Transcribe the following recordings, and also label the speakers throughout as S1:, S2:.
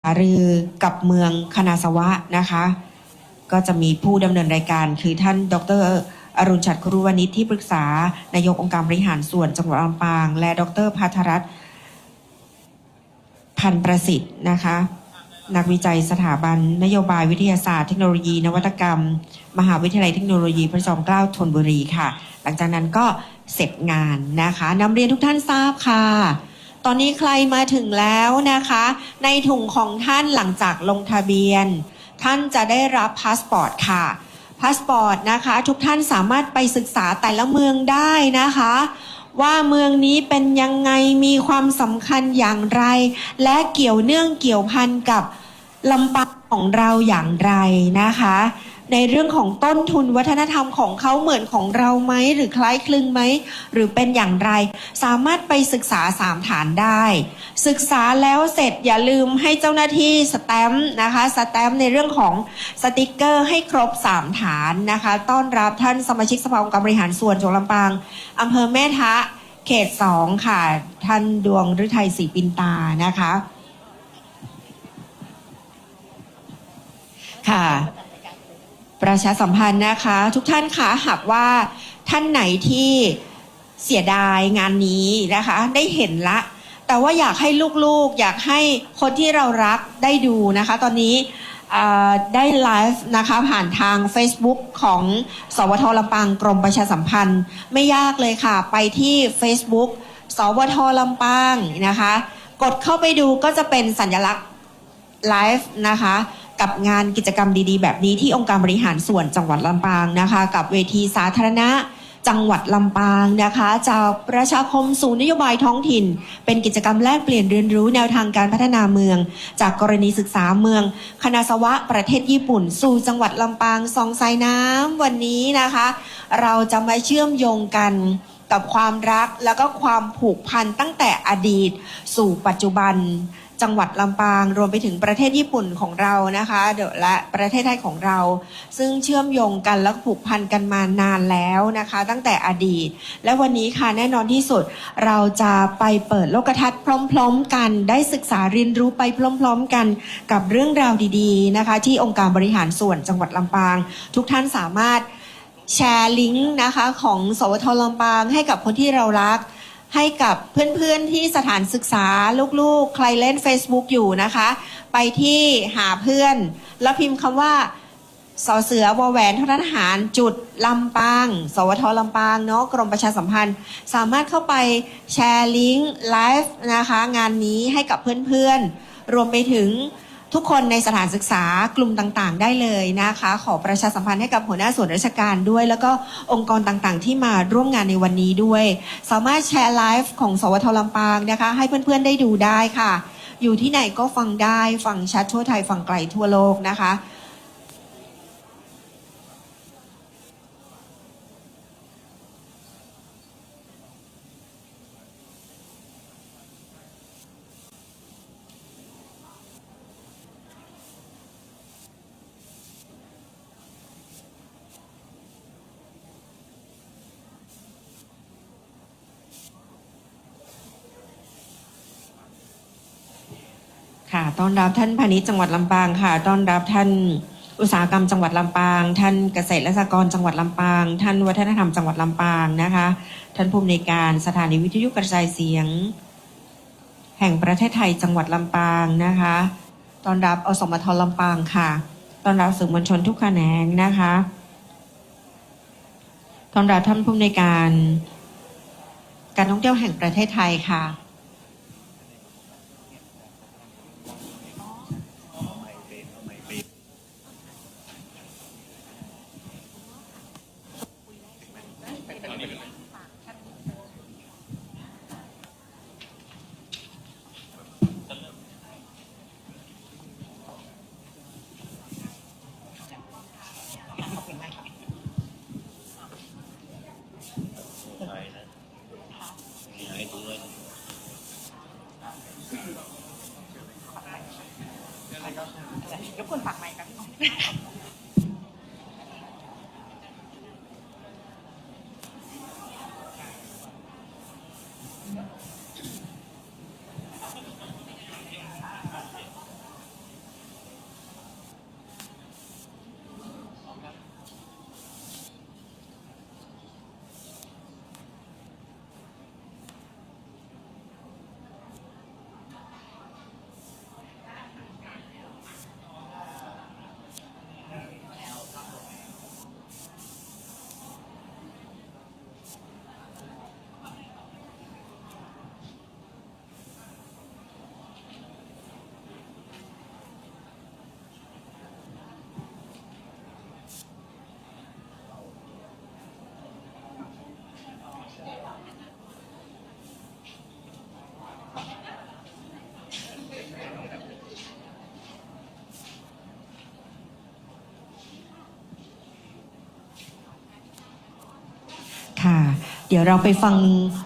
S1: หารือกับเมืองคณาสวะนะคะก็จะมีผู้ดำเนินรายการคือท่านดร.อรุณฉัตร ครุวณิชที่ปรึกษานายกองค์การบริหารส่วนจังหวัดลำปางและดร.ภัทรรัตน์พันประสิทธิ์นะคะนักวิจัยสถาบันนโยบายวิทยาศาสตร์เทคโนโลยีนวัตกรรมมหาวิทยาลัยเทคโนโลยีพระจอมเกล้าธนบุรีค่ะหลังจากนั้นก็เสร็จงานนะคะนำเรียนทุกท่านทราบค่ะตอนนี้ใครมาถึงแล้วนะคะในถุงของท่านหลังจากลงทะเบียนท่านจะได้รับพาสปอร์ตค่ะพาสปอร์ตนะคะทุกท่านสามารถไปศึกษาแต่ละเมืองได้นะคะว่าเมืองนี้เป็นยังไงมีความสำคัญอย่างไรและเกี่ยวเนื่องเกี่ยวพันกับลำปางของเราอย่างไรนะคะในเรื่องของต้นทุนวัฒนธรรมของเขาเหมือนของเราไหมหรือคล้ายคลึงไหมหรือเป็นอย่างไรสามารถไปศึกษา3ฐานได้ศึกษาแล้วเสร็จอย่าลืมให้เจ้าหน้าที่สแตมป์นะคะสแตมป์ในเรื่องของสติกเกอร์ให้ครบ3ฐานนะคะต้อนรับท่านสมาชิกสภาองค์การบริหารส่วนจังหวัดลำปางอำเภอแม่ทะเขต2ค่ะท่านดวงฤทัยศรีปินตานะคะค่ะประชาสัมพันธ์นะคะทุกท่านคะหากว่าท่านไหนที่เสียดายงานนี้นะคะได้เห็นละแต่ว่าอยากให้ลูกๆอยากให้คนที่เรารักได้ดูนะคะตอนนี้ได้ไลฟ์นะคะผ่านทาง Facebook ของสวท.ลำปางกรมประชาสัมพันธ์ไม่ยากเลยค่ะไปที่ Facebook สวท.ลำปางนะคะกดเข้าไปดูก็จะเป็นสัญลักษณ์ไลฟ์นะคะกับงานกิจกรรมดีๆแบบนี้ที่องค์การบริหารส่วนจังหวัดลำปางนะคะกับเวทีสาธารณะจังหวัดลำปางนะคะจากประชาคมศูนย์นโยบายท้องถิ่นเป็นกิจกรรมแลกเปลี่ยนเรียนรู้แนวทางการพัฒนาเมืองจากกรณีศึกษาเมืองคณาสวะประเทศญี่ปุ่นสู่จังหวัดลำปาง2 สายน้ำวันนี้นะคะเราจะมาเชื่อมโยงกันกับความรักแล้วก็ความผูกพันตั้งแต่อดีตสู่ปัจจุบันจังหวัดลำปางรวมไปถึงประเทศญี่ปุ่นของเรานะคะและประเทศไทยของเราซึ่งเชื่อมโยงกันและผูกพันกันมานานแล้วนะคะตั้งแต่อดีตและวันนี้ค่ะแน่นอนที่สุดเราจะไปเปิดโลกทัศน์พร้อมๆกันได้ศึกษาเรียนรู้ไปพร้อมๆกันกับเรื่องราวดีๆนะคะที่องค์การบริหารส่วนจังหวัดลำปางทุกท่านสามารถแชร์ลิงก์นะคะของสวท.ลำปางให้กับคนที่เรารักให้กับเพื่อนๆที่สถานศึกษาลูกๆใครเล่น Facebook อยู่นะคะไปที่หาเพื่อนแล้วพิมพ์คำว่าสอเสือวอแหวนททหารจุดลำปางสวท.ลำปางเนาะกรมประชาสัมพันธ์สามารถเข้าไปแชร์ลิงก์ไลฟ์นะคะงานนี้ให้กับเพื่อนๆรวมไปถึงทุกคนในสถานศึกษากลุ่มต่างๆได้เลยนะคะขอประชาสัมพันธ์ให้กับหัวหน้าส่วนราชการด้วยแล้วก็องค์กรต่างๆที่มาร่วมงานในวันนี้ด้วยสามารถแชร์ไลฟ์ของสวท.ลำปางนะคะให้เพื่อนๆได้ดูได้ค่ะอยู่ที่ไหนก็ฟังได้ฟังชัดทั่วไทยฟังไกลทั่วโลกนะคะค่ะต้อนรับท่านพาณิชย์จังหวัดลำปางค่ะต้อนรับท่านอุตสาหกรรมจังหวัดลำปางท่านเกษตรและสหกรณ์จังหวัดลำปางท่านวัฒนธรรมจังหวัดลำปางนะคะท่านผู้อำนวยการสถานีวิทยุกระจายเสียงแห่งประเทศไทยจังหวัดลำปางนะคะต้อนรับอสมทลำปางค่ะต้อนรับสื่อมวลชนทุกแขนงนะคะต้อนรับท่านผู้อำนวยการการท่องเที่ยวแห่งประเทศไทยค่ะ
S2: รบกวนฝากไมค์กัน
S1: เดี๋ยวเราไปฟัง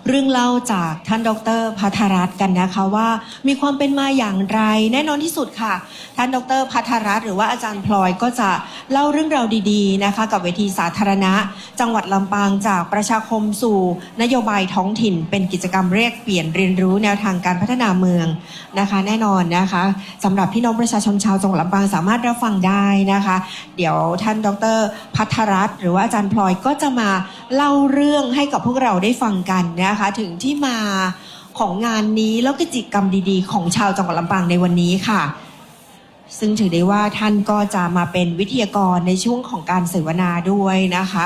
S1: เรื่องเล่าจากท่านดร.ภัทรรัตน์กันนะคะว่ามีความเป็นมาอย่างไรแน่นอนที่สุดค่ะท่านดร.ภัทรรัตน์หรือว่าอาจารย์พลอยก็จะเล่าเรื่องราวดีๆนะคะกับเวทีสาธารณะจังหวัดลำปางจากประชาคมสู่นโยบายท้องถิ่นเป็นกิจกรรมเรียกเปลี่ยนเรียนรู้แนวทางการพัฒนาเมืองนะคะแน่นอนนะคะสำหรับพี่น้องประชาชนชาวจังหวัดลำปางสามารถรับฟังได้นะคะเดี๋ยวท่านดร.ภัทรรัตน์หรือว่าอาจารย์พลอยก็จะมาเล่าเรื่องให้กับพวกเราได้ฟังกันนะคะถึงที่มาของงานนี้แล้วกิจกรรมดีๆของชาวจังหวัดลำปางในวันนี้ค่ะซึ่งถือได้ว่าท่านก็จะมาเป็นวิทยากรในช่วงของการเสวนาด้วยนะคะ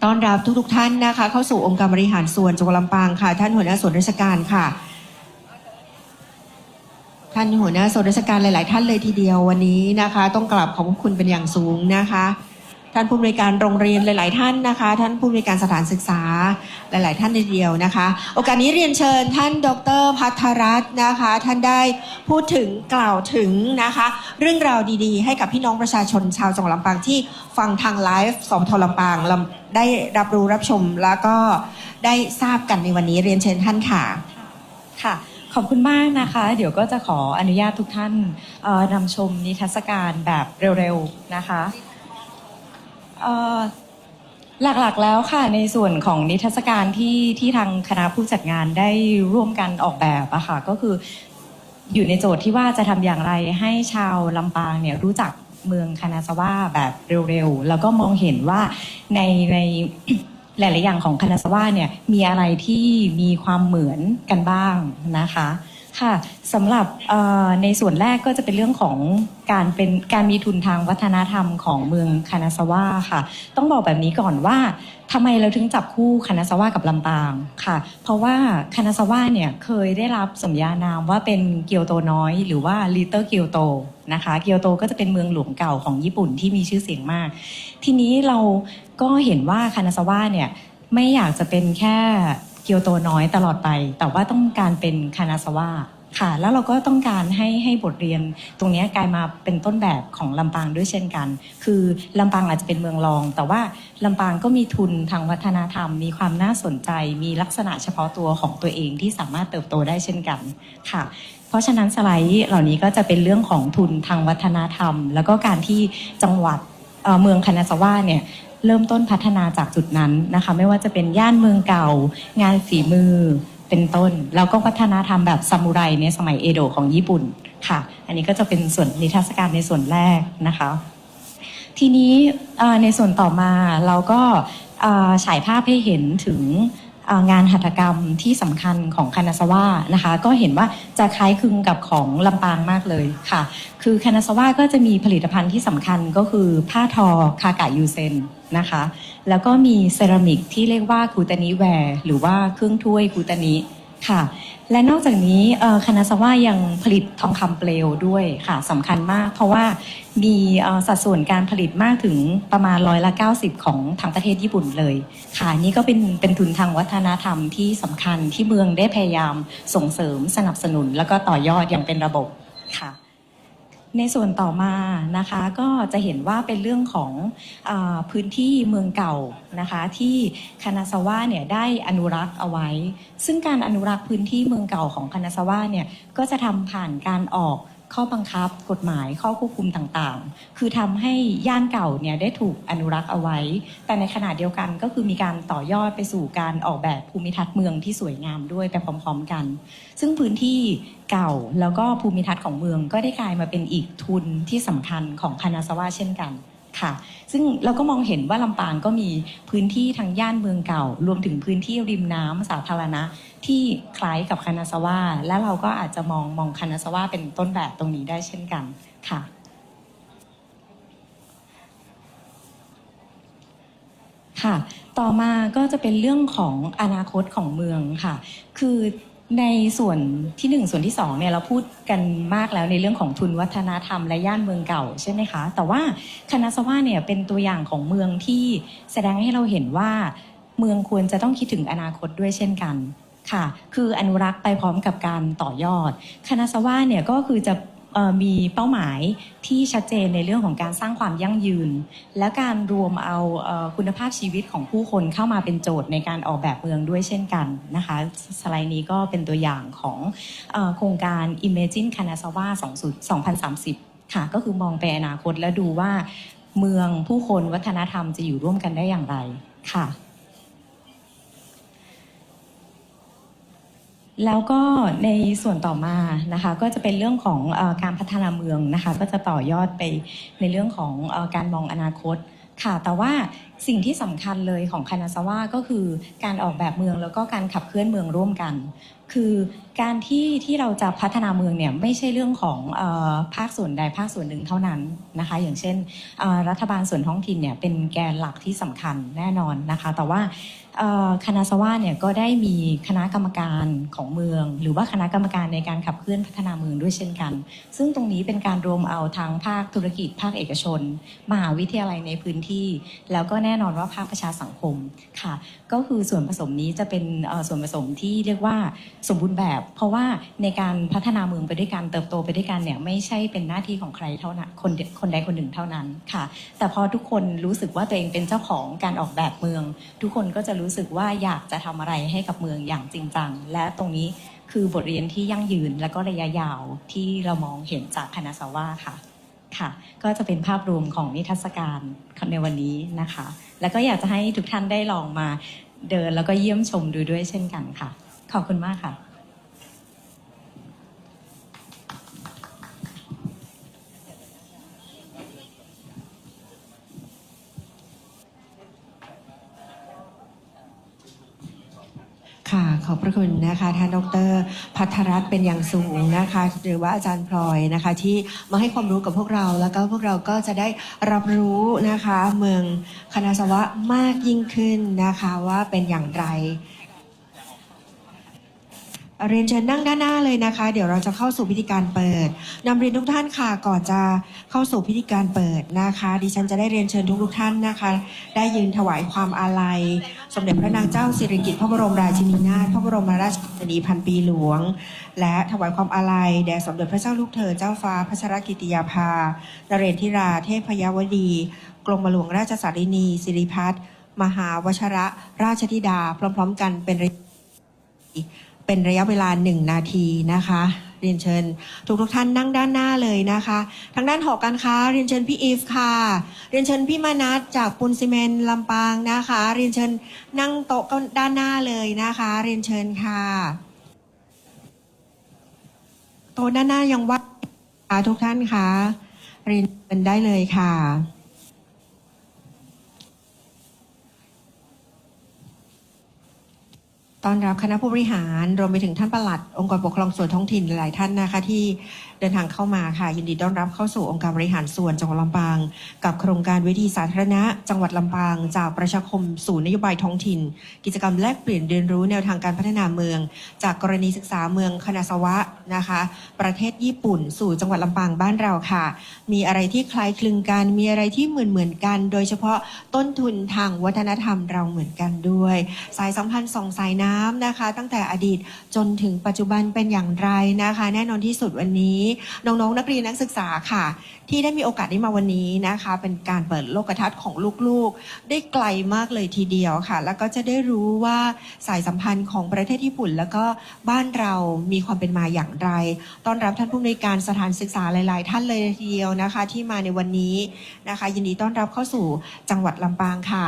S1: ต้อนรับทุกๆท่านนะคะเข้าสู่องค์การบริหารส่วนจังหวัดลำปางค่ะท่านหัวหน้าส่วนราชการค่ะท่านหัวหน้าส่วนราชการหลายๆท่านเลยทีเดียววันนี้นะคะต้องกราบขอบคุณเป็นอย่างสูงนะคะท่านผู้อำนวยการโรงเรียนหลายๆท่านนะคะท่านผู้อำนวยการสถานศึกษาหลายๆท่านทีเดียวนะคะโอกาสนี้เรียนเชิญท่านดร.ภัทรรัตน์นะคะท่านได้พูดถึงกล่าวถึงนะคะเรื่องราวดีๆให้กับพี่น้องประชาชนชาวจังหวัดลำปางที่ฟังทางไลฟ์สพ.ลำปางได้รับรู้รับชมแล้วก็ได้ทราบกันในวันนี้เรียนเชิญท่านค่ะ
S3: ค่ะขอบคุณมากนะคะเดี๋ยวก็จะขออนุญาตทุกท่านนำชมนิทรรศการแบบเร็วๆนะคะหลักๆแล้วค่ะในส่วนของนิทรรศการที่ทางคณะผู้จัดงานได้ร่วมกันออกแบบอะค่ะก็คืออยู่ในโจทย์ที่ว่าจะทำอย่างไรให้ชาวลำปางเนี่ยรู้จักเมืองคานาซาวะแบบเร็วๆแล้วก็มองเห็นว่าใน หลายๆอย่างของคานาซาวะเนี่ยมีอะไรที่มีความเหมือนกันบ้างนะคะค่ะสำหรับในส่วนแรกก็จะเป็นเรื่องของการมีทุนทางวัฒนธรรมของเมืองคานาซาวะค่ะต้องบอกแบบนี้ก่อนว่าทำไมเราถึงจับคู่คานาซาวะกับลำปางค่ะเพราะว่าคานาซาวะเนี่ยเคยได้รับสมญานามว่าเป็นเกียวโตน้อยหรือว่า Little เกียวโตนะคะเกียวโตก็จะเป็นเมืองหลวงเก่าของญี่ปุ่นที่มีชื่อเสียงมากทีนี้เราก็เห็นว่าคานาซาวะเนี่ยไม่อยากจะเป็นแค่เกียวโตน้อยตลอดไปแต่ว่าต้องการเป็นคานาซาวะค่ะแล้วเราก็ต้องการให้บทเรียนตรงนี้กลายมาเป็นต้นแบบของลำปางด้วยเช่นกันคือลำปางอาจจะเป็นเมืองรองแต่ว่าลำปางก็มีทุนทางวัฒนธรรมมีความน่าสนใจมีลักษณะเฉพาะตัวของตัวเองที่สามารถเติบโตได้เช่นกันค่ะเพราะฉะนั้นสไลด์เหล่านี้ก็จะเป็นเรื่องของทุนทางวัฒนธรรมแล้วก็การที่จังหวัดเมืองคานาซาวะเนี่ยเริ่มต้นพัฒนาจากจุดนั้นนะคะไม่ว่าจะเป็นย่านเมืองเก่างานฝีมือเป็นต้นแล้วก็วัฒนธรรมแบบซามูไรในสมัยเอโดะของญี่ปุ่นค่ะอันนี้ก็จะเป็นส่วนนิทรรศการในส่วนแรกนะคะทีนี้ในส่วนต่อมาเราก็ฉายภาพให้เห็นถึงงานหัตถกรรมที่สำคัญของคานาซาวะนะคะก็เห็นว่าจะคล้ายคลึงกับของลำปางมากเลยค่ะคือคานาซาวะก็จะมีผลิตภัณฑ์ที่สำคัญก็คือผ้าทอคากะยูเซนนะคะแล้วก็มีเซรามิกที่เรียกว่าคูตานิแวร์หรือว่าเครื่องถ้วยคูตานิค่ะและนอกจากนี้คานาซาวะยังผลิตทองคำเปลวด้วยค่ะสำคัญมากเพราะว่ามีสัดส่วนการผลิตมากถึงประมาณ90%ของทั้งประเทศญี่ปุ่นเลยค่ะนี่ก็เป็นทุนทางวัฒนธรรมที่สำคัญที่เมืองได้พยายามส่งเสริมสนับสนุนแล้วก็ต่อยอดอย่างเป็นระบบค่ะในส่วนต่อมานะคะก็จะเห็นว่าเป็นเรื่องของพื้นที่เมืองเก่านะคะที่คานาซาวะเนี่ยได้อนุรักษ์เอาไว้ซึ่งการอนุรักษ์พื้นที่เมืองเก่าของคานาซาวะเนี่ยก็จะทำผ่านการออกข้อบังคับกฎหมายข้อควบคุมต่างๆคือทำให้ย่านเก่าเนี่ยได้ถูกอนุรักษ์เอาไว้แต่ในขณะเดียวกันก็คือมีการต่อยอดไปสู่การออกแบบภูมิทัศน์เมืองที่สวยงามด้วยไปพร้อมๆกันซึ่งพื้นที่เก่าแล้วก็ภูมิทัศน์ของเมืองก็ได้กลายมาเป็นอีกทุนที่สำคัญของคานาซาวะเช่นกันค่ะซึ่งเราก็มองเห็นว่าลำปางก็มีพื้นที่ทางย่านเมืองเก่ารวมถึงพื้นที่ริมน้ำสาธารณะที่คล้ายกับคานาซาวะและเราก็อาจจะมองคานาซาวะเป็นต้นแบบตรงนี้ได้เช่นกันค่ะค่ะต่อมาก็จะเป็นเรื่องของอนาคตของเมืองค่ะคือในส่วนที่1ส่วนที่2เนี่ยเราพูดกันมากแล้วในเรื่องของทุนวัฒนธรรมและย่านเมืองเก่าใช่ไหมคะแต่ว่าคานาซาวะเนี่ยเป็นตัวอย่างของเมืองที่แสดงให้เราเห็นว่าเมืองควรจะต้องคิดถึงอนาคตด้วยเช่นกันค่ะคืออนุรักษ์ไปพร้อมกับการต่อยอดคานาซาวะเนี่ยก็คือจะ มีเป้าหมายที่ชัดเจนในเรื่องของการสร้างความยั่งยืน และการรวมเอาคุณภาพชีวิตของผู้คนเข้ามาเป็นโจทย์ในการออกแบบเมืองด้วยเช่นกันนะคะสไลด์นี้ก็เป็นตัวอย่างของโครงการ Imagine Kanazawa 2030 ค่ะก็คือมองไปอนาคตแล้วดูว่าเมืองผู้คนวัฒนธรรมจะอยู่ร่วมกันได้อย่างไรค่ะแล้วก็ในส่วนต่อมานะคะก็จะเป็นเรื่องของการพัฒนาเมืองนะคะก็จะต่อยอดไปในเรื่องของการมองอนาคตค่ะแต่ว่าสิ่งที่สำคัญเลยของคานาซาวะก็คือการออกแบบเมืองแล้วก็การขับเคลื่อนเมืองร่วมกันคือการที่เราจะพัฒนาเมืองเนี่ยไม่ใช่เรื่องของภาคส่วนใดภาคส่วนหนึ่งเท่านั้นนะคะอย่างเช่นรัฐบาลส่วนท้องถิ่นเนี่ยเป็นแกนหลักที่สำคัญแน่นอนนะคะแต่ว่าคานาซาวะเนี่ยก็ได้มีคณะกรรมการของเมืองหรือว่าคณะกรรมการในการขับเคลื่อนพัฒนาเมืองด้วยเช่นกันซึ่งตรงนี้เป็นการรวมเอาทั้งภาคธุรกิจภาคเอกชนมหาวิทยาลัยในพื้นที่แล้วก็แน่นอนว่าภาคประชาสังคมค่ะก็คือส่วนผสมนี้จะเป็นส่วนผสมที่เรียกว่าสมบูรณ์แบบเพราะว่าในการพัฒนาเมืองไปด้วยกันเติบโตไปด้วยกันเนี่ยไม่ใช่เป็นหน้าที่ของใครเท่านั้นคนใดคนหนึ่งเท่านั้นค่ะแต่พอทุกคนรู้สึกว่าตัวเองเป็นเจ้าของการออกแบบเมืองทุกคนก็จะรู้สึกว่าอยากจะทำอะไรให้กับเมืองอย่างจริงจังและตรงนี้คือบทเรียนที่ยั่งยืนและก็ระยะยาวที่เรามองเห็นจากคานาซาวะค่ะก็จะเป็นภาพรวมของนิทรรศการในวันนี้นะคะแล้วก็อยากจะให้ทุกท่านได้ลองมาเดินแล้วก็เยี่ยมชมดูด้วยเช่นกันค่ะขอบคุณมากค่ะ
S1: ค่ะขอบพระคุณนะคะท่านดร.ภัทรรัตน์เป็นอย่างสูงนะคะหรือว่าอาจารย์พลอยนะคะที่มาให้ความรู้กับพวกเราแล้วก็พวกเราก็จะได้รับรู้นะคะเมืองคานาซาวะมากยิ่งขึ้นนะคะว่าเป็นอย่างไรเรียนเชิญนั่งด้านหน้าเลยนะคะเดี๋ยวเราจะเข้าสู่พิธีการเปิดนำเรียนทุกท่านค่ะก่อนจะเข้าสู่พิธีการเปิดนะคะดิฉันจะได้เรียนเชิญทุกท่านนะคะได้ยืนถวายความอาลัยสมเด็จพระนางเจ้าสิริกิติ์พระบรมราชินีนาถพระบรมราชชนนีพันปีหลวงและถวายความอาลัยแด่สมเด็จพระเจ้าลูกเธอเจ้าฟ้าพัชรกิติยาภานเรศธิราเทพยวดีกรมหลวงราชสารินีสิริพัฒน์มหาวชรราชธิดาพร้อมๆกันเป็นระยะเวลา1 นาทีนะคะเรียนเชิญทุกท่านนั่งด้านหน้าเลยนะคะทางด้านหอการค้าเรียนเชิญพี่อีฟค่ะเรียนเชิญพี่มานัทจากปูนซีเมนต์ลำปางนะคะเรียนเชิญนั่งโต๊ะด้านหน้าเลยนะคะเรียนเชิญค่ะโต๊ะด้านหน้ายังว่างทุกท่านคะเรียนเชิญได้เลยค่ะต้อนรับคณะผู้บริหารรวมไปถึงท่านปลัดองค์กรปกครองส่วนท้องถิ่นหลายท่านนะคะที่เดินทางเข้ามาค่ะยินดีต้อนรับเข้าสู่องค์การบริหารส่วนจังหวัดลำปางกับโครงการเวทีสาธารณะจังหวัดลำปางจากประชาคมศูนย์นโยบายท้องถิ่นกิจกรรมแลกเปลี่ยนเรียนรู้แนวทางการพัฒนาเมืองจากกรณีศึกษาเมืองคานาซาวะนะคะประเทศญี่ปุ่นสู่จังหวัดลำปางบ้านเราค่ะมีอะไรที่คล้ายคลึงกันมีอะไรที่เหมือนกันโดยเฉพาะต้นทุนทางวัฒนธรรมเราเหมือนกันด้วยสายสัมพันธ์2 สายน้ำนะคะตั้งแต่อดีตจนถึงปัจจุบันเป็นอย่างไรนะคะแน่นอนที่สุดวันนี้น้องๆนักเรียนนักศึกษาค่ะที่ได้มีโอกาสได้มาวันนี้นะคะเป็นการเปิดโลกทัศน์ของลูกๆได้ไกลมากเลยทีเดียวค่ะแล้วก็จะได้รู้ว่าสายสัมพันธ์ของประเทศญี่ปุ่นแล้วก็บ้านเรามีความเป็นมาอย่างไรต้อนรับท่านผู้อำนวยการสถานศึกษาหลายๆท่านเลยทีเดียวนะคะที่มาในวันนี้นะคะยินดีต้อนรับเข้าสู่จังหวัดลำปางค่ะ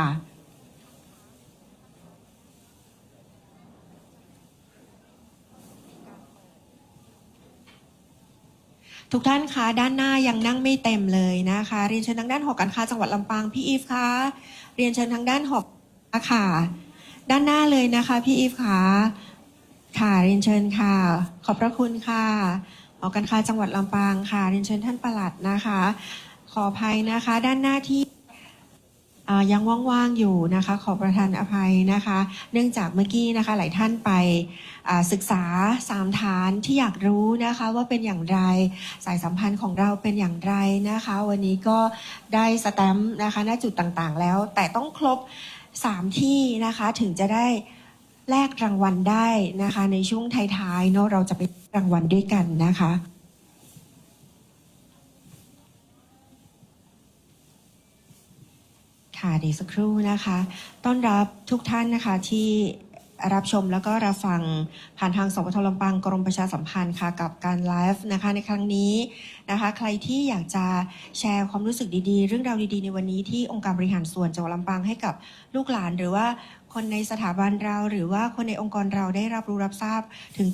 S1: ทุกท่านคะด้านหน้ายังนั่งไม่เต็มเลยนะคะเรียนเชิญทางด้านหอการค้าจังหวัดลำปางพี่อีฟคะเรียนเชิญทางด้านหอค่ะด้านหน้าเลยนะคะพี่อีฟคะค่ะเรียนเชิญค่ะขอบพระคุณค่ะหอการค้าจังหวัดลำปางค่ะเรียนเชิญท่านปลัดนะคะขออภัยนะคะด้านหน้าที่ยังว่างๆอยู่นะคะขอประทานอภัยนะคะเนื่องจากเมื่อกี้นะคะหลายท่านไปศึกษา3 ฐานที่อยากรู้นะคะว่าเป็นอย่างไรสายสัมพันธ์ของเราเป็นอย่างไรนะคะวันนี้ก็ได้สแตมป์นะคะณจุดต่างๆแล้วแต่ต้องครบ3 ที่นะคะถึงจะได้แลกรางวัลได้นะคะในช่วงท้ายๆเนาะเราจะไปรางวัลด้วยกันนะคะ ค่ะเดี๋ยวสักครู่นะคะต้อนรับทุกท่านนะคะที่รับชมแล้วก็รับฟังผ่านทางสปทลำปางกรมประชาสัมพันธ์ค่ะกับการไลฟ์นะคะในครั้งนี้นะคะใครที่อยากจะแชร์ความรู้สึกดีๆเรื่องราวดีๆในวันนี้ที่องค์การบริหารส่วนจังหวัดลำปางให้กับลูกหลานหรือว่าคนในสถาบันเราหรือว่าคนในองค์กรเราได้รับรู้รับทราบถึง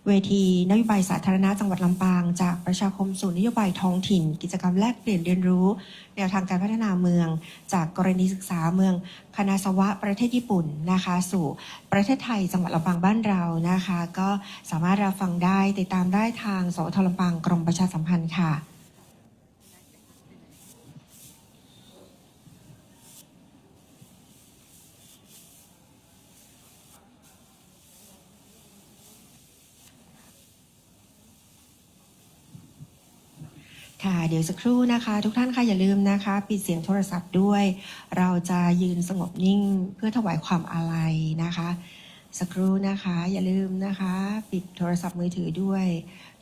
S1: เวทีนโยบายสาธารณะจังหวัดลำปางจากประชาคมสู่นโยบายท้องถิ่นกิจกรรมแลกเปลี่ยนเรียนรู้แนวทางการพัฒนาเมืองจากกรณีศึกษาเมืองคณาสวะประเทศญี่ปุ่นนะคะสู่ประเทศไทยจังหวัดลำปางบ้านเรานะคะก็สามารถรับฟังได้ติดตามได้ทางสวทลำปางกรมประชาสัมพันธ์ค่ะค่ะเดี๋ยวสักครู่นะคะทุกท่านค่ะอย่าลืมนะคะปิดเสียงโทรศัพท์ด้วยเราจะยืนสงบนิ่งเพื่อถวายความอาลัยนะคะสักครู่นะคะอย่าลืมนะคะปิดโทรศัพท์มือถือด้วย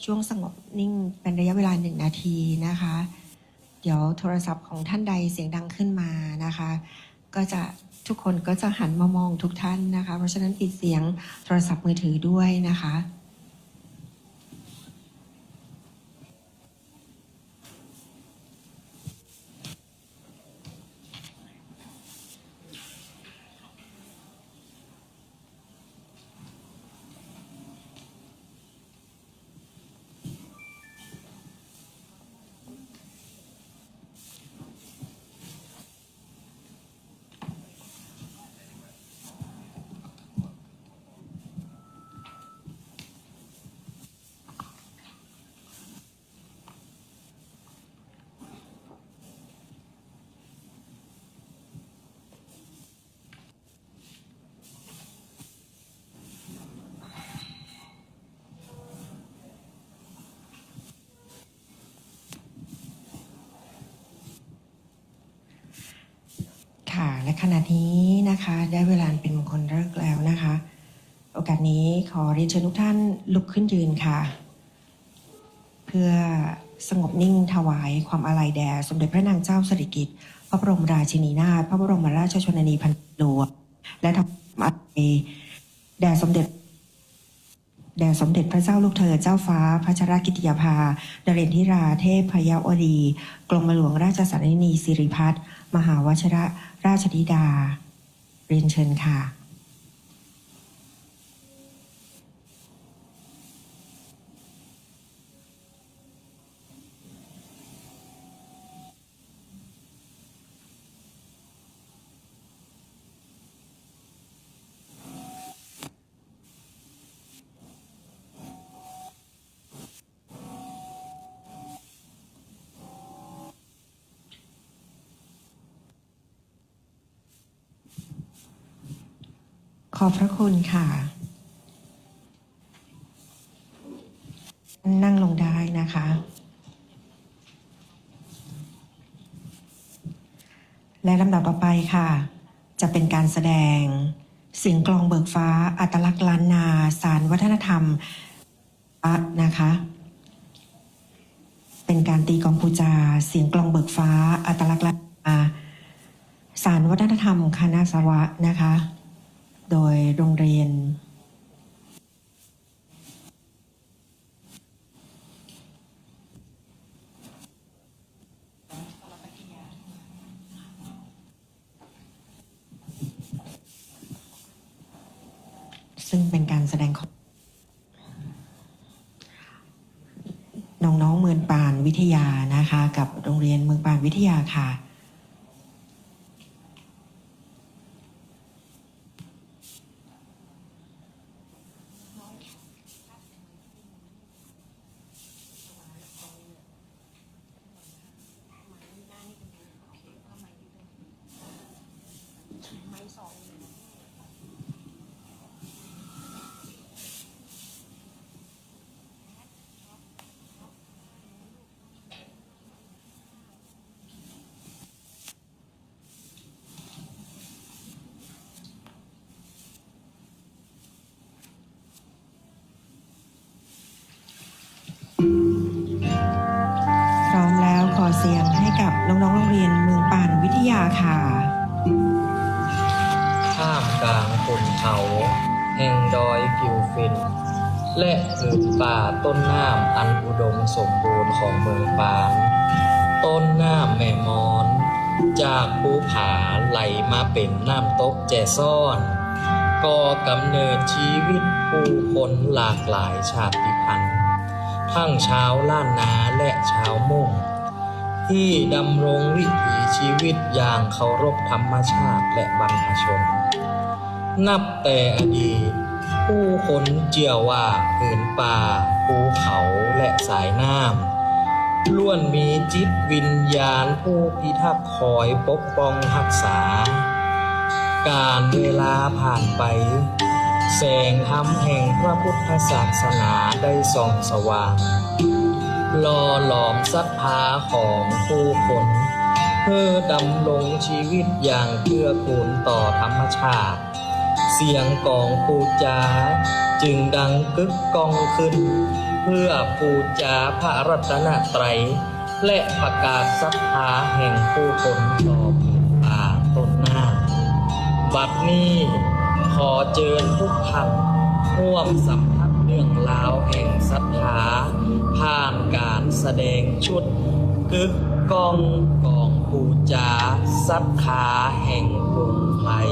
S1: ช่วงสงบนิ่งเป็นระยะเวลา1 นาทีนะคะเดี๋ยวโทรศัพท์ของท่านใดเสียงดังขึ้นมานะคะก็จะทุกคนก็จะหันมามองทุกท่านนะคะเพราะฉะนั้นปิดเสียงโทรศัพท์มือถือด้วยนะคะค่ะและขณะนี้นะคะได้เวลาเป็นมงคลฤกษ์แล้วนะคะโอกาสนี้ขอเรียนเชิญทุกท่านลุกขึ้นยืนค่ะเพื่อสงบนิ่งถวายความอาลัยแด่สมเด็จพระนางเจ้าสิริกิติ์พระบรมราชินีนาถพระบรมราชชนนีพันปีหลวงและถวายความอาลัยแด่สมเด็จพระเจ้าลูกเธอเจ้าฟ้าพัชรกิติยาภานเรนทิราเทพพยาวดีกรมหลวงราชสารนีสิริพัฒน์มหาวชิรราชธิดาเรียนเชิญค่ะขอบพระคุณค่ะนั่งลงได้นะคะและลำดับต่อไปค่ะจะเป็นการแสดงเสียงกลองเบิกฟ้าอัตลักษณ์ล้านนาสารวัฒนธรรมนะคะเป็นการตีกลองปูจาเสียงกลองเบิกฟ้าอัตลักษณ์ล้านนาสารวัฒนธรรมคณะสวะนะคะโดยโรงเรียนซึ่งเป็นการแสดงของน้องๆเมืองปานวิทยานะคะกับโรงเรียนเมืองปานวิทยาค่ะ ค่ะ
S4: ท่ามกลางขุนเขาแห่งดอยผิวฟิน และผืนป่าต้นน้ำอันอุดมสมบูรณ์ของเมืองปานต้นน้ำแม่มอน จากภูผาไหลมาเป็นน้ำตกแจซ่อนก่อกำเนิดชีวิตผู้คนหลากหลายชาติพันธุ์ทั้งชาวล้านนาและชาวมุ่ง ที่ดำรงวิถีชีวิตอย่างเคารพธรรมชาติและบรรพชน นับแต่อดีตผู้คนเจียวว่าผืนป่าภูเขาและสายน้ำล้วนมีจิตวิญญาณผู้พิทักษ์คอยปกป้องรักษา การเวลาผ่านไป แสงธรรมแห่งพระพุทธศาสนาได้ส่องสว่างหล่อหลอมศรัทธาของผู้คนเพื่อดำรงชีวิตอย่างเกื้อกูลต่อธรรมชาติ เสียงกลองปูจาจึงดังกึกก้องขึ้น เพื่อปูจาพระรัตนตรัยและประกาศศรัทธาแห่งผู้คนต่อผืนป่าต้นน้ำบัดนี้ขอเชิญทุกท่านร่วมสัมผัสเรื่องราวแห่งศรัทธาผ่านการแสดงชุดกึกก้องกองปูจาศรัทธาแห่งกรุงไทย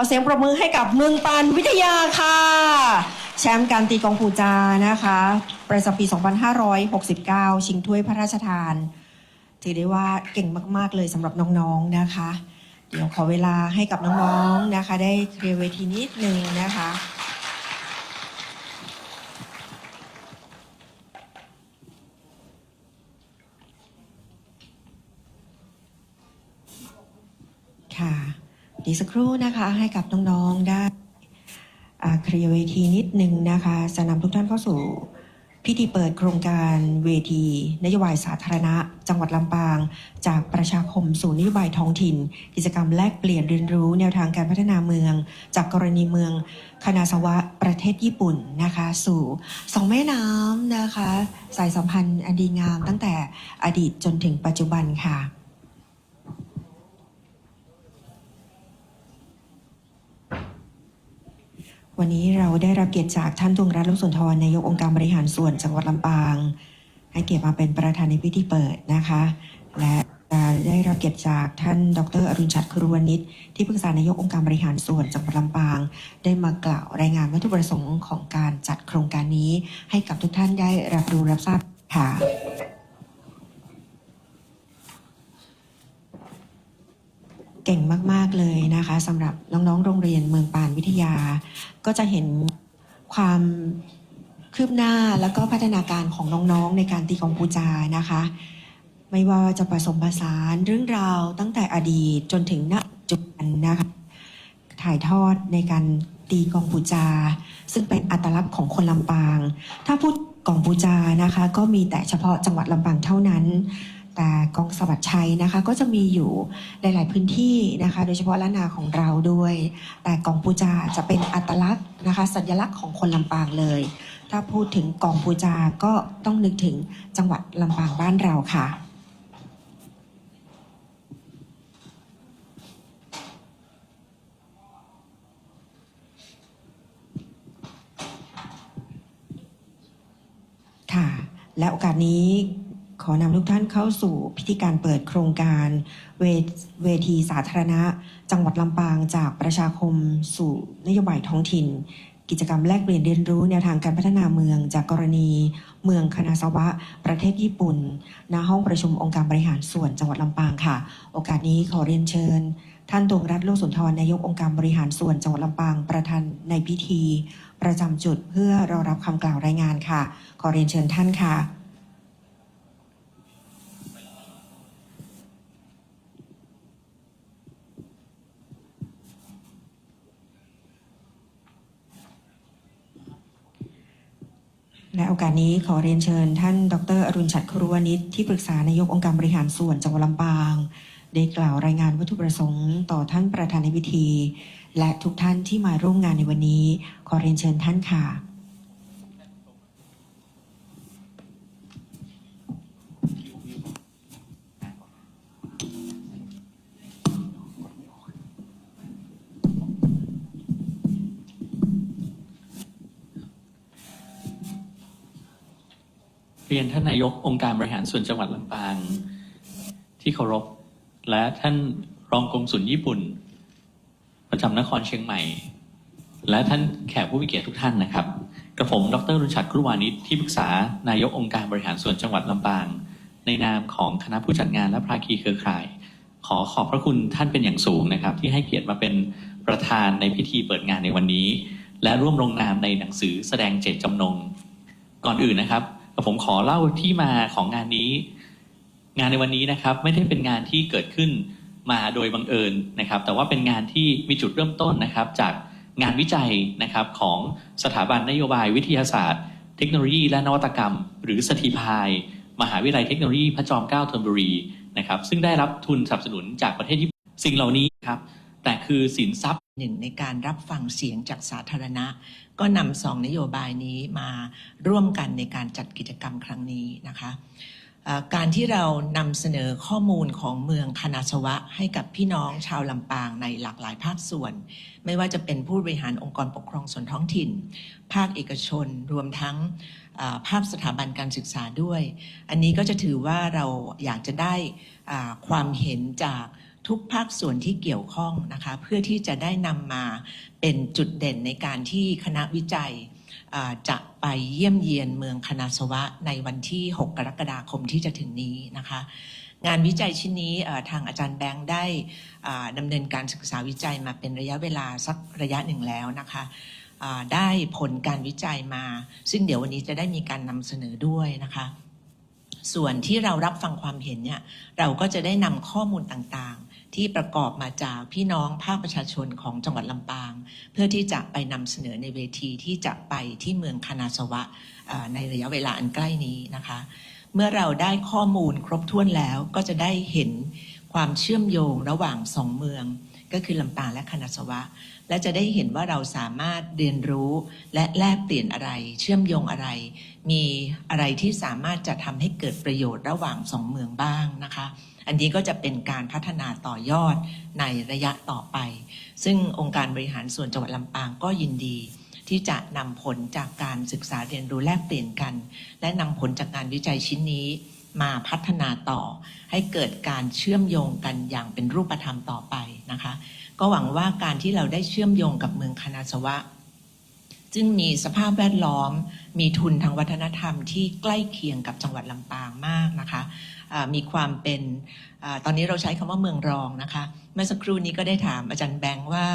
S1: เสียงปรบมือให้กับเมืองปานวิทยาค่ะแชมป์การตีกองปูจานะคะประจำปี 2569 ชิงถ้วยพระราชทานถือได้ว่าเก่งมากๆเลยสำหรับน้องๆนะคะเดี๋ยวขอเวลาให้กับน้องๆนะคะได้เคลียร์เวทีนิดนึงนะคะค่ะดีสักครู่นะคะให้กับน้องๆได้เคลียร์เวทีนิดนึงนะคะจะนำทุกท่านเข้าสู่พิธีเปิดโครงการเวทีนโยบายสาธารณะจังหวัดลำปางจากประชาคมสู่นโยบายท้องถิ่นกิจกรรมแลกเปลี่ยนเรียนรู้แนวทางการพัฒนาเมืองจากกรณีเมืองคานาซาวะประเทศญี่ปุ่นนะคะสู่สองแม่น้ำนะคะสายสัมพันธ์อันดีงามตั้งแต่อดีตจนถึงปัจจุบันค่ะวันนี้เราได้รับเกียรติจากท่านดวงรัตน์ ลุ่มสุนทรนายกองค์การบริหารส่วนจังหวัดลำปางให้เกียรติมาเป็นประธานในพิธีเปิดนะคะและได้รับเกียรติจากท่านดร.อรุณชัด ครุวณิชที่ปรึกษานายกองค์การบริหารส่วนจังหวัดลำปางได้มากล่าวรายงานวัตถุประสงค์ของการจัดโครงการนี้ให้กับทุกท่านได้รับรู้รับทราบค่ะเก่งมากๆเลยนะคะสำหรับน้องๆโรงเรียนเมืองปานวิทยาก็จะเห็นความคืบหน้าแล้วก็พัฒนาการของน้องๆในการตีกองปูจานะคะไม่ว่าจะผสมผสานเรื่องราวตั้งแต่อดีตจนถึงณปัจจุบันนะคะถ่ายทอดในการตีกองปูจาซึ่งเป็นอัตลักษณ์ของคนลำปางถ้าพูดกองปูจานะคะก็มีแต่เฉพาะจังหวัดลำปางเท่านั้นแต่กองสวัสดิ์ชัยนะคะก็จะมีอยู่หลายๆพื้นที่นะคะโดยเฉพาะล้านนาของเราด้วยแต่กองปูจาจะเป็นอัตลักษณ์นะคะสัญลักษณ์ของคนลำปางเลยถ้าพูดถึงกองปูจาก็ต้องนึกถึงจังหวัดลำปางบ้านเราค่ะค่ะและโอกาสนี้ขอนำทุกท่านเข้าสู่พิธีการเปิดโครงการเวทีสาธารณะจังหวัดลำปางจากประชาคมสู่นโยบายท้องถิ่นกิจกรรมแลกเปลี่ยนเรียนรู้แนวทางการพัฒนาเมืองจากกรณีเมืองคานาซาวะประเทศญี่ปุ่นณห้องประชุมองค์การบริหารส่วนจังหวัดลำปางค่ะโอกาสนี้ขอเรียนเชิญท่านดวงรัตน์ ลุ่มสุนทรนายกองค์การบริหารส่วนจังหวัดลำปางประธานในพิธีประจำจุดเพื่อรอรับคำกล่าวรายงานค่ะขอเรียนเชิญท่านค่ะและโอกาสนี้ขอเรียนเชิญท่านดร.อรุณชัด ครุวณิชที่ปรึกษานายกองค์การบริหารส่วนจังหวัดลำปางได้กล่าวรายงานวัตถุประสงค์ต่อท่านประธานในพิธีและทุกท่านที่มาร่วมงานในวันนี้ขอเรียนเชิญท่านค่ะ
S5: เรียนท่านนายกองค์การบริหารส่วนจังหวัดลำปางที่เคารพและท่านรองกงสุลญี่ปุ่นประจำนครเชียงใหม่และท่านแขกผู้มีเกียรติทุกท่านนะครับกระผมดร.รุณชัด ครุวานิชที่ปรึกษานายกองค์การบริหารส่วนจังหวัดลำปางในนามของคณะผู้จัดงานและภาคีเครือข่ายขอบพระคุณท่านเป็นอย่างสูงนะครับที่ให้เกียรติมาเป็นประธานในพิธีเปิดงานในวันนี้และร่วมลงนามในหนังสือแสดงเจตจำนงก่อนอื่นนะครับผมขอเล่าที่มาของงานนี้งานในวันนี้นะครับไม่ได้เป็นงานที่เกิดขึ้นมาโดยบังเอิญนะครับแต่ว่าเป็นงานที่มีจุดเริ่มต้นนะครับจากงานวิจัยนะครับของสถาบันนโยบายวิทยาศาสตร์เทคโนโลยีและนวัตกรรมหรือสถิพายมหาวิทยาลัยเทคโนโลยีพระจอมเกล้าธนบุรีนะครับซึ่งได้รับทุนสนับสนุนจากประเทศญี่ปุ่นสิ่งเหล่านี้ครับแต่คือสินทรัพย์
S6: หนึ่งในการรับฟังเสียงจากสาธารณะก็นำ2นโยบายนี้มาร่วมกันในการจัดกิจกรรมครั้งนี้นะคะการที่เรานำเสนอข้อมูลของเมืองคานาซาวะให้กับพี่น้องชาวลำปางในหลากหลายภาคส่วนไม่ว่าจะเป็นผู้บริหารองค์กรปกครองส่วนท้องถิ่นภาคเอกชนรวมทั้งภาคสถาบันการศึกษาด้วยอันนี้ก็จะถือว่าเราอยากจะได้ความเห็นจาก ทุกภาคส่วนที่เกี่ยวข้องนะคะเพื่อที่จะได้นำมาเป็นจุดเด่นในการที่คณะวิจัยจะไปเยี่ยมเยียนเมืองคณาสวะในวันที่ 6 กรกฎาคมที่จะถึงนี้นะคะงานวิจัยชิ้นนี้ทางอาจารย์แบงค์ได้ดำเนินการศึกษาวิจัยมาเป็นระยะเวลาสักระยะหนึ่งแล้วนะคะได้ผลการวิจัยมาซึ่งเดี๋ยววันนี้จะได้มีการนำเสนอด้วยนะคะส่วนที่เรารับฟังความเห็นเนี่ยเราก็จะได้นำข้อมูลต่างๆที่ประกอบมาจากพี่น้องภาคประชาชนของจังหวัดลำปางเพื่อที่จะไปนำเสนอในเวทีที่จะไปที่เมืองคณาสวะในระยะเวลาอันใกล้นี้นะคะเมื่อเราได้ข้อมูลครบถ้วนแล้วก็จะได้เห็นความเชื่อมโยงระหว่างสองเมืองก็คือลำปางและคณาสวะและจะได้เห็นว่าเราสามารถเรียนรู้และแลกเปลี่ยนอะไรเชื่อมโยงอะไรมีอะไรที่สามารถจะทำให้เกิดประโยชน์ระหว่างสองเมืองบ้างนะคะอันนี้ก็จะเป็นการพัฒนาต่อยอดในระยะต่อไปซึ่งองค์การบริหารส่วนจังหวัดลำปางก็ยินดีที่จะนำผลจากการศึกษาเรียนรู้แลกเปลี่ยนกันและนำผลจากงานวิจัยชิ้นนี้มาพัฒนาต่อให้เกิดการเชื่อมโยงกันอย่างเป็นรูปธรรมต่อไปนะคะก็หวังว่าการที่เราได้เชื่อมโยงกับเมืองคณาสวะซึ่งมีสภาพแวดล้อมมีทุนทางวัฒนธรรมที่ใกล้เคียงกับจังหวัดลำปางมากนะคะมีความเป็นตอนนี้เราใช้คำว่าเมืองรองนะคะเมื่อสักครู่นี้ก็ได้ถามอาจารย์แบงค์ว่า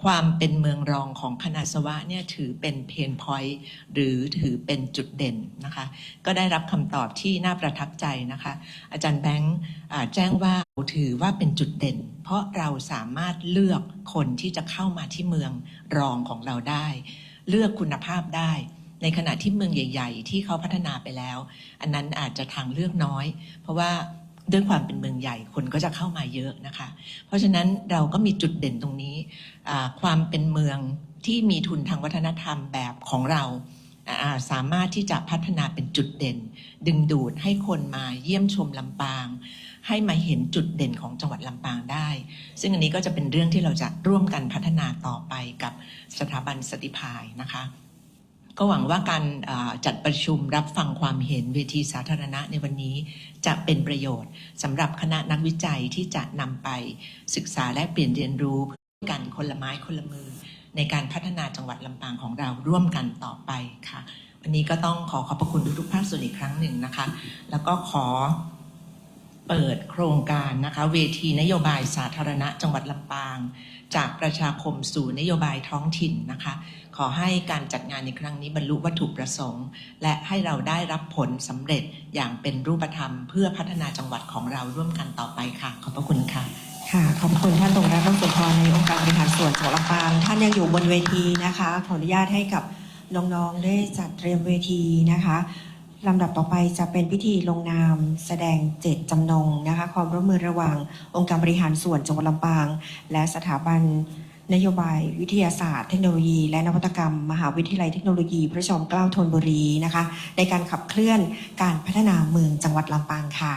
S6: ความเป็นเมืองรองของคณาสวะเนี่ยถือเป็นเพนพอยต์หรือถือเป็นจุดเด่นนะคะก็ได้รับคำตอบที่น่าประทับใจนะคะอาจารย์แบงค์แจ้งว่าถือว่าเป็นจุดเด่นเพราะเราสามารถเลือกคนที่จะเข้ามาที่เมืองรองของเราได้เลือกคุณภาพได้ในขณะที่เมืองใหญ่ๆที่เขาพัฒนาไปแล้วอันนั้นอาจจะทางเลือกน้อยเพราะว่าด้วยความเป็นเมืองใหญ่คนก็จะเข้ามาเยอะนะคะเพราะฉะนั้นเราก็มีจุดเด่นตรงนี้ความเป็นเมืองที่มีทุนทางวัฒนธรรมแบบของเราสามารถที่จะพัฒนาเป็นจุดเด่นดึงดูดให้คนมาเยี่ยมชมลำปางให้มาเห็นจุดเด่นของจังหวัดลำปางได้ซึ่งอันนี้ก็จะเป็นเรื่องที่เราจะร่วมกันพัฒนาต่อไปกับสถาบันสติภายนะคะก็หวังว่าการจัดประชุมรับฟังความเห็นเวทีสาธารณะในวันนี้จะเป็นประโยชน์สำหรับคณะนักวิจัยที่จะนำไปศึกษาและเปลี่ยนเรียนรู้กันคนละไม้คนละมือในการพัฒนาจังหวัดลำปางของเราร่วมกันต่อไปค่ะวันนี้ก็ต้องขอบพระคุณทุกภาคส่วนอีกครั้งหนึ่งนะคะแล้วก็ขอเปิดโครงการนะคะเวทีนโยบายสาธารณะจังหวัดลำปางจากประชาคมสู่นโยบายท้องถิ่นนะคะขอให้การจัดงานในครั้งนี้บรรลุวัตถุประสงค์และให้เราได้รับผลสำเร็จอย่างเป็นรูปธรรมเพื่อพัฒนาจังหวัดของเราร่วมกันต่อไปค่ะขอบพระคุณค่ะ
S1: ค่ะขอบคุณท่านตรงรัฐสุนทรในองค์การบริหารส่วนจังหวัดลำปางท่านยังอยู่บนเวทีนะคะขออนุญาตให้กับน้องๆได้จัดเตรียมเวทีนะคะลำดับต่อไปจะเป็นพิธีลงนามแสดงเจตจำนงนะคะความร่วมมือระหว่างองค์การบริหารส่วนจังหวัดลำปางและสถาบันนโยบายวิทยาศาสตร์เทคโนโลยีและนวัตกรรมมหาวิทยาลัยเทคโนโลยีพระจอมเกล้าธนบุรีนะคะในการขับเคลื่อนการพัฒนาเมืองจังหวัดลำปางค่ะ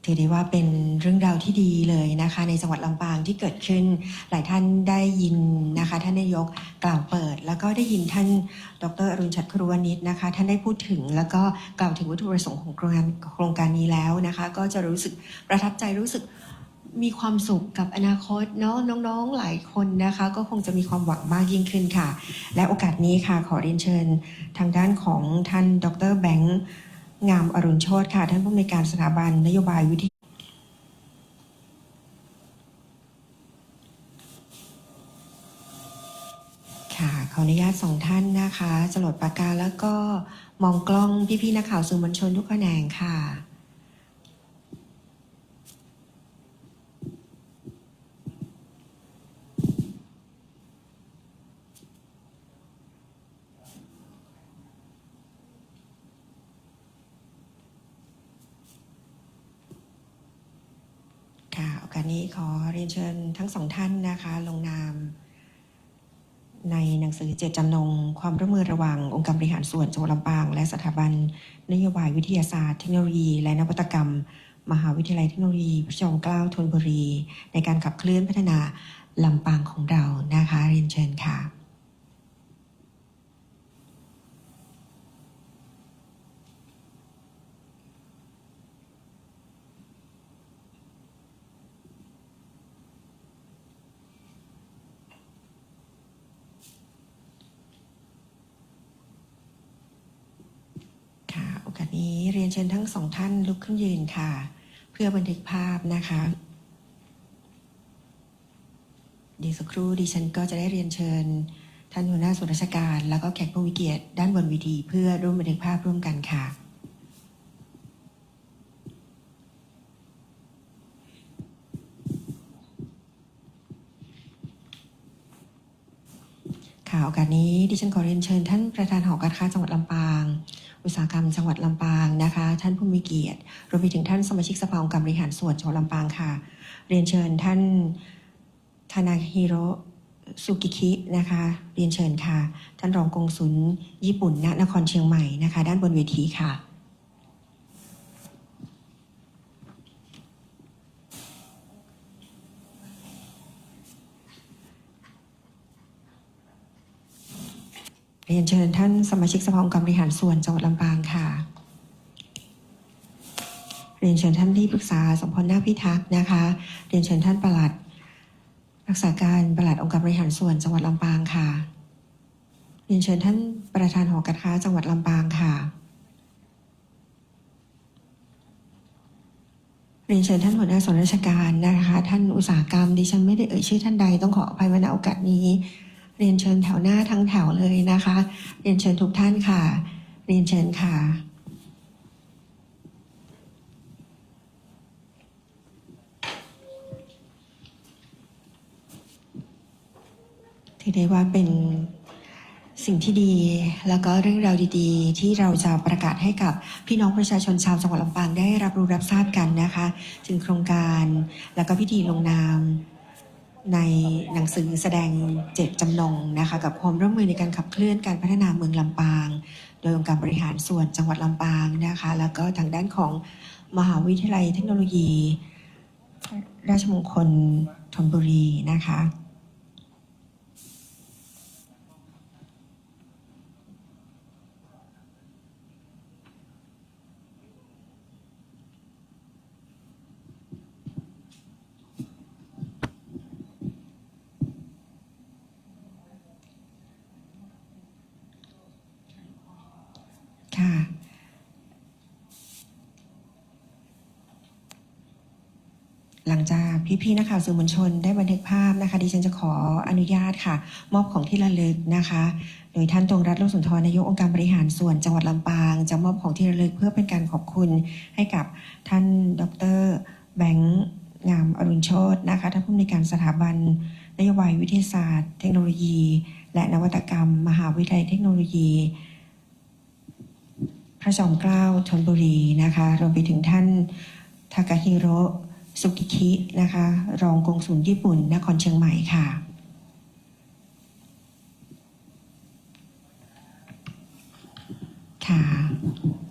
S1: ถือได้ว่าเป็นเรื่องราวที่ดีเลยนะคะในจังหวัดลำปางที่เกิดขึ้นหลายท่านได้ยินนะคะท่านนายกกล่าวเปิดแล้วก็ได้ยินท่านดร.อรุณชัดครุวณิชนะคะท่านได้พูดถึงแล้วก็กล่าวถึงวัตถุประสงค์ของโครงการนี้แล้วนะคะก็จะรู้สึกประทับใจรู้สึกมีความสุขกับอนาคตเนาะน้องๆหลายคนนะคะก็คงจะมีความหวังมากยิ่งขึ้นค่ะและโอกาสนี้ค่ะขอเรียนเชิญทางด้านของท่านดร.แบงค์งามอรุณโชติค่ะท่านผู้อำนวยการสถาบันนโยบายวิทยาค่ะขออนุญาตส่งท่านนะคะจรดปากกาแล้วก็มองกล้องพี่ๆนักข่าวสื่อมวลชนทุกแขนงค่ะโอกาสนี้ขอเรียนเชิญทั้งสองท่านนะคะลงนามในหนังสือเจตจำนงความร่วมมือระหว่างองค์การบริหารส่วนจังหวัดลำปางและสถาบันนโยบายวิทยาศาสตร์เทคโนโลยีและนวัตกรรมมหาวิทยาลัยเทคโนโลยีพระจอมเกล้าธนบุรีในการขับเคลื่อนพัฒนาลำปางของเรานะคะเรียนเชิญค่ะ กาสนี้เรียนเชิญทั้งสองท่านลุกขึ้นยืนค่ะ เพื่อบันทึกภาพนะคะเดี๋ยวสักครู่ดิฉันก็จะได้เรียนเชิญท่านหัวหน้าส่วนราชการแล้วก็แขกผู้มีเกียรติด้านบนเวทีเพื่อร่วมบันทึกภาพร่วมกันค่ะโอกาสนี้ดิฉันขอเรียนเชิญท่านประธานหอการค้าจังหวัดลำปางอุตสาหกรรมจังหวัดลำปางนะคะท่านผู้มีเกียรติรวมไปถึงท่านสมาชิกสภาองค์การบริหารส่วนจังหวัดลำปางค่ะเรียนเชิญท่านทานาฮิโร่สุกิคินะคะเรียนเชิญค่ะท่านรองกงสุลญี่ปุ่นณนครเชียงใหม่นะคะด้านบนเวทีค่ะเรียนเชิญท่านสมาชิกสภาองค์การบริหารส่วนจังหวัดลำปางค่ะเรียนเชิญท่านที่ปรึกษาสมพรนาคพิทักษ์นะคะเรียนเชิญท่านปลัดรักษาการปลัดองค์การบริหารส่วนจังหวัดลำปางค่ะเรียนเชิญท่านประธานหอการค้าจังหวัดลำปางค่ะเรียนเชิญท่านหัวหน้าส่วนราชการนะคะท่านอุตสาหกรรมดิฉันไม่ได้เอ่ยชื่อท่านใดต้องขออภัยมาณโอกาสนี้เรียนเชิญแถวหน้าทั้งแถวเลยนะคะเรียนเชิญทุกท่านค่ะเรียนเชิญค่ะถือได้ว่าเป็นสิ่งที่ดีแล้วก็เรื่องราวดีๆที่เราจะประกาศให้กับพี่น้องประชาชนชาวจังหวัดลำปางได้รับรู้รับทราบกันนะคะถึงโครงการแล้วก็พิธีลงนามในหนังสือแสดงเจตจำนงนะคะกับความร่วมมือในการขับเคลื่อนการพัฒนาเมืองลำปางโดยองค์การบริหารส่วนจังหวัดลำปางนะคะแล้วก็ทางด้านของมหาวิทยาลัยเทคโนโลยีราชมงคลธนบุรีนะคะค่ะหลังจากพี่ๆนักข่าวสื่อมวลชนได้บันทึกภาพนะคะดิฉันจะขออนุญาตค่ะมอบของที่ระลึกนะคะโดยท่านตรงรัตน์ โลกสุนทรนายกองค์การบริหารส่วนจังหวัดลำปางจะมอบของที่ระลึกเพื่อเป็นการขอบคุณให้กับท่านดร.แบงค์งามอรุณโชตินะคะท่านผู้อำนวยการสถาบันนโยบายวิทยาศาสตร์เทคโนโลยีและนวัตกรรมมหาวิทยาลัยเทคโนโลยีพระจอมเกล้าธนบุรีนะคะรวมไปถึงท่านทากาฮิโร่สุกิคินะคะรองกงสุลญี่ปุ่นนครเชียงใหม่ค่ะค่ะ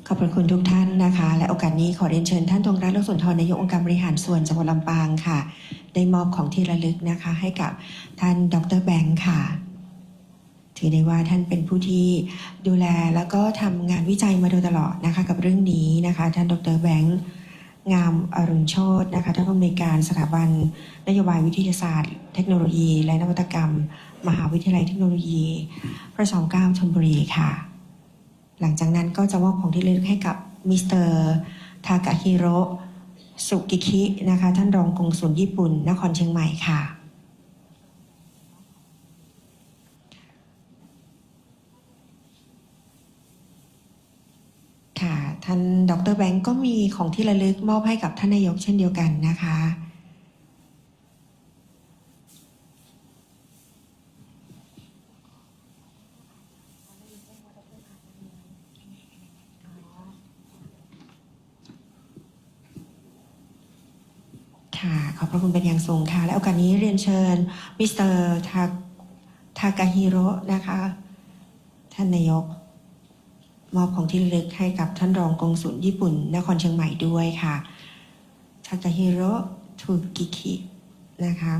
S1: ขอบพระคุณทุกท่านนะคะและโอกาสนี้ขอเรียนเชิญท่านธงรัตน์ โลกสุนทรนายกองค์การบริหารส่วนจังหวัดลำปางค่ะได้มอบของที่ระลึกนะคะให้กับท่านดร.แบงค์ค่ะถือได้ว่าท่านเป็นผู้ที่ดูแลแล้วก็ทำงานวิจัยมาโดยตลอดนะคะกับเรื่องนี้นะคะท่านดร.แบงค์งามอรุณโชตินะคะท่านผู้อำนวยการสถาบันนโยบายวิทยาศาสตร์เทคโนโลยีและนวัตกรรมมหาวิทยาลัยเทคโนโลยีพระจอมเกล้าธนบุรีค่ะหลังจากนั้นก็จะมอบของที่ระลึกให้กับมิสเตอร์ทากาฮิโร่สุกิคินะคะท่านรองกงสุลญี่ปุ่นนครเชียงใหม่ค่ะค่ะท่านดร.แบงก์ก็มีของที่ระลึกมอบให้กับท่านนายกเช่นเดียวกันนะคะค่ะขอบพระคุณเป็นอย่างสูงค่ะและโอกาสนี้เรียนเชิญมิสเตอร์ทากาฮิโร่นะคะท่านนายกมอบของที่ระลึกให้กับท่านรองกงสุลญี่ปุ่นนครเชียงใหม่ด้วยค่ะทากาฮิโร่ทูกิคินะคะ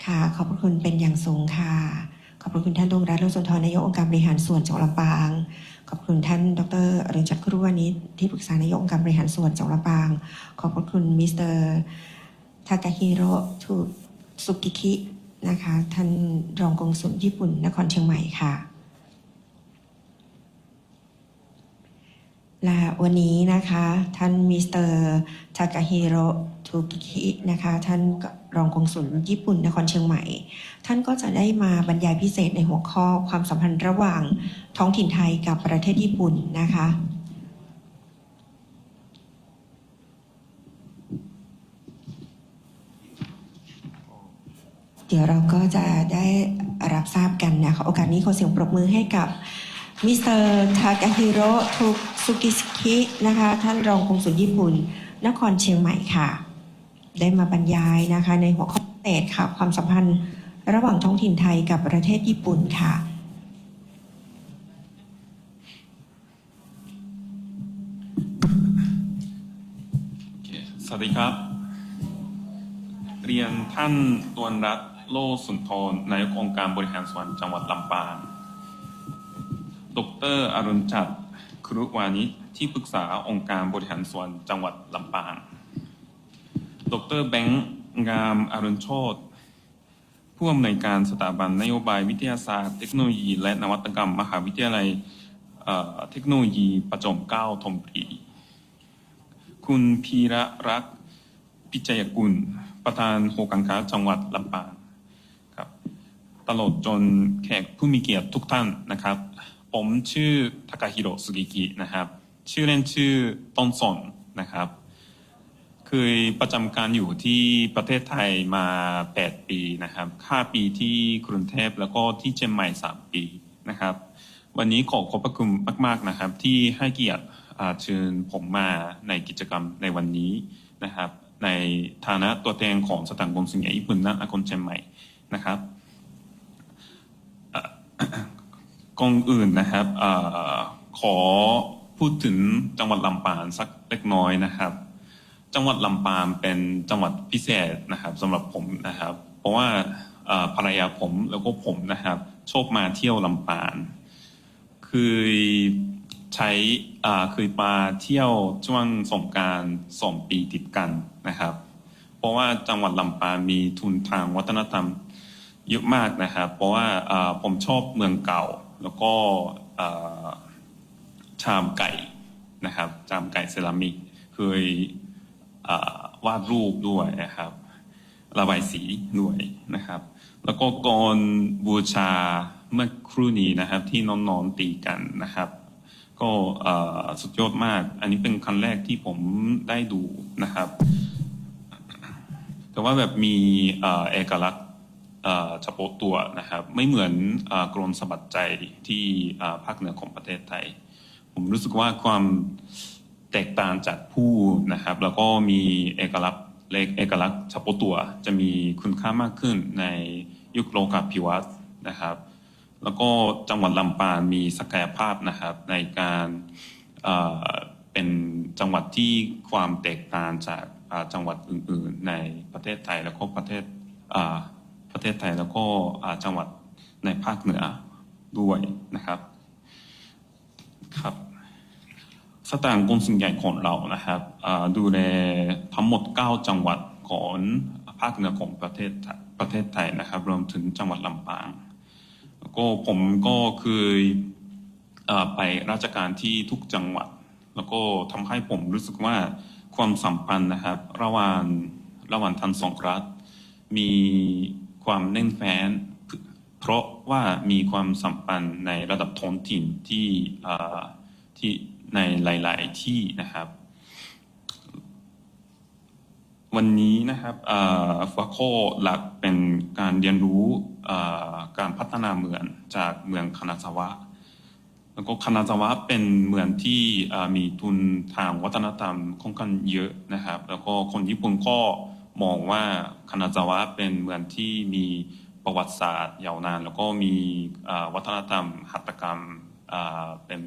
S1: ค่ะขอบพระคุณเป็นอย่างสูงค่ะ ขอบคุณท่านดวงรัตน์โลกสุนทรนายกองค์การบริหารส่วนจังหวัดลำปางขอบคุณท่านดร.อรุณจักรครุวานิชที่ปรึกษานายกองค์การบริหารส่วนจังหวัดลำปางขอบคุณมิสเตอร์ทากาฮิโร่ทูสุกิคินะคะท่านรองกงสุลญี่ปุ่นนครเชียงใหม่ค่ะและวันนี้นะคะท่านมิสเตอร์ทากาฮิโร่ทูกิคินะคะท่านรองกงสุลญี่ปุ่นนครเชียงใหม่ท่านก็จะได้มาบรรยายพิเศษในหัวข้อความสัมพันธ์ระหว่างท้องถิ่นไทยกับประเทศญี่ปุ่นนะคะเดี๋ยวเราก็จะได้รับทราบกันนะคะโอกาสนี้ขอเสียงปรบมือให้กับมิสเตอร์ทากาฮิโร่ทุสุกิคินะคะท่านรองกงสุลญี่ปุ่นนครเชียงใหม่ค่ะได้มาบรรยายนะคะในหัวข้อพิเศษค่ะความสัมพันธ์ระหว่างท้องถิ่นไทยกับประเทศญี่ปุ่นค่ะ
S7: สวัสดีครับ เรียนท่านดวงรัตน์โลสุนทรนายกองค์การบริหารส่วนจังหวัดลำปางดร.อรุณจักรครุวานิชที่ปรึกษาองค์การบริหารส่วนจังหวัดลำปางดร.แบงค์งามอรุณโชติผู้อำนวยการสถาบันนโยบายวิทยาศาสตร์เทคโนโลยีและนวัตกรรมมหาวิทยาลัยเทคโนโลยีประจอมเกล้าธนบุรีคุณพีระรักษ์ปิจยกุลประธานหอการค้าจังหวัดลำปางครับตลอดจนแขกผู้มีเกียรติทุกท่านนะครับผมชื่อทากาฮิโร่สุกิกินะครับชื่อเล่นชื่อต้นสนนะครับเคยประจำการอยู่ที่ประเทศไทยมา8ปีนะครับ5ปีที่กรุงเทพแล้วก็ที่เชียงใหม่3ปีนะครับวันนี้ขอบพระคุณมากๆนะครับที่ให้เกียรติเชิญผมมาในกิจกรรมในวันนี้นะครับในฐานะตัวแทนของสถานกงสุลใหญ่ญี่ปุ่นณนครเชียงใหม่นะครับก่อนอื่นนะครับขอพูดถึงจังหวัดลำปางสักเล็กน้อยนะครับจังหวัดลำปางเป็นจังหวัดพิเศษนะครับสำหรับผมนะครับเพราะว่าภรรยาผมแล้วก็ผมนะครับชอบมาเที่ยวลำปางเคยมาเที่ยวช่วงสงกรานต์2 ปีติดกันนะครับเพราะว่าจังหวัดลำปางมีทุนทางวัฒนธรรมเยอะมากนะครับเพราะว่าผมชอบเมืองเก่าแล้วก็ชามไก่นะครับชามไก่เซรามิกเคยวาดรูปด้วยนะครับระบายสีด้วยนะครับแล้วก็ก่อนบูชาเมื่อครู่นี้นะครับที่น้องๆตีกันนะครับก็สุดยอดมากอันนี้เป็นครั้งแรกที่ผมได้ดูนะครับแต่ว่าแบบมีเอกลักษณ์เฉพาะตัวนะครับไม่เหมือนกรอนสะบัดใจที่ภาคเหนือของประเทศไทยผมรู้สึกว่าความแตกต่างจากผู้นะครับแล้วก็มีเอกลักษณ์เฉพาะตัวจะมีคุณค่ามากขึ้นในยุคโลกาภิวัตน์นะครับแล้วก็จังหวัดลำปางมีศักยภาพนะครับในการเป็นจังหวัดที่ความแตกต่างจากจังหวัดอื่นๆในประเทศไทยแล้วก็ประเทศไทยแล้วก็จังหวัดในภาคเหนือด้วยนะครับครับสถานกงสุลใหญ่ของเรานะครับดูแลทั้งหมด9จังหวัดของภาคเหนือของประเทศไทยนะครับรวมถึงจังหวัดลำปางก็ผมก็เคยไปราชการที่ทุกจังหวัดแล้วก็ทำให้ผมรู้สึกว่าความสัมพันธ์นะครับระหว่างทั้งสองรัฐมีความแน่นแฟ้นเพราะว่ามีความสัมพันธ์ในระดับท้องถิ่นที่ในหลายๆที่นะครับวันนี้นะครับหัวข้อหลักเป็นการเรียนรู้การพัฒนาเมืองจากเมืองคานาซาวะแล้วก็คานาซาวะเป็นเมืองที่มีทุนทางวัฒนธรรมค่อนข้างเยอะนะครับแล้วก็คนญี่ปุ่นก็มองว่าคานาซาวะเป็นเมืองที่มีประวัติศาสตร์ยาวนานแล้วก็มีวัฒนธรรมหัตถกรรมเป็น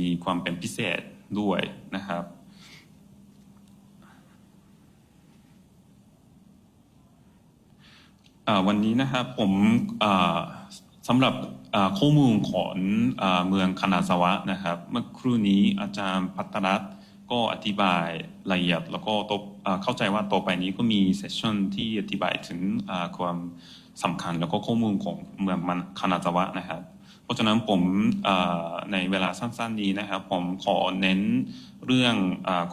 S7: มีความเป็นพิเศษด้วยนะครับ วันนี้นะครับผมสำหรับข้อมูลของเมืองคานาซาวะนะครับเมื่อครู่นี้อาจารย์พัทรรัตน์ก็อธิบายละเอียดแล้วก็เข้าใจว่าต่อไปนี้ก็มีเซสชั่นที่อธิบายถึงความสำคัญแล้วก็ข้อมูลของเมืองคานาซาวะนะครับเพราะฉะนั้นผมในเวลาสั้นๆนี้นะครับผมขอเน้นเรื่อง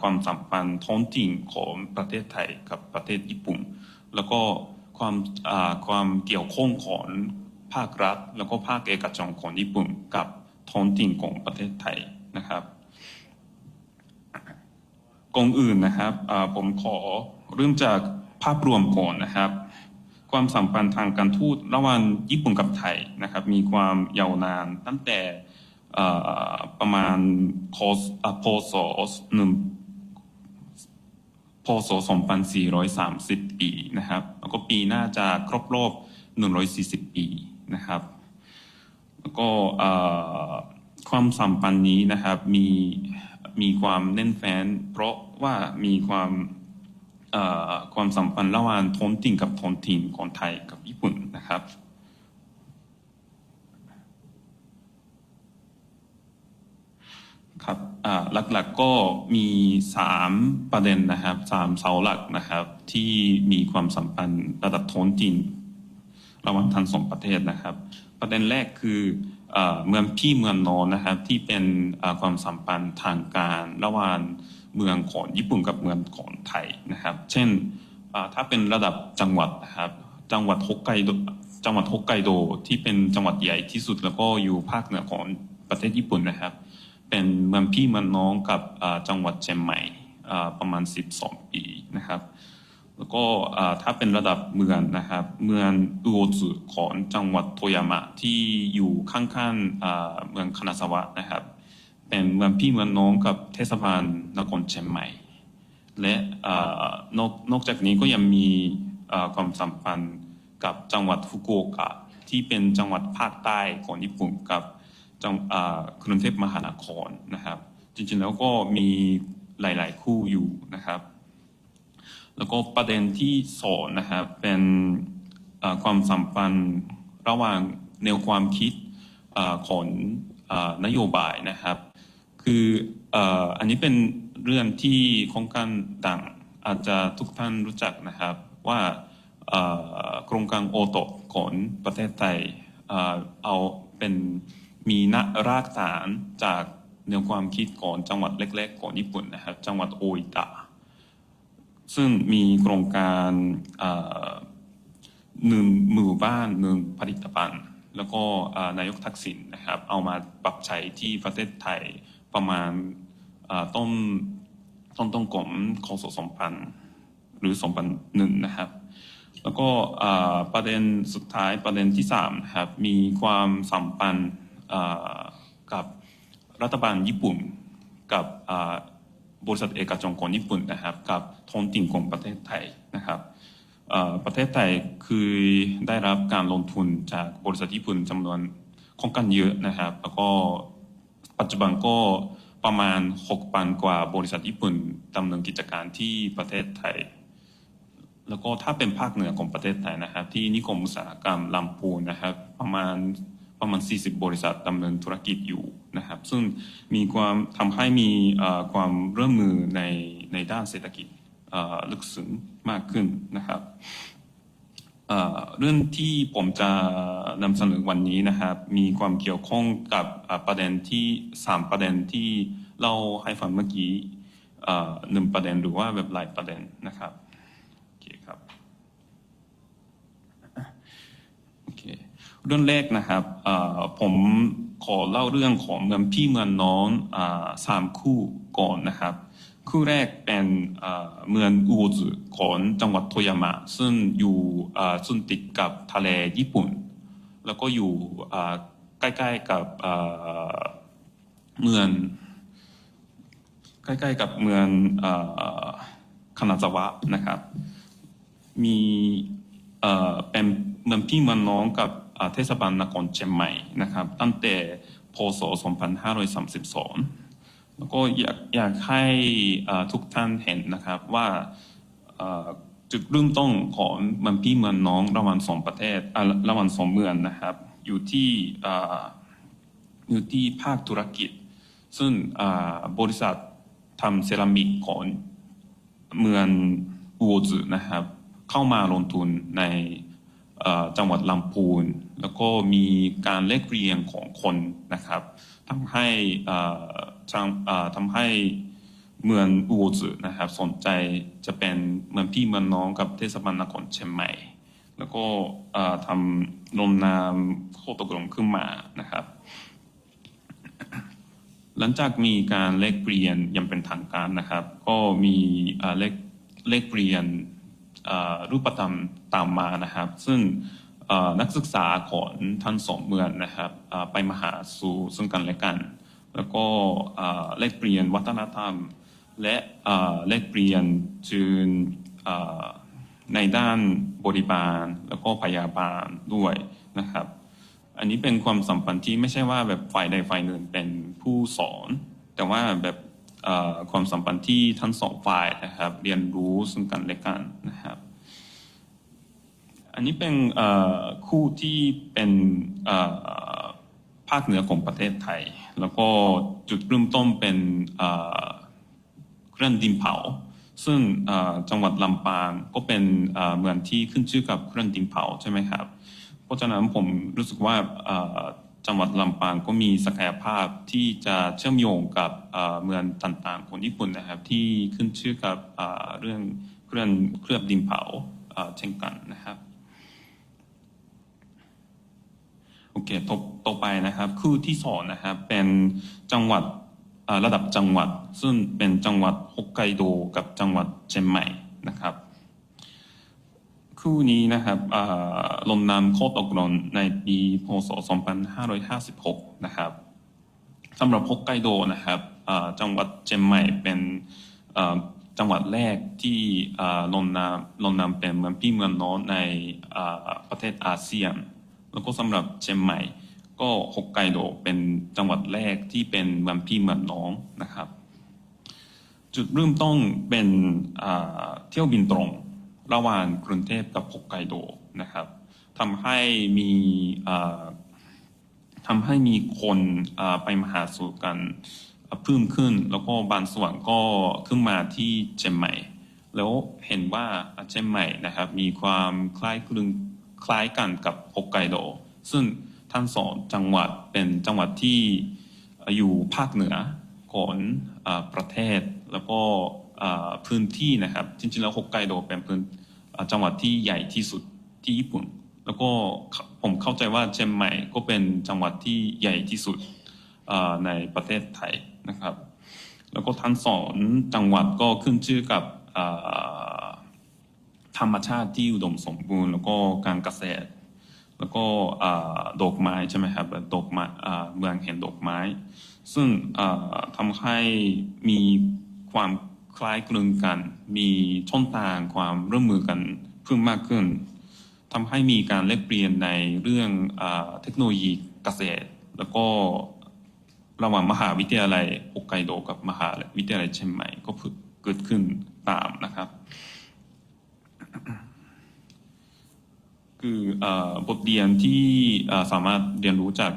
S7: ความสัมพันธ์ท้องถิ่นของประเทศไทยกับประเทศญี่ปุ่นแล้วก็ความเกี่ยวข้องของภาครัฐแล้วก็ภาคเอกชนของญี่ปุ่นกับท้องถิ่นของประเทศไทยนะครับก่อนอื่นนะครับผมขอเริ่มจากภาพรวมก่อนนะครับความสัมพันธ์ทางการทูตระหว่างญี่ปุ่นกับไทยนะครับมีความยาวนานตั้งแต่ประมาณพศ2430 ปีนะครับแล้วก็ปีหน้าจะครบรอบ140 ปีนะครับแล้วก็ความสัมพันธ์นี้นะครับมีความแน่นแฟ้นเพราะว่ามีความสัมพันธ์ระหว่างท้องถิ่นกับท้องถิ่นของไทยกับญี่ปุ่นนะครับครับหลักๆก็มี3ประเด็นนะครับ3เสาหลักนะครับที่มีความสัมพันธ์ระดับท้องถิ่นระหว่างทั้ง2ประเทศนะครับประเด็นแรกคือเมืองพี่เมืองน้องนะครับที่เป็นความสัมพันธ์ทางการระหว่างเมืองของญี่ปุ่นกับเมืองของไทยนะครับเช่นถ้าเป็นระดับจังหวัดนะครับจังหวัดฮอกไกโดที่เป็นจังหวัดใหญ่ที่สุดแล้วก็อยู่ภาคเหนือของประเทศญี่ปุ่นนะครับเป็นเมืองพี่เมืองน้องกับจังหวัดเชียงใหม่ประมาณ12 ปีนะครับแล้วก็ถ้าเป็นระดับเมืองนะครับเมืองอุโอจุของจังหวัดโทยามะที่อยู่ข้างๆเมืองคานาซาวะนะครับเป็นเมืองพี่เมืองน้องกับเทศบาลนครเชียงใหม่และนอกจากนี้ก็ยังมีความสัมพันธ์กับจังหวัดฟุกุโอกะที่เป็นจังหวัดภาคใต้ของญี่ปุ่นกับกรุงเทพมหานครนะครับจริงๆแล้วก็มีหลายๆคู่อยู่นะครับแล้วก็ประเด็นที่2นะครับเป็นความสัมพันธ์ระหว่างแนวความคิดของนโยบายนะครับคืออันนี้เป็นเรื่องที่ค่อนข้างดังอาจจะทุกท่านรู้จักนะครับว่าโครงการโอโตะของประเทศไทยเอาเป็นมีรากฐานจากแนวความคิดของจังหวัดเล็กๆของญี่ปุ่นนะครับจังหวัดโออิตะซึ่งมีโครงการ1 หมู่บ้าน1 ผลิตภัณฑ์แล้วก็นายกทักษิณนะครับเอามาปรับใช้ที่ประเทศไทยประมาณต้นของคศ2000หรือ2001นะครับแล้วก็ประเด็นสุดท้ายประเด็นที่3นะครับมีความสัมพันธ์กับรัฐบาลญี่ปุ่นกับบริษัทเอกชนของญี่ปุ่นนะครับกับท้องถิ่นของประเทศไทยนะครับประเทศไทยคือได้รับการลงทุนจากบริษัทญี่ปุ่นจำนวนค่อนข้างเยอะนะครับแล้วก็ปัจจุบันก็ประมาณ 6,000 กว่าบริษัทญี่ปุ่นดำเนินกิจการที่ประเทศไทยแล้วก็ถ้าเป็นภาคเหนือของประเทศไทยนะครับที่นิคมอุตสาหกรรมลำพูนนะครับประมาณ40 บริษัทดำเนินธุรกิจอยู่นะครับซึ่งมีความทำให้มีความร่วมมือในด้านเศรษฐกิจลึกซึ้งมากขึ้นนะครับเรื่องที่ผมจะนำเสนอวันนี้นะครับมีความเกี่ยวข้องกับประเด็นที่3ประเด็นที่เล่าให้ฟังเมื่อกี้1 ประเด็นหรือว่าแบบหลายประเด็นนะครับโอเคครับโอเคเรื่องแรกนะครับผมขอเล่าเรื่องของเมืองพี่เมืองน้อง3 คู่ก่อนนะครับคู่แรกเป็นเมืองอุโอจุของจังหวัดโทยามะซึ่งอยู่ซึ่งติดกับทะเลญี่ปุ่นแล้วก็อยู่ใกล้ๆกับเมืองคานาซาวะนะครับมีเป็นเมืองพี่เมืองน้องกับเทศบาลนครเชียงใหม่นะครับตั้งแต่พศ2532แล้วก็อยากให้ทุกท่านเห็นนะครับว่า จุดเริ่มต้นของเมืองพี่เมืองน้องระหว่างสองประเทศระหว่างสองเมืองนะครับอยู่ที่ภาคธุรกิจซึ่งบริษัททำเซรามิกของเมืองอู่จือนะครับเข้ามาลงทุนในจังหวัดลำพูนแล้วก็มีการแลกเปลี่ยนของคนนะครับทำให้เมืองอู่จือนะครับสนใจจะเป็นเมืองพี่เมืองน้องกับเทศบาลนครเชียงใหม่แล้วก็ทำลงนามข้อตกลงขึ้นมานะครับ หลังจากมีการแลกเปลี่ยนอย่างเป็นทางการนะครับก็มีแลกเปลี่ยนรูปธรรมตามมานะครับซึ่งนักศึกษาของทั้งสองเมืองนะครับไปมาหาสู่ซึ่งกันและกันแล้วก็แลกเปลี่ยนวัฒนธรรมและแลกเปลี่ยนถึงในด้านบริบาลแล้วก็พยาบาลด้วยนะครับอันนี้เป็นความสัมพันธ์ที่ไม่ใช่ว่าแบบฝ่ายใดฝ่ายหนึ่งเป็นผู้สอนแต่ว่าแบบความสัมพันธ์ที่ทั้งสองฝ่ายนะครับเรียนรู้ซึ่งกันและกันนะครับอันนี้เป็นคู่ที่เป็นภาคเหนือของประเทศไทยแล้วก็จุดเริ่มต้นเป็นเครื่องดินเผาซึ่งจังหวัดลำปางก็เป็นเมืองที่ขึ้นชื่อกับเครื่องดินเผาใช่ไหมครับเพราะฉะนั้นผมรู้สึกว่าจังหวัดลำปางก็มีศักยภาพที่จะเชื่อมโยงกับเมืองต่างๆของญี่ปุ่นนะครับที่ขึ้นชื่อกับเรื่องเครื่องดินเผาเช่นกันนะครับโอเคต่อไปนะครับคู่ที่สองนะครับเป็นจังหวัดระดับจังหวัดซึ่งเป็นจังหวัดฮอกไกโดกับจังหวัดเชียงใหม่นะครับคู่นี้นะครับลงนามข้อตกลงในปีพ.ศ. 2556นะครับสำหรับฮอกไกโดนะครับจังหวัดเชียงใหม่เป็นจังหวัดแรกที่ลงนามเป็นเมืองพี่เมืองน้องในประเทศอาเซียนแล้วก็สำหรับเชียงใหม่ก็ฮอกไกโดเป็นจังหวัดแรกที่เป็นเมืองพี่เมืองน้องนะครับจุดเริ่มต้นเป็นเที่ยวบินตรงระหว่างกรุงเทพกับฮอกไกโดนะครับทำให้มีคนไปมาหาสู่กันเพิ่มขึ้นแล้วก็บางส่วนก็ขึ้นมาที่เชียงใหม่แล้วเห็นว่าเชียงใหม่นะครับมีความคล้ายกันกับฮอกไกโดซึ่งทั้งสองจังหวัดเป็นจังหวัดที่อยู่ภาคเหนือของประเทศแล้วก็พื้นที่นะครับจริงๆแล้วฮอกไกโดเป็นจังหวัดที่ใหญ่ที่สุดที่ญี่ปุ่นแล้วก็ผมเข้าใจว่าเชียงใหม่ก็เป็นจังหวัดที่ใหญ่ที่สุดในประเทศไทยนะครับแล้วก็ทั้งสองจังหวัดก็ขึ้นชื่อกับธรรมชาติที่อุดมสมบูรณ์แล้วก็การเกษตรแล้วก็ดอกไม้ใช่ไหมครับดอกไม้เมืองแห่งดอกไม้ซึ่งทำให้มีความคล้ายคลึงกันมีช่องทางความร่วมมือกันเพิ่มมากขึ้นทำให้มีการแลกเปลี่ยนในเรื่องเทคโนโลยีเกษตรแล้วก็ระหว่างมหาวิทยาลัยฮอกไกโดกับมหาวิทยาลัยเชียงใหม่ก็เกิดขึ้นตามนะครับคือบทเรียนที่สามารถเรียนรู้จาก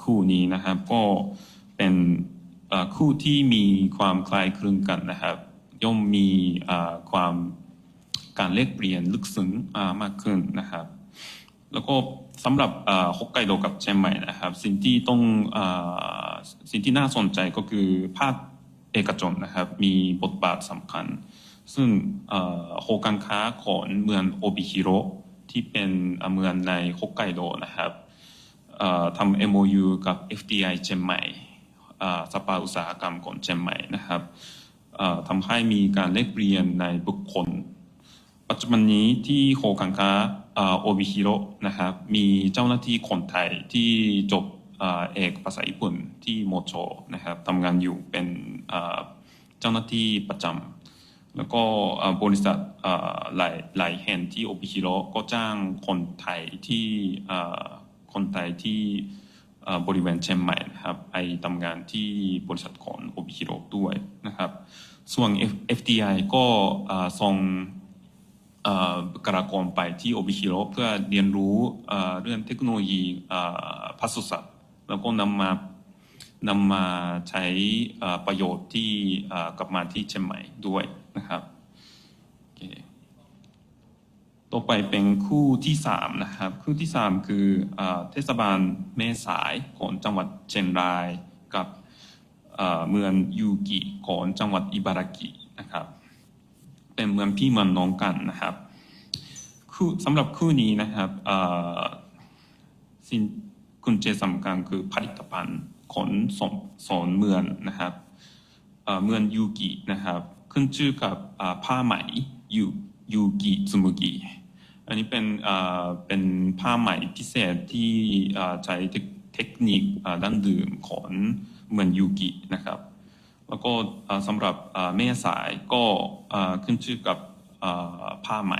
S7: คู่นี้นะครับก็เป็นคู่ที่มีความคล้ายคลึงกันนะครับย่อมมีความการแลกเปลี่ยนลึกซึ้งมากขึ้นนะครับแล้วก็สำหรับฮอกไกโดกับเชียงใหม่นะครับสิ่งที่น่าสนใจก็คือภาคเอกชนนะครับมีบทบาทสำคัญซึ่งหอการค้าของเมืองโอบิฮิโร่ที่เป็นเมืองในฮอกไกโดนะครับทำ MOU กับ FDI เชียงใหม่สภาอุตสาหกรรมของเชียงใหม่นะครับทำให้มีการแลกเปลี่ยนในบุคคลปัจจุบันนี้ที่หอการค้าโอบิฮิโร่นะครับมีเจ้าหน้าที่คนไทยที่จบเอกภาษาญี่ปุ่นที่โมโชนะครับทำงานอยู่เป็นเจ้าหน้าที่ประจำแล้วก็บริษัทหลายแห่งที่โอบิฮิโร่ก็จ้างคนไทยที่บริเวณเชียงใหม่นะครับไปทำงานที่บริษัทของโอบิฮิโร่ด้วยนะครับส่วน FDI ก็ส่ง บุคลากรไปที่โอบิฮิโรเพื่อเรียนรู้เรื่องเทคโนโลยีปศุสัตว์แล้วก็นำมาใช้ประโยชน์ที่กลับมาที่เชียงใหม่ด้วยนะครับโอเคต่อไปเป็นคู่ที่3นะครับคู่ที่3คือเทศบาลแม่สายของจังหวัดเชียงรายกับเมืองยูกิของจังหวัดอิบารากินะครับเป็นเมืองพี่เมืองน้องกันนะครับสำหรับคู่นี้นะครับสิ่งกุญแจสำคัญคือผลิตภัณฑ์ขนส่งเมืองนะครับเมืองยูกินะครับขึ้นชื่อกับผ้าไหมยูกิซุมุกิอันนี้เป็นผ้าไหมพิเศษที่ใช้เทคนิคดั้งเดิมของเมืองยูกินะครับแล้วก็สำหรับแม่สายก็ขึ้นชื่อกับผ้าไหม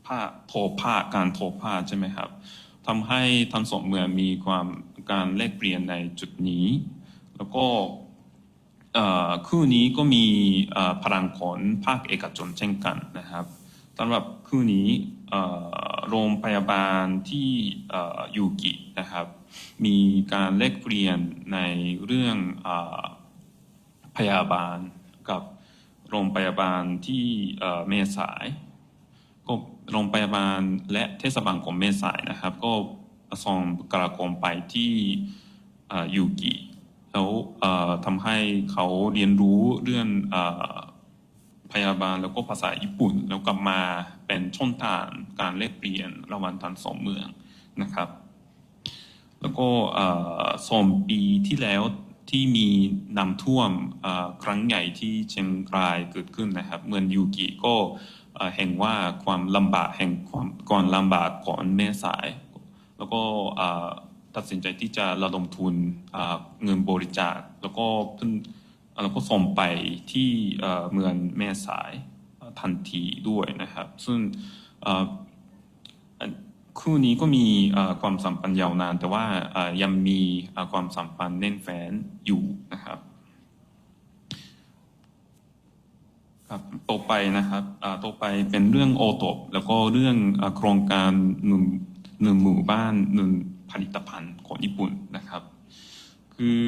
S7: ผ้าการทอผ้าใช่ไหมครับทำให้ทั้งสองเมืองมีการแลกเปลี่ยนในจุดนี้แล้วก็คู่นี้ก็มีพลังของภาคเอกชนเช่นกันนะครับสำหรับคู่นี้โรงพยาบาลที่ยูกินะครับมีการแลกเปลี่ยนในเรื่องพยาบาลกับโรงพยาบาลที่แม่สายก็โรงพยาบาลและเทศบาลของแม่สายนะครับก็ส่งบุคลากรไปที่ยูกิแล้วทำให้เขาเรียนรู้เรื่องพยาบาลแล้วก็ภาษาญี่ปุ่นแล้วกลับมาเป็นช่องทางการแลกเปลี่ยนระหว่างทั้งสองเมืองนะครับแล้วก็2 ปีที่แล้วที่มีน้ำท่วมครั้งใหญ่ที่เชียงรายเกิดขึ้นนะครับเมืองยูกิก็เห็นว่าความลำบากของแม่สายแล้วก็ตัดสินใจที่จะระดมทุนเงินบริจาคแล้วก็ส่งไปที่เมืองแม่สายทันทีด้วยนะครับซึ่งคู่นี้ก็มีความสัมพันธ์ยาวนานแต่ว่ายังมีความสัมพันธ์แน่นแฟ้นอยู่นะครับครับต่อไปนะครับต่อไปเป็นเรื่องโอโตบแล้วก็เรื่องโครงการหนึ่งหมู่บ้าน1ผลิตภัณฑ์ของญี่ปุ่นนะครับคือ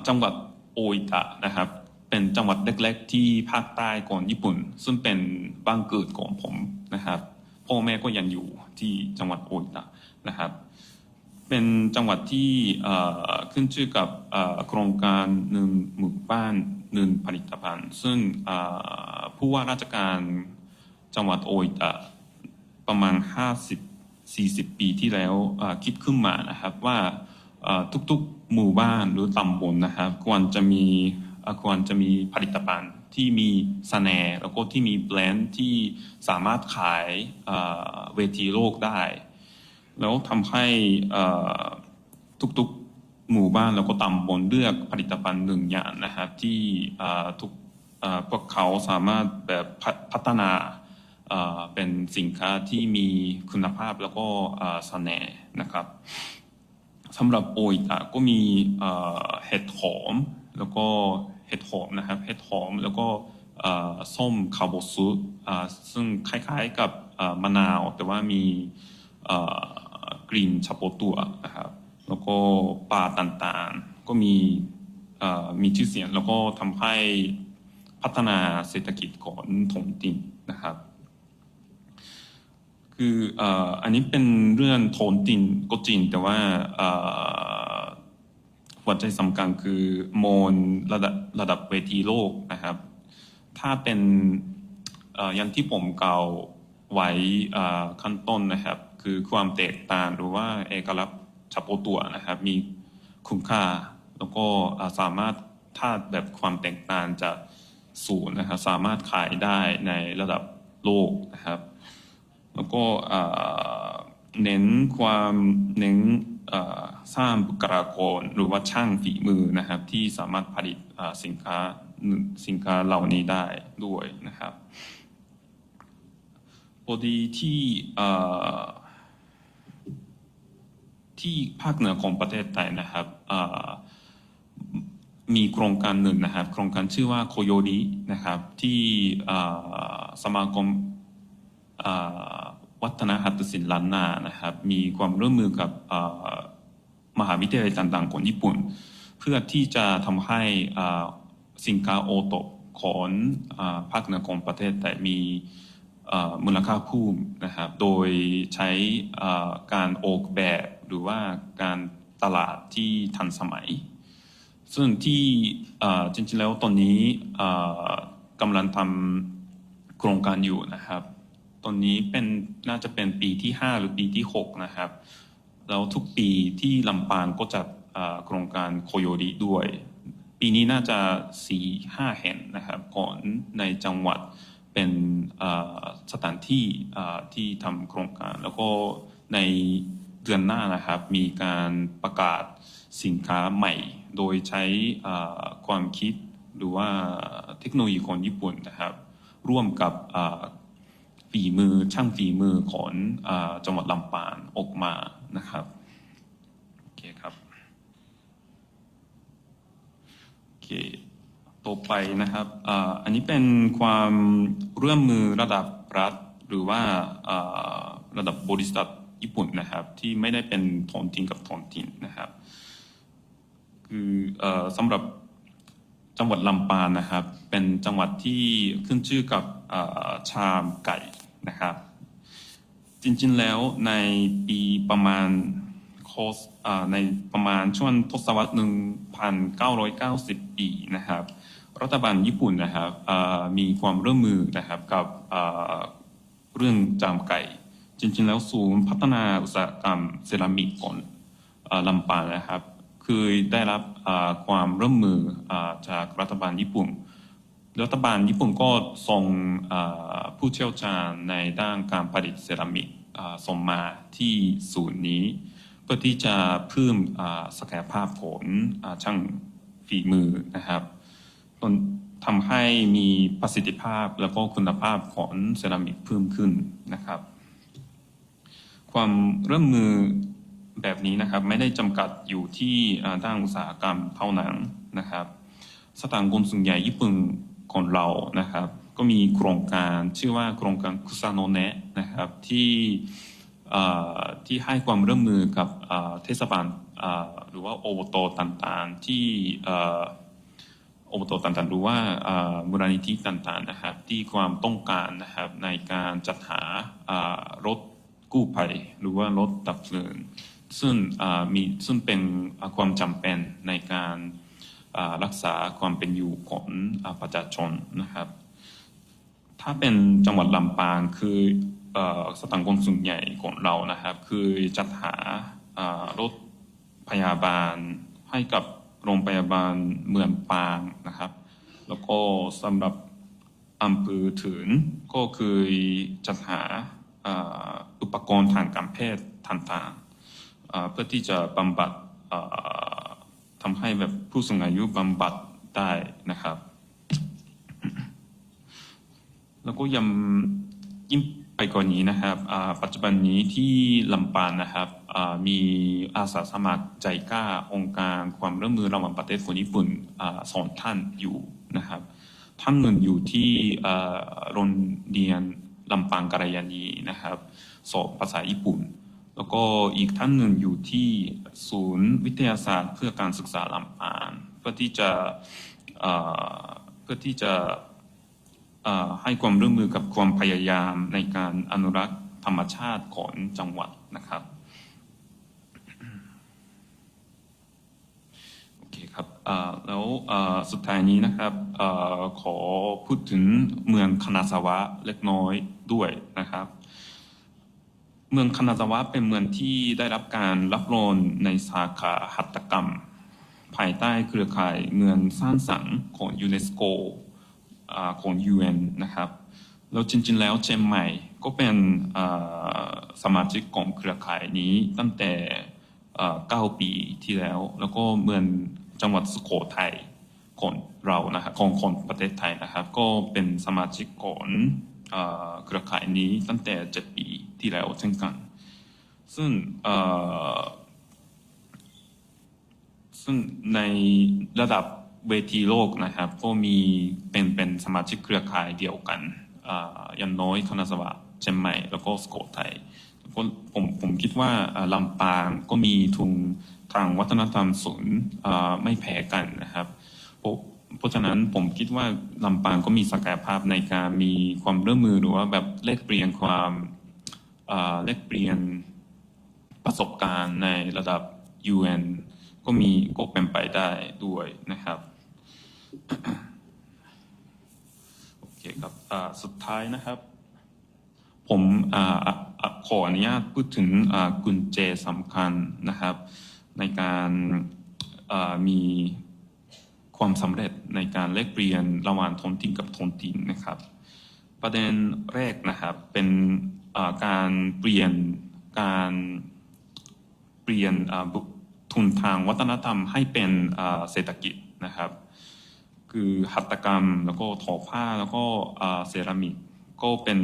S7: จังหวัดโออิตะนะครับเป็นจังหวัดเล็กๆที่ภาคใต้ของญี่ปุ่นซึ่งเป็นบ้านเกิดของผมนะครับพ่อแม่ก็ยังอยู่ที่จังหวัดโออิตะนะครับเป็นจังหวัดที่ขึ้นชื่อกับโครงการ1หมู่บ้าน1ผลิตภัณฑ์ซึ่งผู้ว่าราชการจังหวัดโออิตะประมาณ40 ปีที่แล้วคิดขึ้นมานะครับว่าทุกๆหมู่บ้านหรือตำบลนะครับควรจะมีผลิตภัณฑ์ที่มีเสน่ห์แล้วก็ที่มีแบรนด์ที่สามารถขายเวทีโลกได้แล้วทำให้ทุกหมู่บ้านแล้วก็ตำบลเลือกผลิตภัณฑ์1อย่างนะครับที่พวกเขาสามารถแบบพัฒนาเป็นสินค้าที่มีคุณภาพแล้วก็เสน่ห์นะครับสำหรับโออิตะก็มีเห็ดหอมแล้วก็เห็ดหอมนะครับเห็ดหอมแล้วก็ส้มคาโบซุซึ่งคล้ายๆกับมะนาวแต่ว่ามีกลิ่นเฉพาะตัวนะครับแล้วก็ปลาต่างๆก็มีชื่อเสียงแล้วก็ทำให้พัฒนาเศรษฐกิจของท้องถิ่นนะครับคืออันนี้เป็นเรื่องท้องถิ่นก็จริงแต่ว่าหัวใจสำคัญคือโมนระดับเวทีโลกนะครับถ้าเป็นอย่างที่ผมกล่าวไว้ขั้นต้นนะครับคือความแตกต่างหรือว่าเอกลักษณ์เฉพาะตัวนะครับมีคุณค่าแล้วก็สามารถถ้าแบบความแตกต่างจะสูงนะครับสามารถขายได้ในระดับโลกนะครับแล้วก็เน้นสร้างบุคลากรหรือว่าช่างฝีมือนะครับที่สามารถผลิตสินค้าเหล่านี้ได้ด้วยนะครับพอดีที่ภาคเหนือของประเทศไทยนะครับมีโครงการหนึ่งนะครับโครงการชื่อว่าโคโยรินะครับที่สมาคม วัฒนหัตถศิลป์ล้านนานะครับมีความร่วมมือกับมหาวิทยาลัยต่างๆของญี่ปุ่น เพื่อที่จะทำให้สินค้าโอโตะของภาคเหนือของประเทศแต่มีมูลค่าเพิ่มนะครับโดยใช้การออกแบบหรือว่าการตลาดที่ทันสมัย ซึ่งที่จริงๆแล้วตอนนี้กำลังทำโครงการอยู่นะครับตอนนี้น่าจะเป็นปีที่5หรือปีที่6นะครับแล้วทุกปีที่ลำปางก็จัดโครงการโคโยริด้วยปีนี้น่าจะ 4-5 แห่งนะครับก่อนในจังหวัดเป็นสถานที่ที่ทำโครงการแล้วก็ในเดือนหน้านะครับมีการประกาศสินค้าใหม่โดยใช้ความคิดหรือว่าเทคโนโลยีของญี่ปุ่นนะครับร่วมกับช่างฝีมือของจังหวัดลำปางออกมานะครับโอเคครับโอเคต่อไปนะครับอันนี้เป็นความร่วมมือระดับรัฐหรือว่าระดับบริษัทญี่ปุ่นนะครับที่ไม่ได้เป็นท้องถิ่นกับท้องถิ่นนะครับคือสำหรับจังหวัดลำปางนะครับเป็นจังหวัดที่ขึ้นชื่อกับชามไก่นะครับจริงๆแล้วในปีประมาณในประมาณช่วงทศวรรษ 1990 ปีนะครับรัฐบาลญี่ปุ่นนะครับมีความร่วมมือนะครับกับเรื่องจามไก่จริงๆแล้วศูนย์พัฒนาอุตสาหกรรมเซรามิกของลำปางนะครับคือได้รับความร่วมมือจากรัฐบาลญี่ปุ่นรัฐบาลญี่ปุ่นก็ส่งผู้เชี่ยวชาญในด้านการผลิตเซรามิกส่งมาที่ศูนย์นี้เพื่อที่จะเพิ่มศักยภาพของช่างฝีมือนะครับทำให้มีประสิทธิภาพแล้วก็คุณภาพของเซรามิกเพิ่มขึ้นนะครับความร่วมมือแบบนี้นะครับไม่ได้จำกัดอยู่ที่ด้านอุตสาหกรรมเท่านั้นนะครับสถานกงสุลใหญ่ญี่ปุ่นของเรานะครับก็มีโครงการชื่อว่าโครงการคุซาโนเนะนะครับที่ให้ความร่วมมือกับเทศบาลหรือว่าอบตต่างๆที่อบตต่างๆหรือว่ามูลนิธิต่างๆนะครับที่ความต้องการนะครับในการจัดหารถกู้ภัยหรือว่ารถดับเพลิงซึ่งเป็นความจำเป็นในการรักษาความเป็นอยู่ของประชาชนนะครับถ้าเป็นจังหวัดลำปางคือสถานกงสุลใหญ่ของเรานะครับคือจัดหารถพยาบาลให้กับโรงพยาบาลเมืองปางนะครับแล้วก็สำหรับอำเภอถึงก็คือจัดหาอุปกรณ์ทางการแพทย์ต่างๆเพื่อที่จะบำบัดทำให้แบบผู้สูงอายุบำบัดได้นะครับแล้วก็ยิ่งไปกว่านี้นะครับปัจจุบันนี้ที่ลำปางนะครับมีอาสาสมัครใจกล้าองค์การความร่วมมือระหว่างประเทศของญี่ปุ่น2 ท่านอยู่นะครับท่านหนึ่งอยู่ที่โรงเรียนลำปางกัลยาณีนะครับสอนภาษาญี่ปุ่นแล้วก็อีกท่านหนึ่งอยู่ที่ศูนย์วิทยาศาสตร์เพื่อการศึกษาลำปางเพื่อที่จะให้ความร่วมมือกับความพยายามในการอนุรักษ์ธรรมชาติของจังหวัดนะครับโอเคครับแล้วสุดท้ายนี้นะครับขอพูดถึงเมืองคานาซาวะเล็กน้อยด้วยนะครับเมืองคานาซาวะเป็นเมืองที่ได้รับการรับรองในสาขาหัตถกรรมภายใต้เครือข่ายเมืองสร้างสรรค์ของยูเนสโกของ UN นะครับแล้วจริงๆแล้วเชียงใหม่ก็เป็นสมาชิกของเครือข่ายนี้ตั้งแต่9 ปีที่แล้วก็เมืองจังหวัดสุโขทัยของเรานะครับของประเทศไทยนะครับก็เป็นสมาชิกของเครือข่ายนี้ตั้งแต่7 ปีที่แล้วเช่นกันซึ่งในระดับเวทีโลกนะครับก็มีเป็นสมาชิกเครือข่ายเดียวกันอย่างน้อยคานาซาวะ เชียงใหม่แล้วก็สุโขทัยแล้วก็ผมคิดว่าลำปางก็มีทุนทางวัฒนธรรมศูนย์ไม่แพ้กันนะครับเพราะฉะนั้นผมคิดว่าลำปางก็มีศักยภาพในการมีความร่วมมือหรือว่าแบบแลกเปลี่ยนประสบการณ์ในระดับ UN ก็เป็นไปได้ด้วยนะครับ โอเคครับสุดท้ายนะครับผมขออนุญาตพูดถึงกุญแจสำคัญนะครับในการมีความสำเร็จในการแลกเปลี่ยนระหว่างท้องถิ่นกับท้องถิ่นนะครับประเด็นแรกนะครับเป็นการเปลี่ยนทุนทางวัฒนธรรมให้เป็นเศรษฐกิจนะครับคือหัตถกรรมแล้วก็ทอผ้าแล้วก็เซรามิกก็เป็น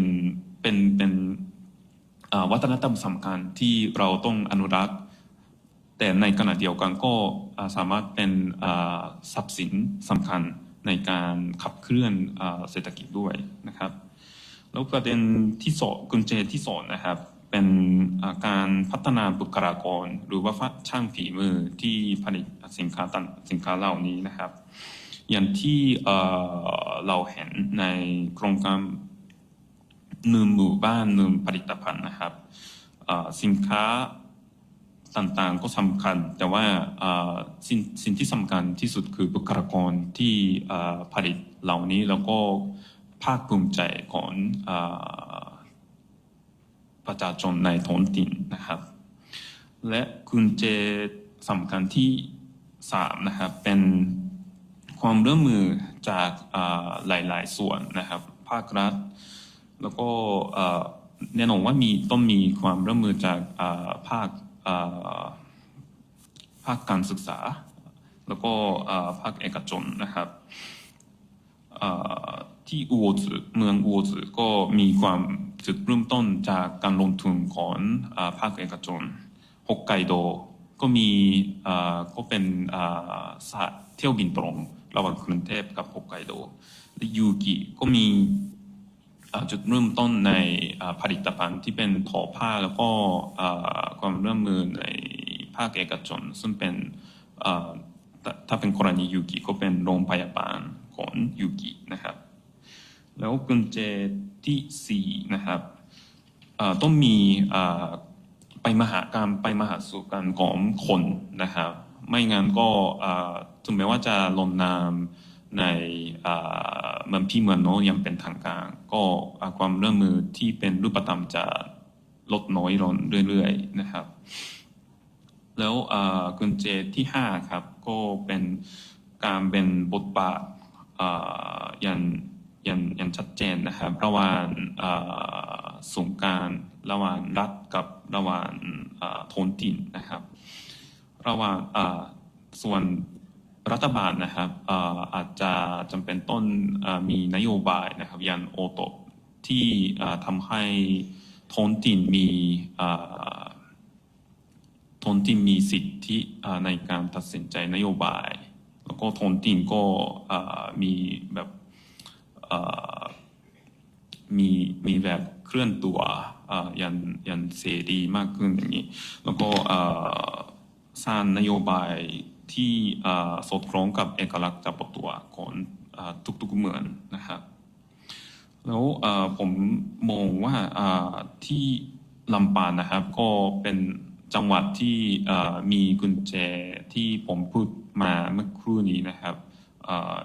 S7: วัฒนธรรมสำคัญที่เราต้องอนุรักษ์แต่ในขณะเดียวกันก็สามารถเป็นทรัพย์สินสำคัญในการขับเคลื่อนเศรษฐกิจด้วยนะครับแล้วประเด็นที่สองกุญแจที่สองนะครับเป็นการพัฒนาบุคลากรหรือว่าช่างฝีมือที่ผลิตสินค้าเหล่านี้นะครับอย่างที่เราเห็นในโครงการ1 หมู่บ้าน1 ผลิตภัณฑ์นะครับสินค้าต่างๆก็สำคัญแต่ว่าสิ่งที่สำคัญที่สุดคือบุคลากรที่ผลิตเหล่านี้แล้วก็ภาคภูมิใจของประชาชนในท้องถิ่นนะครับและกุญแจสำคัญที่3นะครับเป็นความร่วมมือจากหลายๆส่วนนะครับภาครัฐแล้วก็แน่นอนว่าต้องมีความร่วมมือจากภาคการศึกษาแล้วก็ภาคเอกชนนะครับที่เมืองอู่จือก็มีความจุดเริ่มต้นจากการลงทุนของภาคเอกชนฮอกไกโดก็เป็นเที่ยวบินตรงระหว่างกรุงเทพกับฮอกไกโดและยูกิก็มีจุดเริ่มต้นในผลิตภัณฑ์ที่เป็นทอผ้าแล้วก็ความร่วมมือในภาคเอกชนซึ่งเป็นถ้าเป็นกรณียูกิก็เป็นโรงพยาบาลของยูกินะครับแล้วกุญแจที่4นะครับต้องมีไปมหาสู่กันของคนนะครับไม่งั้นก็ถึงแม้ว่าจะลงนามในเมืองพี่เมืองน้องยังเป็นทางการก็ความร่วมมือที่เป็นรูปธรรมจะลดน้อยลงเรื่อยๆนะครับแล้วกุญแจที่5ครับก็เป็นการเป็นบทบาทอย่างชัดเจนนะครับระหว่างส่วนกลางระหว่างรัฐกับระหว่างท้องถิ่นนะครับระหว่างส่วนรัฐบาลนะครับอาจจะจำเป็นต้องมีนโยบายนะครับอย่างโอโตที่ทำให้ท้องถิ่นมีสิทธิในการตัดสินใจนโยบายแล้วก็ท้องถิ่นก็มีแบบมีแบบเคลื่อนตัวอย่างเสรีมากขึ้นอย่างนี้แล้วก็สร้างนโยบายที่สอดคล้องกับเอกลักษณ์เฉพาะตัวของทุกๆเมืองนะครับแล้วผมมองว่าที่ลำปางนะครับก็เป็นจังหวัดที่มีกุญแจที่ผมพูดมาเมื่อครู่นี้นะครับ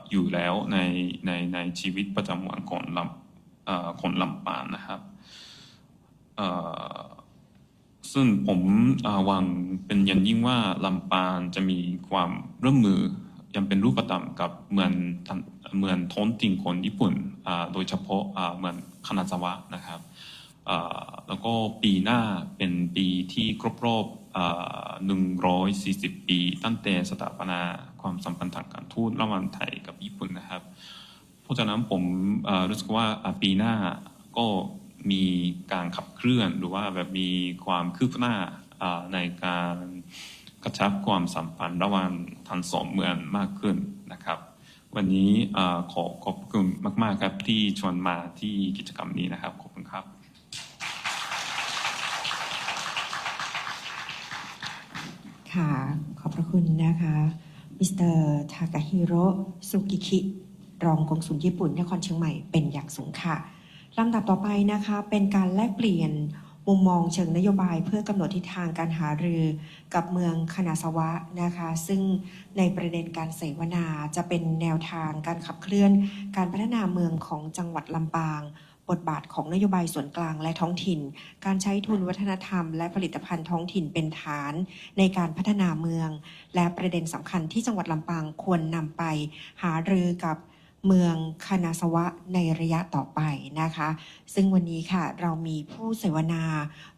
S7: อยู่แล้วในชีวิตประจำวันของลำปางนะครับซึ่งผมหวังเป็นอย่างยิ่งว่าลำปางจะมีความร่วมมือยังเป็นรูปธรรมกับเมืองท้องถิ่นคนญี่ปุ่นโดยเฉพาะเมืองคานาซาวะนะครับแล้วก็ปีหน้าเป็นปีที่ครบรอบ140 ปีตั้งแต่สถาปนาความสัมพันธ์ทางการทูตระหว่างไทยกับญี่ปุ่นนะครับเพราะฉะนั้นผมรู้สึกว่าปีหน้าก็มีการขับเคลื่อนหรือว่าแบบมีความคืบหน้าในการกระชับความสัมพันธ์ระหว่างทั้งสองเมืองมากขึ้นนะครับวันนี้ขอบคุณมากๆครับที่ชวนมาที่กิจกรรมนี้นะครับขอบคุณครับ
S1: ค่ะขอบพระคุณนะคะมิสเตอร์ทากาฮิโร่ซุกิคิรองกงสุลญี่ปุ่นนครเชียงใหม่เป็นอย่างสูงค่ะลำดับต่อไปนะคะเป็นการแลกเปลี่ยนมุมมองเชิงนโยบายเพื่อกำหนดทิศทางการหารือกับเมืองคณาสวะนะคะซึ่งในประเด็นการเสวนาจะเป็นแนวทางการขับเคลื่อนการพัฒนาเมืองของจังหวัดลำปางบทบาทของนโยบายส่วนกลางและท้องถิ่นการใช้ทุนวัฒนธรรมและผลิตภัณฑ์ท้องถิ่นเป็นฐานในการพัฒนาเมืองและประเด็นสำคัญที่จังหวัดลำปางควรนำไปหารือกับเมืองคณาสวะในระยะต่อไปนะคะซึ่งวันนี้ค่ะเรามีผู้เสวนา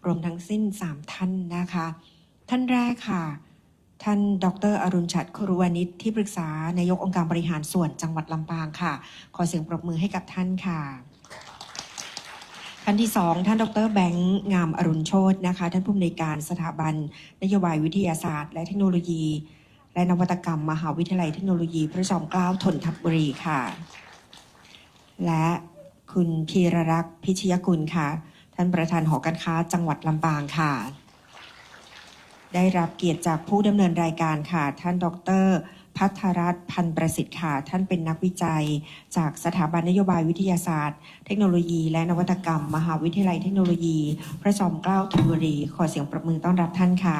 S1: รวมทั้งสิ้น3ท่านนะคะท่านแรกค่ะท่านดร.อรุณฉัตร ครุวณิชที่ปรึกษานายกองค์การบริหารส่วนจังหวัดลำปางค่ะขอเสียงปรบมือให้กับท่านค่ะท่านที่2ท่านดร.แบงค์งามอรุณโชตินะคะท่านผู้อำนวยการสถาบันนโยบายวิทยาศาสตร์และเทคโนโลยีและนวัตกรรมมหาวิทยาลัยเทคโนโลยีพระจอมเกล้าธนบุรีค่ะและคุณพีรรักษ์พิชยกุลค่ะท่านประธานหอการค้าจังหวัดลำปางค่ะได้รับเกียรติจากผู้ดำเนินรายการค่ะท่านดร.ภัทรรัตน์พันประสิทธิ์ค่ะท่านเป็นนักวิจัยจากสถาบันนโยบายวิทยาศาสตร์เทคโนโลยีและนวัตกรรมมหาวิทยาลัยเทคโนโลยีพระจอมเกล้าธนบุรีขอเสียงปรบมือต้อนรับท่านค่ะ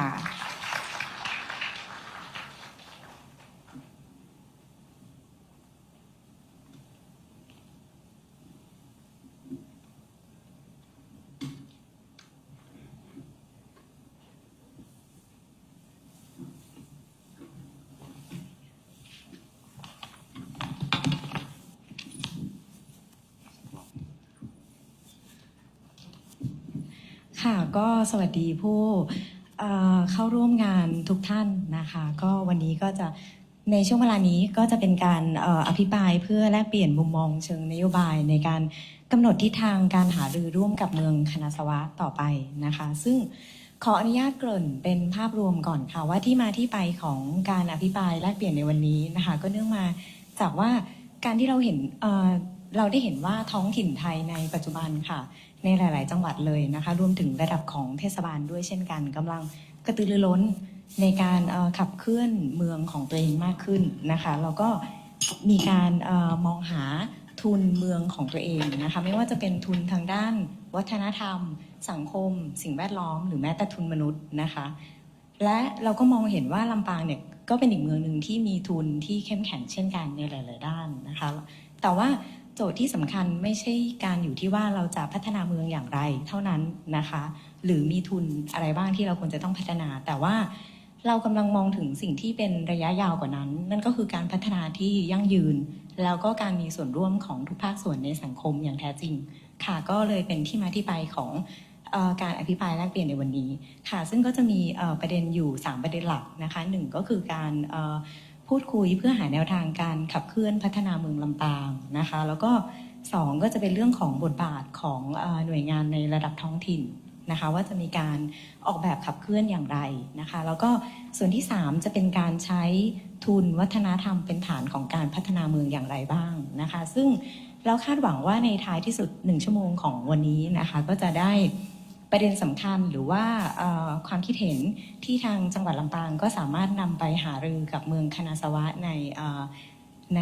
S3: ค่ะก็สวัสดีผู้เข้าร่วมงานทุกท่านนะคะก็วันนี้ก็จะในช่วงเวลานี้ก็จะเป็นการอภิปรายเพื่อแลกเปลี่ยนมุมมองเชิงนโยบายในการกำหนดทิศทางการหารือร่วมกับเมืองคณาสวะต่อไปนะคะซึ่งขออนุญาตเกริ่นเป็นภาพรวมก่อนค่ะว่าที่มาที่ไปของการอภิปรายแลกเปลี่ยนในวันนี้นะคะก็เนื่องมาจากว่าการที่เราเห็นเราได้เห็นว่าท้องถิ่นไทยในปัจจุบันค่ะในหลายๆจังหวัดเลยนะคะรวมถึงระดับของเทศบาลด้วยเช่นกันกำลังกระตือรือร้นในการขับเคลื่อนเมืองของตัวเองมากขึ้นนะคะแล้วก็มีการมองหาทุนเมืองของตัวเองนะคะไม่ว่าจะเป็นทุนทางด้านวัฒนธรรมสังคมสิ่งแวดล้อมหรือแม้แต่ทุนมนุษย์นะคะและเราก็มองเห็นว่าลำปางเนี่ยก็เป็นอีกเมืองหนึ่งที่มีทุนที่เข้มแข็งเช่นกันในหลายๆด้านนะคะแต่ว่าโจทย์ที่สำคัญไม่ใช่การอยู่ที่ว่าเราจะพัฒนาเมืองอย่างไรเท่านั้นนะคะหรือมีทุนอะไรบ้างที่เราควรจะต้องพัฒนาแต่ว่าเรากำลังมองถึงสิ่งที่เป็นระยะยาวกว่านั้นนั่นก็คือการพัฒนาที่ยั่งยืนแล้วก็การมีส่วนร่วมของทุกภาคส่วนในสังคมอย่างแท้จริงค่ะก็เลยเป็นที่มาที่ไปของการอภิปรายแลกเปลี่ยนในวันนี้ค่ะซึ่งก็จะมีประเด็นอยู่3ประเด็นหลักนะคะ1ก็คือการพูดคุยเพื่อหาแนวทางการขับเคลื่อนพัฒนาเมืองลำปางนะคะแล้วก็2ก็จะเป็นเรื่องของบทบาทของหน่วยงานในระดับท้องถิ่นนะคะว่าจะมีการออกแบบขับเคลื่อนอย่างไรนะคะแล้วก็ส่วนที่3จะเป็นการใช้ทุนวัฒนธรรมเป็นฐานของการพัฒนาเมืองอย่างไรบ้างนะคะซึ่งเราคาดหวังว่าในท้ายที่สุด1ชั่วโมงของวันนี้นะคะก็จะได้ประเด็นสำคัญหรือว่าความคิดเห็นที่ทางจังหวัดลำปางก็สามารถนำไปหารือกับเมืองคณาสวะใน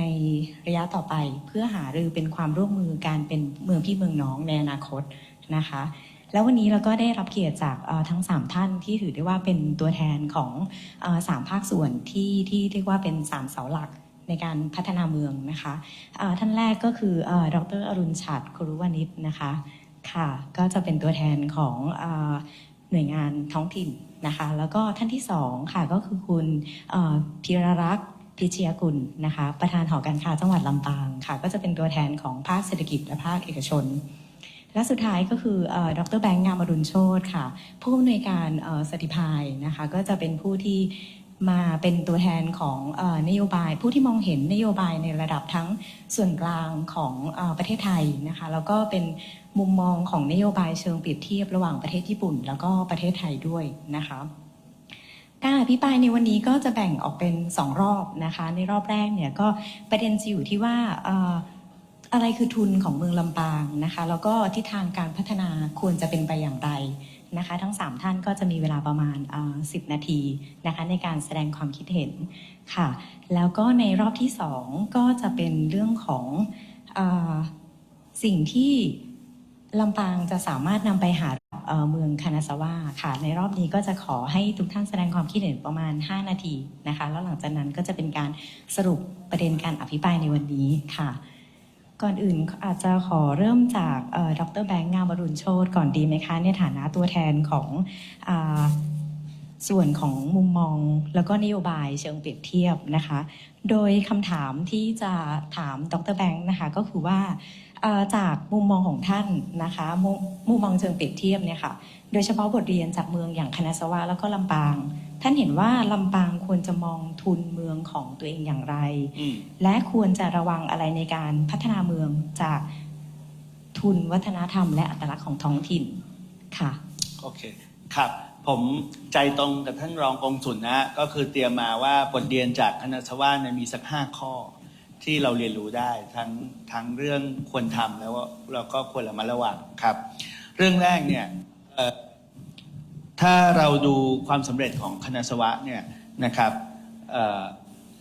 S3: ระยะต่อไปเพื่อหารือเป็นความร่วมมือการเป็นเมืองพี่เมืองน้องในอนาคตนะคะแล้ววันนี้เราก็ได้รับเกียรติจากทั้ง3ท่านที่ถือได้ว่าเป็นตัวแทนของ3ภาคส่วนที่เรียกว่าเป็น3เสาหลักในการพัฒนาเมืองนะคะท่านแรกก็คือดร.อรุณฉัตร ครุวณิชนะคะค่ะก็จะเป็นตัวแทนของหน่วยงานท้องถิ่นนะคะแล้วก็ท่านที่2ค่ะก็คือคุณพีรรักษ์พิชยกุลนะคะประธานหอการค้าจังหวัดลำปางค่ะก็จะเป็นตัวแทนของภาคเศรษฐกิจและภาคเอกชนและสุดท้ายก็คือดร.แบงค์งามอรุณโชติค่ะผู้อำนวยการCertifyนะคะก็จะเป็นผู้ที่มาเป็นตัวแทนของนโยบายผู้ที่มองเห็นนโยบายในระดับทั้งส่วนกลางของประเทศไทยนะคะแล้วก็เป็นมุมมองของนโยบายเชิงเปรียบเทียบระหว่างประเทศญี่ปุ่นแล้วก็ประเทศไทยด้วยนะคะการอภิปรายในวันนี้ก็จะแบ่งออกเป็น2รอบนะคะในรอบแรกเนี่ยก็ประเด็นจะอยู่ที่ว่าอะไรคือทุนของเมืองลำปางนะคะแล้วก็ทิศทางการพัฒนาควรจะเป็นไปอย่างไร นะคะ ทั้ง3ท่านก็จะมีเวลาประมาณ10 นาทีนะคะในการแสดงความคิดเห็นค่ะแล้วก็ในรอบที่2ก็จะเป็นเรื่องของสิ่งที่ลำปางจะสามารถนำไปหาเมืองคานาซาวะค่ะในรอบนี้ก็จะขอให้ทุกท่านแสดงความคิดเห็นประมาณ5 นาทีนะคะแล้วหลังจากนั้นก็จะเป็นการสรุปประเด็นการอภิปรายในวันนี้ค่ะก่อนอื่นอาจจะขอเริ่มจากดร.แบงค์ งามวรุณโชติก่อนดีไหมคะในฐานะตัวแทนของส่วนของมุมมองแล้วก็นโยบายเชิงเปรียบเทียบนะคะโดยคำถามที่จะถามดร.แบงค์นะคะก็คือว่าจากมุมมองของท่านนะคะมุมมองเชิงเปรียบเทียบเนี่ยค่ะโดยเฉพาะบทเรียนจากเมืองอย่างคานาซาวะแล้วก็ลำปางท่านเห็นว่าลำปางควรจะมองทุนเมืองของตัวเองอย่างไรและควรจะระวังอะไรในการพัฒนาเมืองจากทุนวัฒนธรรมและอัตลักษณ์ของท้องถิ่นค่ะ
S8: โอเคครับผมใจตรงกับท่านรองกงสุลนะก็คือเตรียมมาว่าบทเรียนจากคณะสวาเนี่ยมีสัก5 ข้อที่เราเรียนรู้ได้ทั้งเรื่องควรทำแล้วเราก็ควรระมัดระวังครับเรื่องแรกเนี่ยถ้าเราดูความสำเร็จของคณะสวะเนี่ยนะครับ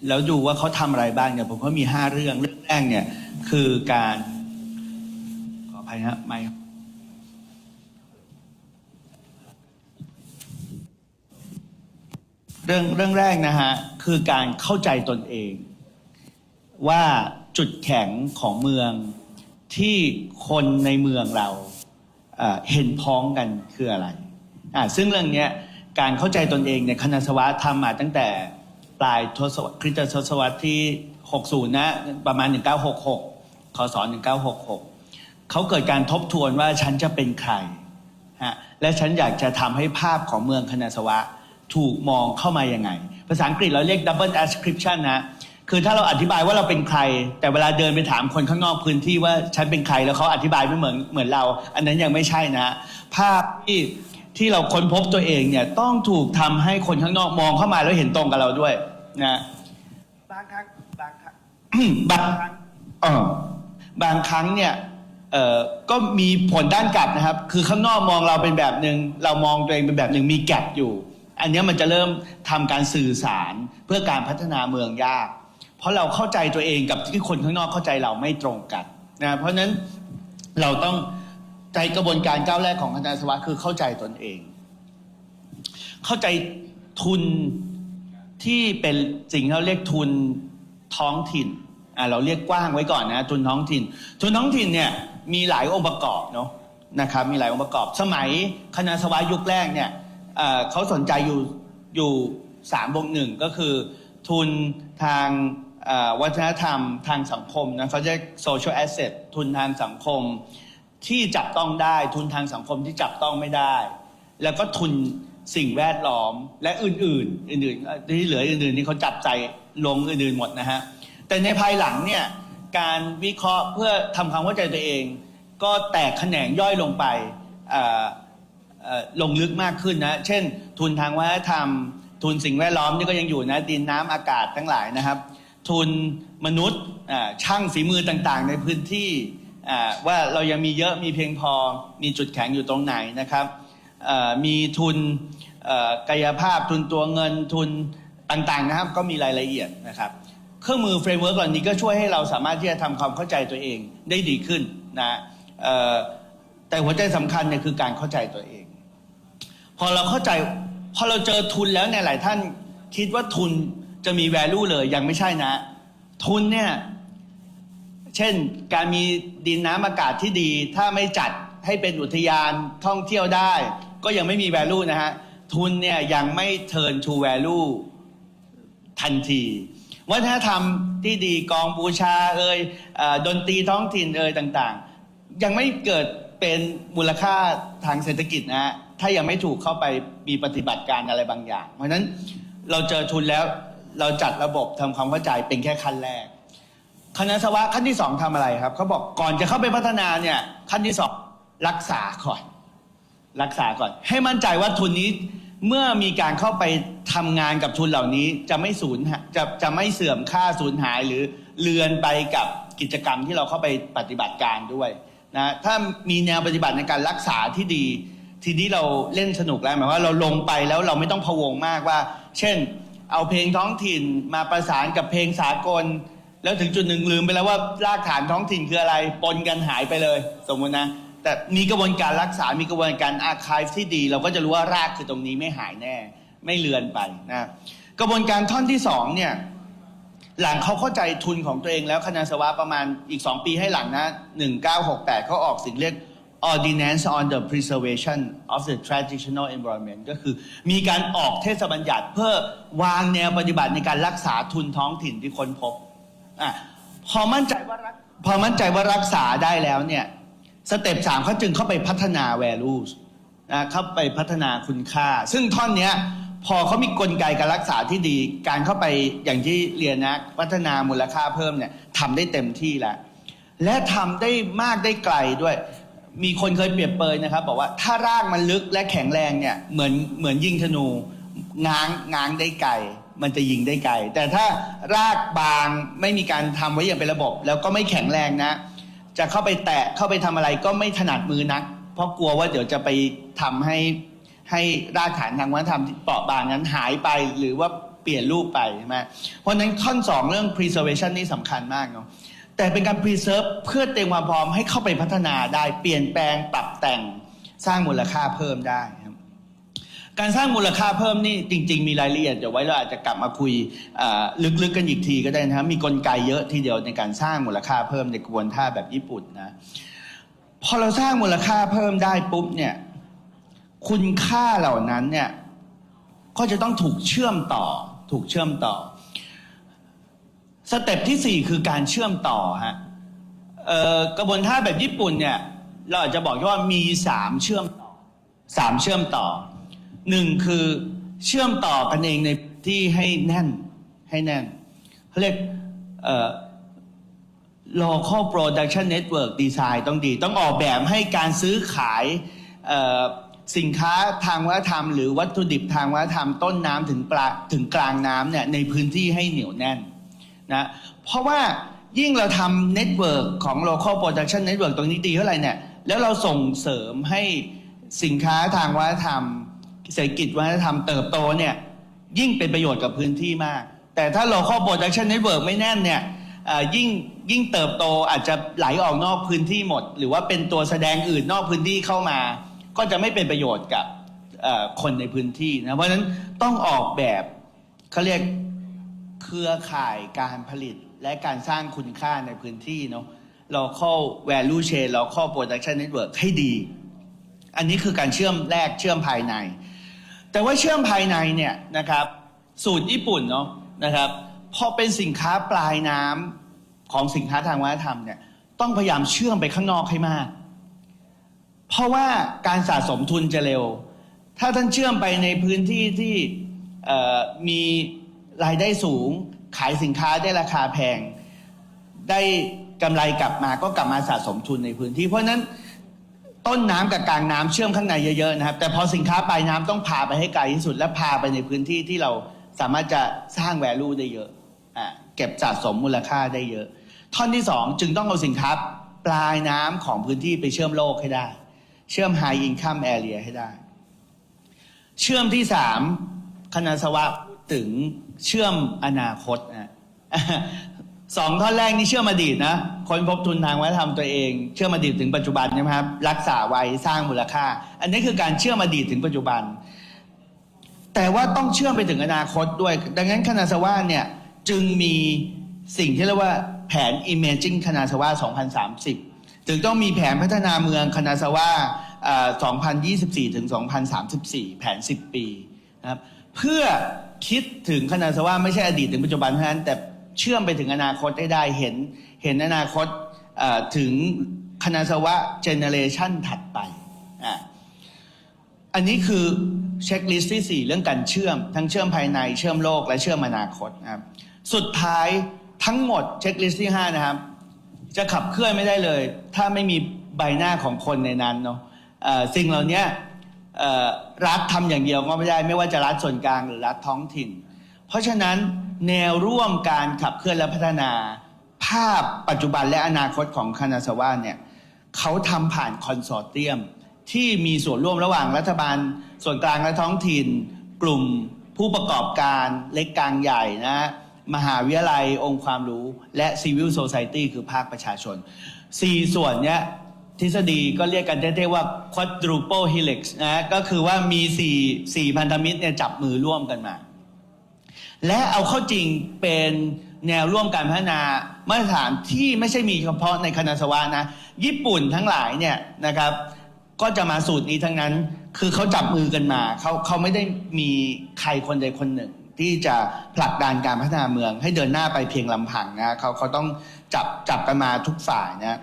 S8: แล้วดูว่าเขาทำอะไรบ้างเนี่ยผมก็มี5 เรื่องแรกเนี่ยคือการขออภัยฮะไม่เรื่องแรกนะฮะคือการเข้าใจตนเองว่าจุดแข็งของเมืองที่คนในเมืองเราเห็นพ้องกันคืออะไรซึ่งเรื่องนี้การเข้าใจตนเองเนี่ยคณะสวะทำมาตั้งแต่ปลายคริสตศตวรรษที่60นะประมาณ1966คศ1966เขาเกิดการทบทวนว่าฉันจะเป็นใครและฉันอยากจะทำให้ภาพของเมืองคณะสวะถูกมองเข้ามายังไงภาษาอังกฤษเราเรียก double ascription นะคือถ้าเราอธิบายว่าเราเป็นใครแต่เวลาเดินไปถามคนข้างนอกพื้นที่ว่าฉันเป็นใครแล้วเขาอธิบายไม่เหมือนเราอันนั้นยังไม่ใช่นะภาพที่เราค้นพบตัวเองเนี่ยต้องถูกทำให้คนข้างนอกมองเข้ามาแล้วเห็นตรงกับเราด้วยนะบางครั้งเนี่ยก็มีผลด้านกลับนะครับคือข้างนอกมองเราเป็นแบบนึงเรามองตัวเองเป็นแบบนึงมีแกปอยู่อันนี้มันจะเริ่มทำการสื่อสารเพื่อการพัฒนาเมืองยากเพราะเราเข้าใจตัวเองกับที่คนข้างนอกเข้าใจเราไม่ตรงกันนะเพราะฉะนั้นเราต้องใจกระบวนการก้าวแรกของคณะสวะคือเข้าใจตนเองเข้าใจทุนที่เป็นสิ่งที่เราเรียกทุนท้องถิ่นเราเรียกกว้างไว้ก่อนนะทุนท้องถิ่นเนี่ยมีหลายองค์ประกอบเนาะนะครับมีหลายองค์ประกอบสมัยคณะสวะยุคแรกเนี่ยเขาสนใจอยู่3+1ก็คือทุนทางวัฒนธรรมทางสังคมนะเขาเรียก social asset ทุนทางสังคมที่จับต้องได้ทุนทางสังคมที่จับต้องไม่ได้แล้วก็ทุนสิ่งแวดล้อมและอื่นที่เหลืออื่นนี่เขาจับใจลงอื่นหมดนะฮะแต่ในภายหลังเนี่ยการวิเคราะห์เพื่อทำความเข้าใจตัวเองก็แตกแขนงย่อยลงไปลงลึกมากขึ้นนะเช่นทุนทางวัฒนธรรมทุนสิ่งแวดล้อมนี่ก็ยังอยู่นะดินน้ำอากาศทั้งหลายนะครับทุนมนุษย์ช่างฝีมือต่างๆในพื้นที่ว่าเรายังมีเยอะมีเพียงพอมีจุดแข็งอยู่ตรงไหนนะครับมีทุนกายภาพทุนตัวเงินทุนต่างๆนะครับก็มีรายละเอียดนะครับเครื่องมือเฟรมเวิร์กเหล่านี้ก็ช่วยให้เราสามารถที่จะทำความเข้าใจตัวเองได้ดีขึ้นนะแต่หัวใจสำคัญเนี่ยคือการเข้าใจตัวเองพอเราเข้าใจพอเราเจอทุนแล้วเนี่ยหลายท่านคิดว่าทุนจะมี value เลยยังไม่ใช่นะทุนเนี่ยเช่นการมีดินน้ำอากาศที่ดีถ้าไม่จัดให้เป็นอุทยานท่องเที่ยวได้ก็ยังไม่มี value นะฮะทุนเนี่ยยังไม่ turn to value ทันทีวัฒนธรรมที่ดีกองบูชาดนตรีท้องถิ่นต่างๆยังไม่เกิดเป็นมูลค่าทางเศรษฐกิจนะฮะถ้ายังไม่ถูกเข้าไปมีปฏิบัติการอะไรบางอย่างเพราะฉะนั้นเราเจอทุนแล้วเราจัดระบบทำความเข้าใจเป็นแค่ขั้นแรกคณะสวะขั้นที่2ทำอะไรครับเขาบอกก่อนจะเข้าไปพัฒนาเนี่ยขั้นที่2รักษาก่อนให้มั่นใจว่าทุนนี้เมื่อมีการเข้าไปทำงานกับทุนเหล่านี้จะไม่จะไม่เสื่อมค่าสูญหายหรือเลือนไปกับกิจกรรมที่เราเข้าไปปฏิบัติการด้วยนะถ้ามีแนวปฏิบัติในการรักษาที่ดี ทีนี้เราเล่นสนุกแล้วหมายว่าเราลงไปแล้วเราไม่ต้องพะวงมากว่า เช่นเอาเพลงท้องถิ่นมาประสานกับเพลงสากล แล้วถึงจุดหนึ่งลืมไปแล้วว่ารากฐานท้องถิ่นคืออะไรปนกันหายไปเลยสมมุตินะแต่มีกระบวนการรักษามีกระบวนการอาร์คีฟที่ดีเราก็จะรู้ว่ารากคือตรงนี้ไม่หายแน่ไม่เลือนไปนะกระบวนการท่อนที่2เนี่ยหลังเขาเข้าใจทุนของตัวเองแล้วคณะสวะประมาณอีก2 ปีให้หลังนะ1968เขาออกสิ่งเรียก Ordinance on the Preservation of the Traditional Environment ก็คือมีการออกเทศบัญญัติเพื่อวางแนวปฏิบัติในการรักษาทุนท้องถิ่นที่ค้นพบพอมั่นใจว่ารักษาได้แล้วเนี่ยสเต็ป3เขาจึงเข้าไปพัฒนา values เข้าไปพัฒนาคุณค่าซึ่งท่อนเนี้ยพอเขามีกลไกการรักษาที่ดีการเข้าไปอย่างที่เรียนนะพัฒนามูลค่าเพิ่มเนี่ยทำได้เต็มที่แล้วและทำได้มากได้ไกลด้วยมีคนเคยเปรียบเปรยนะครับบอกว่าถ้ารากมันลึกและแข็งแรงเนี่ยเหมือนยิงธนูง้างได้ไกลมันจะยิงได้ไกลแต่ถ้ารากบางไม่มีการทำไว้อย่างเป็นระบบแล้วก็ไม่แข็งแรงนะจะเข้าไปแตะเข้าไปทำอะไรก็ไม่ถนัดมือนักเพราะกลัวว่าเดี๋ยวจะไปทำให้รากฐานทางวัฒนธรรมที่เปราะบางนั้นหายไปหรือว่าเปลี่ยนรูปไปใช่ไหมเพราะฉะนั้นท่อน2เรื่อง preservation นี่สำคัญมากเนาะแต่เป็นการ preserve เพื่อเตรียมความพร้อมให้เข้าไปพัฒนาได้เปลี่ยนแปลงปรับแต่งสร้างมูลค่าเพิ่มได้ครับการสร้างมูลค่าเพิ่มนี่จริงๆมีรายละเอียดเดี๋ยวไว้เราอาจจะกลับมาคุยลึกๆกันอีกทีก็ได้นะครับมีกลไกเยอะทีเดียวในการสร้างมูลค่าเพิ่มในกระบวนท่าแบบญี่ปุ่นนะพอเราสร้างมูลค่าเพิ่มได้ปุ๊บเนี่ยคุณค่าเหล่านั้นเนี่ยก็จะต้องถูกเชื่อมต่อสเต็ปที่4คือการเชื่อมต่อฮะกระบวนท่าแบบญี่ปุ่นเนี่ยเราอาจจะบอกว่ามี3เชื่อมต่อ1คือเชื่อมต่อกันเองในที่ให้แน่นเขาเรียกlocal production network design ต้องดีต้องออกแบบให้การซื้อขายสินค้าทางวัฒนธรรมหรือวัตถุดิบทางวัฒนธรรมต้นน้ำถึงกลางน้ำเนี่ยในพื้นที่ให้เหนียวแน่นนะเพราะว่ายิ่งเราทำเน็ตเวิร์กของ local production network ตรงนี้ดีเท่าไหร่เนี่ยแล้วเราส่งเสริมให้สินค้าทางวัฒนธรรมเศรษฐกิจวัฒนธรรมเติบโตเนี่ยยิ่งเป็นประโยชน์กับพื้นที่มากแต่ถ้า local production network ไม่แน่นเนี่ยยิ่งเติบโตอาจจะไหลออกนอกพื้นที่หมดหรือว่าเป็นตัวแสดงอื่นนอกพื้นที่เข้ามาก็จะไม่เป็นประโยชน์กับคนในพื้นที่นะเพราะฉะนั้นต้องออกแบบเขาเรียกเครือข่ายการผลิตและการสร้างคุณค่าในพื้นที่เนาะ local value chain local production network ให้ดีอันนี้คือการเชื่อมแรกเชื่อมภายในแต่ว่าเชื่อมภายในเนี่ยนะครับสูตรญี่ปุ่นเนาะนะครับพอเป็นสินค้าปลายน้ำของสินค้าทางวัฒนธรรมเนี่ยต้องพยายามเชื่อมไปข้างนอกให้มากเพราะว่าการสะสมทุนจะเร็วถ้าท่านเชื่อมไปในพื้นที่ที่มีรายได้สูงขายสินค้าได้ราคาแพงได้กำไรกลับมาก็กลับมาสะสมทุนในพื้นที่เพราะนั้นต้นน้ำกับกลางน้ำเชื่อมข้างในเยอะๆนะครับแต่พอสินค้าปลายน้ำต้องพาไปให้ไกลที่สุดและพาไปในพื้นที่ที่เราสามารถจะสร้าง value ได้เยอะเก็บสะสมมูลค่าได้เยอะท่อนที่2จึงต้องเอาสินค้าปลายน้ำของพื้นที่ไปเชื่อมโลกให้ได้เชื่อม high income area ให้ได้เชื่อมที่3คณะสวะพูดถึงเชื่อมอนาคตนะ2ท่อนแรกนี่เชื่อมอดีตนะคนพบทุนทางวัฒนธรรมตัวเองเชื่อมอดีตถึงปัจจุบันใช่ไหมครับรักษาไว้สร้างมูลค่าอันนี้คือการเชื่อมอดีตถึงปัจจุบันแต่ว่าต้องเชื่อมไปถึงอนาคตด้วยดังนั้นคณะสวะเนี่ยจึงมีสิ่งที่เรียกว่าแผน Imaging คณะสวะ2030ถึงต้องมีแผนพัฒนาเมืองคณะสวะ2024 ถึง 2034 แผน 10 ปีนะครับเพื่อคิดถึงคณะสวะไม่ใช่อดีตถึงปัจจุบันเท่านั้นแต่เชื่อมไปถึงอนาคตได้เห็นอนาคตถึงคณะสวะเจเนเรชันถัดไปอันนี้คือเช็คลิสต์ที่ 4 เรื่องการเชื่อมทั้งเชื่อมภายในเชื่อมโลกและเชื่อมอนาคตนะครับสุดท้ายทั้งหมดเช็คลิสต์ที่ 5นะครับจะขับเคลื่อนไม่ได้เลยถ้าไม่มีใบหน้าของคนในนั้นเนาะสิ่งเหล่านี้รัฐทำอย่างเดียวก็ไม่ได้ไม่ว่าจะรัฐส่วนกลางหรือรัฐท้องถิ่นเพราะฉะนั้นแนวร่วมการขับเคลื่อนและพัฒนาภาพปัจจุบันและอนาคตของคณะสวะเนี่ยเขาทำผ่านคอนโซร์เตียม ที่มีส่วนร่วมระหว่างรัฐบาลส่วนกลางและท้องถิ่น กลุ่มผู้ประกอบการเล็กกลางใหญ่นะมหาวิทยาลัยองค์ความรู้และ Civil Society คือภาคประชาชน4ส่วนเนี้ยทฤษฎีก็เรียกกันเท่ๆว่า quadruple helix นะก็คือว่ามี4พันธมิตรเนี่ยจับมือร่วมกันมาและเอาเข้าจริงเป็นแนวร่วมการพัฒนามาตรฐานที่ไม่ใช่มีเฉพาะในคณะสวะนะญี่ปุ่นทั้งหลายเนี่ยนะครับก็จะมาสูตรนี้ทั้งนั้นคือเขาจับมือกันมาเขาไม่ได้มีใครคนใดคนหนึ่งที่จะผลักดันการพัฒนาเมืองให้เดินหน้าไปเพียงลำพังนะเขาต้องจับกันมาทุกฝ่ายนะ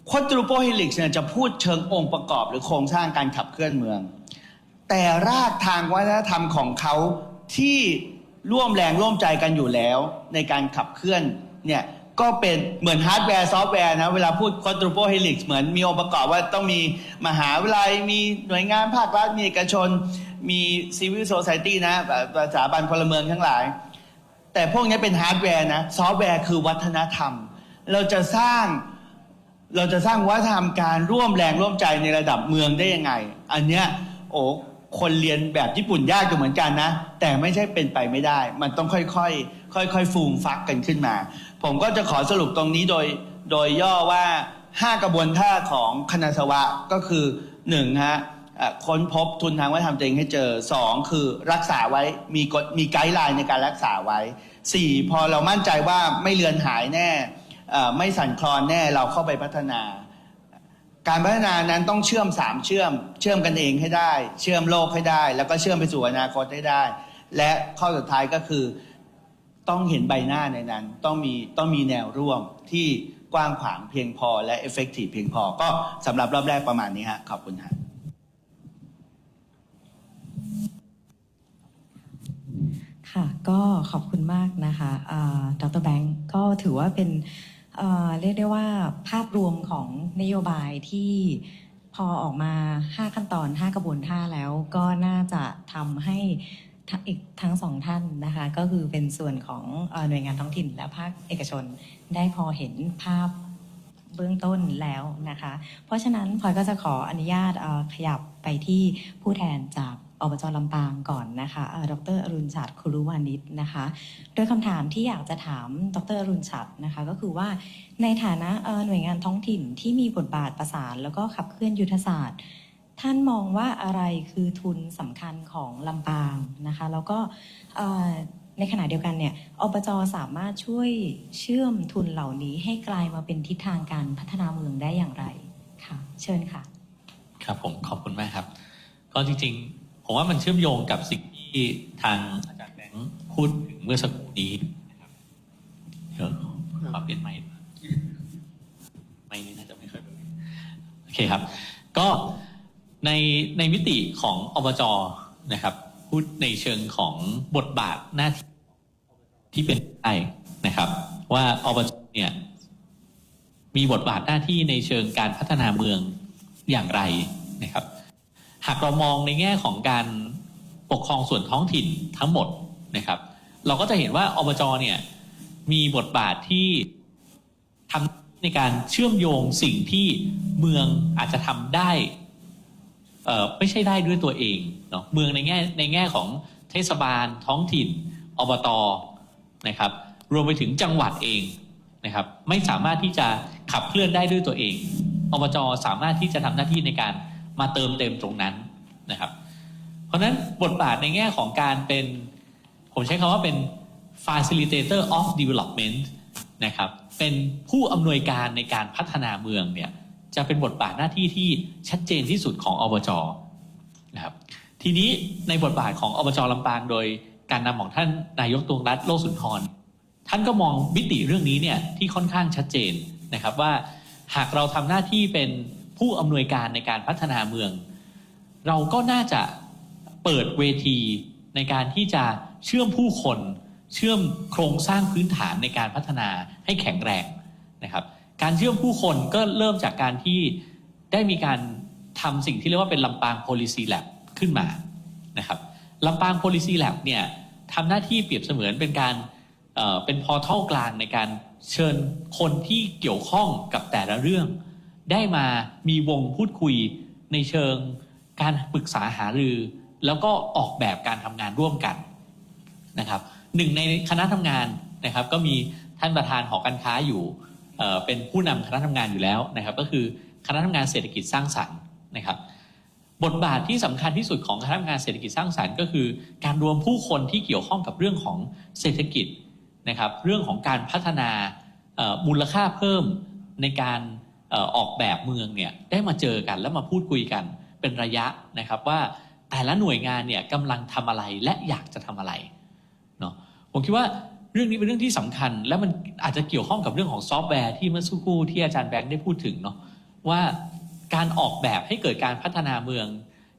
S8: quadruple helix เนี่ยจะพูดเชิงองค์ประกอบหรือโครงสร้างการขับเคลื่อนเมืองแต่รากทางวัฒนธรรมของเขาที่ร่วมแรงร่วมใจกันอยู่แล้วในการขับเคลื่อนเนี่ยก็เป็นเหมือนฮาร์ดแวร์ซอฟต์แวร์นะเวลาพูด quadruple helix เหมือนมีองค์ประกอบว่าต้องมีมหาวิทยาลัยมีหน่วยงานภาครัฐมีเอกชนมี civil society นะสถาบันพลเมืองทั้งหลายแต่พวกนี้เป็นฮาร์ดแวร์นะซอฟต์แวร์คือวัฒนธรรมเราจะสร้างวัฒนธรรมการร่วมแรงร่วมใจในระดับเมืองได้ยังไงอันเนี้ยคนเรียนแบบญี่ปุ่นยากอยู่เหมือนกันนะแต่ไม่ใช่เป็นไปไม่ได้มันต้องค่อยๆฟูมฟักกันขึ้นมาผมก็จะขอสรุปตรงนี้โดยย่อว่า5กระบวนท่าของคณะสวะก็คือ1ฮะค้นพบทุนทางวัฒนธรรมตัวเองให้เจอ2คือรักษาไว้มีไกด์ไลน์ในการรักษาไว้4พอเรามั่นใจว่าไม่เลือนหายแน่ไม่สั่นคลอนแน่เราเข้าไปพัฒนาการพัฒนานั้นต้องเชื่อม3เชื่อมกันเองให้ได้เชื่อมโลกให้ได้แล้วก็เชื่อมไปสู่อนาคตให้ได้และข้อสุดท้ายก็คือต้องเห็นใบหน้าในนั้นต้องมีแนวร่วมที่กว้างขวางเพียงพอและ effective เพียงพอก็สำหรับรอบแรกประมาณนี้ฮะขอบคุณฮะ
S3: ค่ะก็ขอบคุณมากนะคะดร.แบงก์ก็ถือว่าเป็นเรียกได้ว่าภาพรวมของนโยบายที่พอออกมา5ขั้นตอน5กระบวนท่าแล้วก็น่าจะทำให้อีกทั้งสองท่านนะคะก็คือเป็นส่วนของหน่วยงานท้องถิ่นและภาคเอกชนได้พอเห็นภาพเบื้องต้นแล้วนะคะเพราะฉะนั้นพลอยก็จะขออนุญาตขยับไปที่ผู้แทนจากอบจ.ลำปางก่อนนะคะดร.อรุณฉัตร คุรุวานิชนะคะโดยคำถามที่อยากจะถามดร.อรุณฉัตรนะคะก็คือว่าในฐานะหน่วยงานท้องถิ่นที่มีบทบาทประสานแล้วก็ขับเคลื่อนยุทธศาสตร์ท่านมองว่าอะไรคือทุนสำคัญของลำปางนะคะแล้วก็ในขณะเดียวกันเนี่ยอบจ.สามารถช่วยเชื่อมทุนเหล่านี้ให้กลายมาเป็นทิศทางการพัฒนาเมืองได้อย่างไรค่ะเชิญค่ะ
S5: ครับผมขอบคุณมากครับก็จริงๆผมว่ามันเชื่อมโยงกับสิ่งที่ทางอาจารย์แบงค์พูดถึงเมื่อสักครู่นี้นะครับเดี๋ยวขอเปลี่ยนไมค์นี่น่าจะไม่ค่อยเป็นโอเคครับก็ในมิติของอบจ.นะครับพูดในเชิงของบทบาทหน้าที่ที่เป็นไปนะครับว่าอบจ.เนี่ยมีบทบาทหน้าที่ในเชิงการพัฒนาเมืองอย่างไรนะครับหากเรามองในแง่ของการปกครองส่วนท้องถิ่นทั้งหมดนะครับเราก็จะเห็นว่าอบจ.เนี่ยมีบทบาทที่ทำในการเชื่อมโยงสิ่งที่เมืองอาจจะทำได้ไม่ใช่ได้ด้วยตัวเองเนาะเมืองในแง่ของเทศบาลท้องถิ่นอบต.นะครับรวมไปถึงจังหวัดเองนะครับไม่สามารถที่จะขับเคลื่อนได้ด้วยตัวเองอบจ.สามารถที่จะทำหน้าที่ในการมาเติมเต็มตรงนั้นนะครับเพราะฉะนั้นบทบาทในแง่ของการเป็นผมใช้คำว่าเป็น facilitator of development นะครับเป็นผู้อำนวยการในการพัฒนาเมืองเนี่ยจะเป็นบทบาทหน้าที่ที่ชัดเจนที่สุดของอบจ.นะครับทีนี้ในบทบาทของอบจ.ลำปางโดยการนำของท่านนายกตวงรัตน์ โลกสุนทรท่านก็มองมิติเรื่องนี้เนี่ยที่ค่อนข้างชัดเจนนะครับว่าหากเราทำหน้าที่เป็นผู้อำนวยการในการพัฒนาเมืองเราก็น่าจะเปิดเวทีในการที่จะเชื่อมผู้คนเชื่อมโครงสร้างพื้นฐานในการพัฒนาให้แข็งแรงนะครับการเชื่อมผู้คนก็เริ่มจากการที่ได้มีการทำสิ่งที่เรียกว่าเป็นลำปาง Policy Lab ขึ้นมานะครับลำปาง Policy Lab เนี่ยทำหน้าที่เปรียบเสมือนเป็นการเป็นพอร์ทัลกลางในการเชิญคนที่เกี่ยวข้องกับแต่ละเรื่อง ได้มามีวงพูดคุยในเชิงการปรึกษาหารือแล้วก็ออกแบบการทำงานร่วมกันนะครับหนึ่งในคณะทำงานนะครับก็มีท่านประธานหอการค้าอยู่เป็นผู้นำคณะทำงานอยู่แล้วนะครับก็คือคณะทำงานเศรษฐกิจสร้างสรรค์นะครับบทบาทที่สำคัญที่สุดของคณะทำงานเศรษฐกิจสร้างสรรค์ก็คือการรวมผู้คนที่เกี่ยวข้องกับเรื่องของเศรษฐกิจนะครับเรื่องของการพัฒนามูลค่าเพิ่มในการออกแบบเมืองเนี่ยได้มาเจอกันแล้วมาพูดคุยกันเป็นระยะนะครับว่าแต่ละหน่วยงานเนี่ยกำลังทำอะไรและอยากจะทำอะไรเนาะผมคิดว่าเรื่องนี้เป็นเรื่องที่สำคัญและมันอาจจะเกี่ยวข้องกับเรื่องของซอฟต์แวร์ที่เมื่อสักครู่ที่อาจารย์แบงค์ได้พูดถึงเนาะว่าการออกแบบให้เกิดการพัฒนาเมือง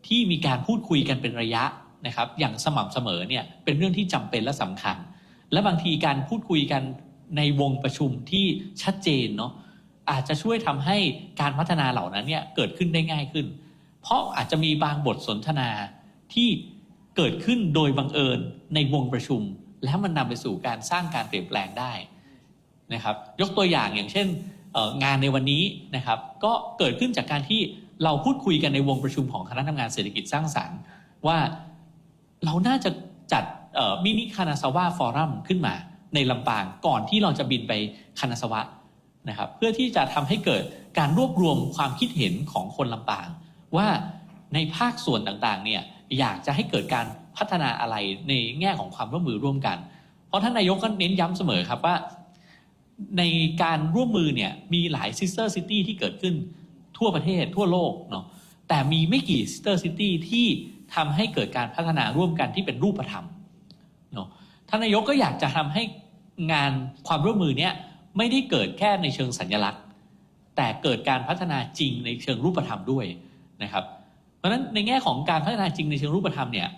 S5: ที่มีการพูดคุยกันเป็นระยะนะครับอย่างสม่ำเสมอเนี่ยเป็นเรื่องที่จำเป็นและสำคัญและบางทีการพูดคุยกันในวงประชุมที่ชัดเจนเนาะอาจจะช่วยทำให้การพัฒนาเหล่านั้นเนี่ยเกิดขึ้นได้ง่ายขึ้นเพราะอาจจะมีบางบทสนทนาที่เกิดขึ้นโดยบังเอิญในวงประชุมแล้วมันนำไปสู่การสร้างการเปลี่ยนแปลงได้นะครับยกตัวอย่างเช่นงานในวันนี้นะครับก็เกิดขึ้นจากการที่เราพูดคุยกันในวงประชุมของคณะทำงานเศรษฐกิจสร้างสรรค์ว่าเราน่าจะจัดมินิคานาซาวะฟอรัมขึ้นมาในลำปางก่อนที่เราจะบินไปคานาซาวะนะครับเพื่อที่จะทำให้เกิดการรวบรวมความคิดเห็นของคนลำปางว่าในภาคส่วนต่างๆเนี่ยอยากจะให้เกิดการพัฒนาอะไรในแง่ของความร่วมมือร่วมกันเพราะท่านนายกก็เน้นย้ำเสมอครับว่าในการร่วมมือเนี่ยมีหลาย sister city ที่เกิดขึ้นทั่วประเทศทั่วโลกเนาะแต่มีไม่กี่ sister city ที่ทำให้เกิดการพัฒนาร่วมกันที่เป็นรูปธรรมเนาะท่านนายกก็อยากจะทำให้งานความร่วมมือเนี้ยไม่ได้เกิดแค่ในเชิงสัญลักษณ์แต่เกิดการพัฒนาจริงในเชิงรูปธรรมด้วยนะครับเพราะฉะนั้นในแง่ของการพัฒนาจริงในเชิงรูปธรรมเนี่ย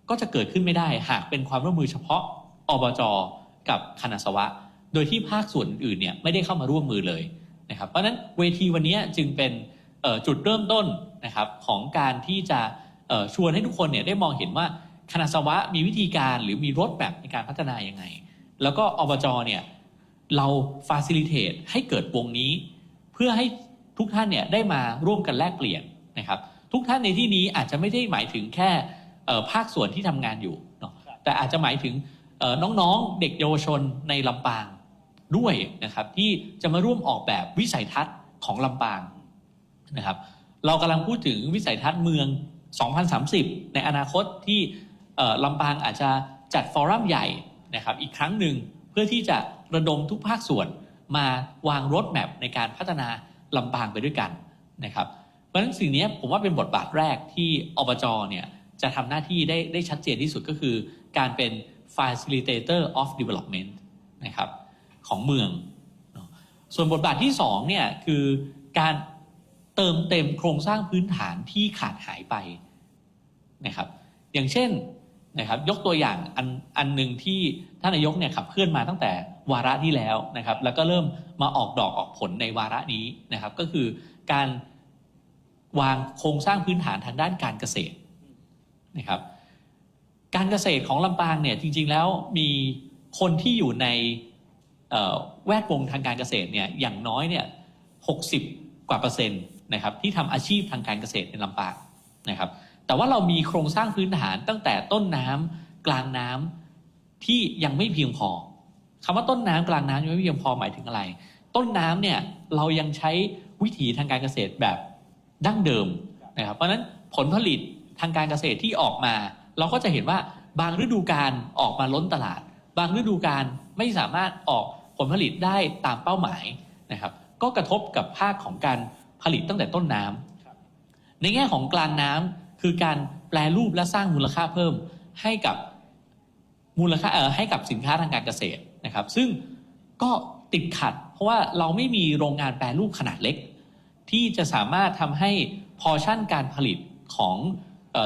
S5: ก็จะเกิดขึ้นไม่ได้หากเป็นความร่วมมือเฉพาะอบจ.กับคณะสวะโดยที่ภาคส่วนอื่นเนี่ยไม่ได้เข้ามาร่วมมือเลยนะครับเพราะฉะนั้นเวทีวันนี้จึงเป็นจุดเริ่มต้นนะครับของการที่จะชวนให้ทุกคนเนี่ยได้มองเห็นว่าคณะสวะมีวิธีการหรือมีรถแบบในการพัฒนายังไงแล้วก็อบจ.เนี่ยเราฟาซิลิเทตให้เกิดวงนี้เพื่อให้ทุกท่านเนี่ยได้มาร่วมกันแลกเปลี่ยนนะครับทุกท่านในที่นี้อาจจะไม่ได้หมายถึงแค่ภาคส่วนที่ทำงานอยู่เนาะแต่อาจจะหมายถึงน้องๆเด็กเยาวชนในลำปางด้วยนะครับที่จะมาร่วมออกแบบวิสัยทัศน์ของลำปางนะครับเรากำลังพูดถึงวิสัยทัศน์เมือง 2030 ในอนาคตที่ลำปางอาจจะจัดฟอรัมใหญ่นะครับอีกครั้งหนึ่งเพื่อที่จะระดมทุกภาคส่วนมาวางรถแมพในการพัฒนาลำปางไปด้วยกันนะครับเพราะฉะนั้นสิ่งนี้ผมว่าเป็นบทบาทแรกที่อบจ.เนี่ยจะทำหน้าที่ได้ชัดเจนที่สุดก็คือการเป็น facilitator of development นะครับของเมืองส่วนบทบาทที่2เนี่ยคือการเติมเต็มโครงสร้างพื้นฐานที่ขาดหายไปนะครับอย่างเช่นนะครับยกตัวอย่างอันหนึ่งที่ท่านนายกเนี่ยขับเคลื่อนมาตั้งแต่วาระที่แล้วนะครับแล้วก็เริ่มมาออกดอกออกผลในวาระนี้นะครับก็คือการวางโครงสร้างพื้นฐานทางด้านการเกษตรนะครับการเกษตรของลำปางเนี่ยจริงๆแล้วมีคนที่อยู่ในแวดวงทางการเกษตรเนี่ยอย่างน้อยเนี่ย60 กว่า%นะครับที่ทำอาชีพทางการเกษตรในลำปางนะครับแต่ว่าเรามีโครงสร้างพื้นฐานตั้งแต่ต้นน้ำกลางน้ำที่ยังไม่เพียงพอคำว่าต้นน้ำกลางน้ำยังไม่เพียงพอหมายถึงอะไรต้นน้ำเนี่ยเรายังใช้วิถีทางการเกษตรแบบดั้งเดิมนะครับเพราะฉะนั้นผลผลิตทางการเกษตรที่ออกมาเราก็จะเห็นว่าบางฤดูกาลออกมาล้นตลาดบางฤดูกาลไม่สามารถออกผลผลิตได้ตามเป้าหมายนะครับก็กระทบกับภาคของการผลิตตั้งแต่ต้นน้ำในแง่ของกลางน้ำคือการแปรรูปและสร้างมูลค่าเพิ่มให้กับให้กับสินค้าทางการเกษตรนะครับซึ่งก็ติดขัดเพราะว่าเราไม่มีโรงงานแปรรูปขนาดเล็กที่จะสามารถทำให้พอร์ชั่นการผลิตของ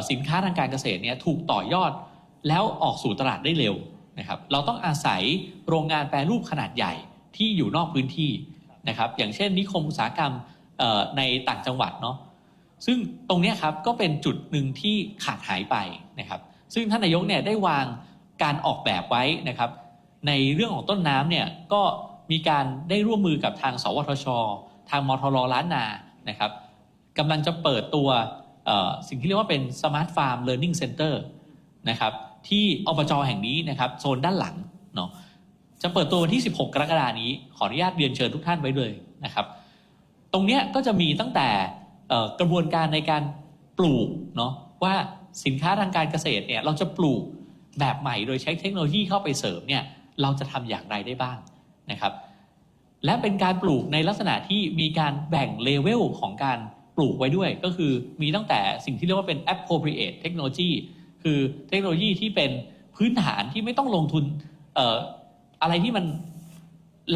S5: สินค้าทางการเกษตรเนี่ยถูกต่อยอดแล้วออกสู่ตลาดได้เร็วนะครับเราต้องอาศัยโรงงานแปรรูปขนาดใหญ่ที่อยู่นอกพื้นที่นะครับอย่างเช่นนิคมอุตสาหกรรมในต่างจังหวัดเนาะซึ่งตรงนี้ครับก็เป็นจุดหนึ่งที่ขาดหายไปนะครับซึ่งท่านนายกเนี่ยได้วางการออกแบบไว้นะครับในเรื่องของต้นน้ำเนี่ยก็มีการได้ร่วมมือกับทางสวทช.ทางมทร.ล้านนา นะครับกำลังจะเปิดตัวสิ่งที่เรียกว่าเป็น Smart Farm Learning Center นะครับที่อบจ.แห่งนี้นะครับโซนด้านหลังเนาะจะเปิดตัววันที่16กรกฎาคมนี้ขออนุญาตเรียนเชิญทุกท่านไว้เลยนะครับตรงเนี้ยก็จะมีตั้งแต่กระบวนการในการปลูกเนาะว่าสินค้าทางการเกษตรเนี่ยเราจะปลูกแบบใหม่โดยใช้เทคโนโลยีเข้าไปเสริมเนี่ยเราจะทำอย่างไรได้บ้างนะครับและเป็นการปลูกในลักษณะที่มีการแบ่งเลเวลของการปลูกไว้ด้วยก็คือมีตั้งแต่สิ่งที่เรียกว่าเป็น appropriate technology คือเทคโนโลยีที่เป็นพื้นฐานที่ไม่ต้องลงทุนอะไรที่มัน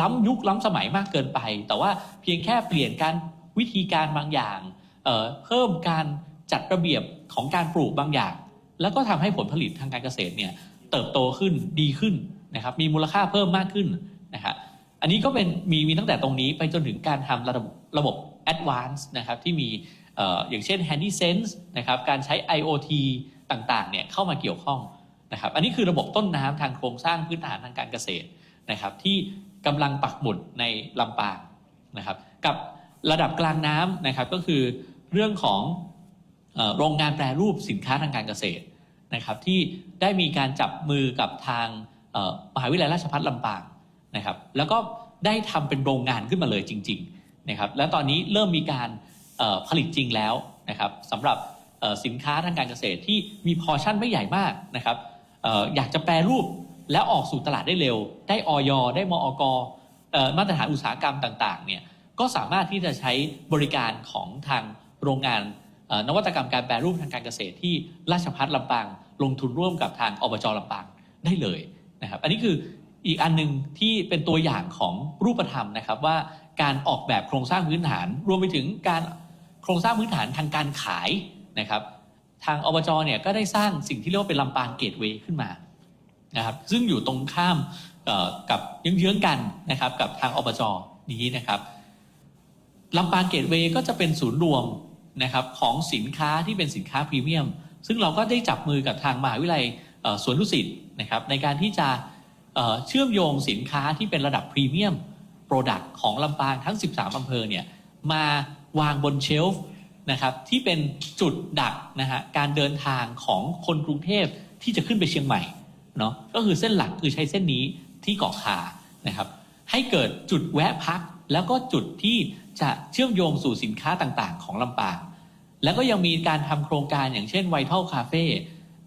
S5: ล้ำยุคล้ำสมัยมากเกินไปแต่ว่าเพียงแค่เปลี่ยนการวิธีการบางอย่างเพิ่มการจัดระเบียบของการปลูกบางอย่างแล้วก็ทำให้ผลผลิตทางการเกษตรเนี่ยเติบโตขึ้นดีขึ้นนะครับมีมูลค่าเพิ่มมากขึ้นนะครับอันนี้ก็เป็นมีตั้งแต่ตรงนี้ไปจนถึงการทำระบบ Advance นะครับที่มีอย่างเช่น Handy Sense นะครับการใช้ IoT ต่างๆเนี่ยเข้ามาเกี่ยวข้องนะครับอันนี้คือระบบต้นน้ำทางโครงสร้างพื้นฐานทางการเกษตรนะครับที่กำลังปักหมุดในลำปางนะครับกับระดับกลางน้ำนะครับก็คือเรื่องของโรงงานแปรรูปสินค้าทางการเกษตรนะครับที่ได้มีการจับมือกับทางมหาวิทยาลัยราชภัฏลำปางนะครับแล้วก็ได้ทำเป็นโรงงานขึ้นมาเลยจริงๆนะครับและตอนนี้เริ่มมีการผลิตจริงแล้วนะครับสำหรับสินค้าทางการเกษตรที่มีพอร์ชั่นไม่ใหญ่มากนะครับอยากจะแปรรูปแล้วออกสู่ตลาดได้เร็วได้อย.ได้มอก.มาตรฐานอุตสาหกรรมต่างๆเนี่ยก็สามารถที่จะใช้บริการของทางโรงงานนวัตกรรมการแปรรูปทางการเกษตรที่ราชภัฏลำปางลงทุนร่วมกับทางอบจ.ลำปางได้เลยนะครับอันนี้คืออีกอันนึงที่เป็นตัวอย่างของรูปธรรมนะครับว่าการออกแบบโครงสร้างพื้นฐานรวมไปถึงการโครงสร้างพื้นฐานทางการขายนะครับทางอบจ.เนี่ยก็ได้สร้างสิ่งที่เรียกว่าเป็นลำปางเกตเวย์ขึ้นมานะครับซึ่งอยู่ตรงข้ามกับเยื้องๆกันนะครับกับทางอบจ.นี้นะครับลำปางเกตเวย์ก็จะเป็นศูนย์รวมนะครับของสินค้าที่เป็นสินค้าพรีเมียมซึ่งเราก็ได้จับมือกับทางมหาวิทยาลัยสวนดุสิตนะครับในการที่จะเชื่อมโยงสินค้าที่เป็นระดับพรีเมียมโปรดักต์ของลำปางทั้ง13อำเภอเนี่ยมาวางบนเชลฟ์นะครับที่เป็นจุดดักนะฮะการเดินทางของคนกรุงเทพที่จะขึ้นไปเชียงใหม่เนาะก็คือเส้นหลักคือใช้เส้นนี้ที่เกาะคานะครับให้เกิดจุดแวะพักแล้วก็จุดที่จะเชื่อมโยงสู่สินค้าต่างๆของลำปางแล้วก็ยังมีการทำโครงการอย่างเช่น Vital Cafe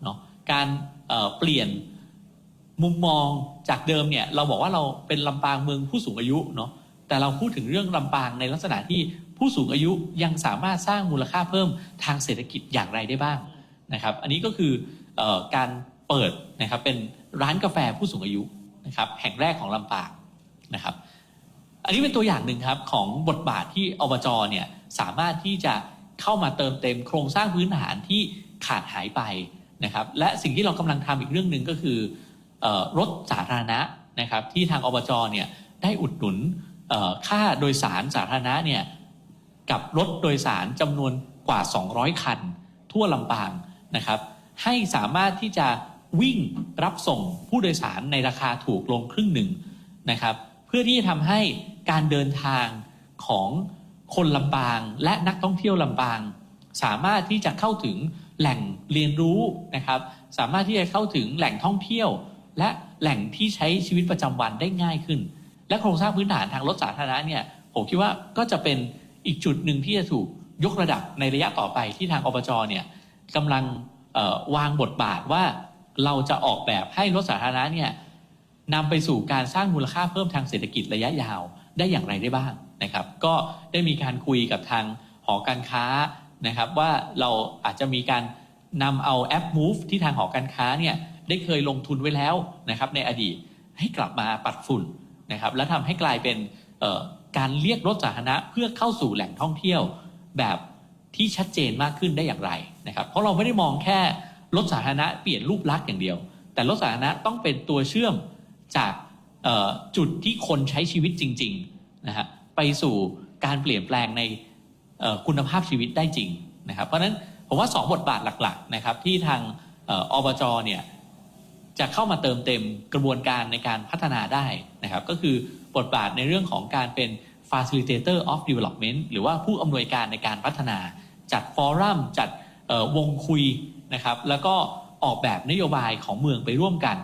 S5: เนาะการเปลี่ยนมุมมองจากเดิมเนี่ยเราบอกว่าเราเป็นลำปางเมืองผู้สูงอายุเนาะแต่เราพูดถึงเรื่องลำปางในลักษณะที่ผู้สูงอายุยังสามารถสร้างมูลค่าเพิ่มทางเศรษฐกิจอย่างไรได้บ้างนะครับอันนี้ก็คือการเปิดนะครับเป็นร้านกาแฟผู้สูงอายุนะครับแห่งแรกของลำปางนะครับอันนี้เป็นตัวอย่างหนึ่งครับของบทบาทที่อบจ.เนี่ยสามารถที่จะเข้ามาเติมเต็มโครงสร้างพื้นฐานที่ขาดหายไปนะครับและสิ่งที่เรากำลังทำอีกเรื่องหนึ่งก็คือรถสาธารณะนะครับที่ทางอบจ.เนี่ยได้อุดหนุนค่าโดยสารสาธารณะเนี่ยกับรถโดยสารจำนวนกว่า200คันทั่วลำปางนะครับให้สามารถที่จะวิ่งรับส่งผู้โดยสารในราคาถูกลงครึ่งหนึ่งนะครับเพื่อที่จะทำให้การเดินทางของคนลำปางและนักท่องเที่ยวลำปางสามารถที่จะเข้าถึงแหล่งเรียนรู้นะครับสามารถที่จะเข้าถึงแหล่งท่องเที่ยวและแหล่งที่ใช้ชีวิตประจำวันได้ง่ายขึ้นและโครงสร้างพื้นฐานทางรถสาธารณะเนี่ยผมคิดว่าก็จะเป็นอีกจุดหนึ่งที่จะถูกยกระดับในระยะต่อไปที่ทางอบจ.เนี่ยกำลังวางบทบาทว่าเราจะออกแบบให้รถสาธารณะเนี่ยนำไปสู่การสร้างมูลค่าเพิ่มทางเศรษฐกิจระยะยาวได้อย่างไรได้บ้างนะครับก็ได้มีการคุยกับทางหอการค้านะครับว่าเราอาจจะมีการนำเอาแอป Move ที่ทางหอการค้าเนี่ยได้เคยลงทุนไว้แล้วนะครับในอดีตให้กลับมาปัดฝุ่นนะครับและทำให้กลายเป็นการเรียกรถสาธารณะเพื่อเข้าสู่แหล่งท่องเที่ยวแบบที่ชัดเจนมากขึ้นได้อย่างไรนะครับเพราะเราไม่ได้มองแค่รถสาธารณะเปลี่ยนรูปลักษณ์อย่างเดียวแต่รถสาธารณะต้องเป็นตัวเชื่อมจากจุดที่คนใช้ชีวิตจริงๆนะฮะไปสู่การเปลี่ยนแปลงในคุณภาพชีวิตได้จริงนะครับเพราะฉะนั้นผมว่า2บทบาทหลักๆนะครับที่ทางอบจ.เนี่ยจะเข้ามาเติมเต็มกระบวนการในการพัฒนาได้นะครับก็คือบทบาทในเรื่องของการเป็น Facilitator of Development หรือว่าผู้อำนวยการในการพัฒนาจัดฟอรัมจัดวงคุยนะครับแล้วก็ออกแบบนโยบายของเมืองไปร่วมกัน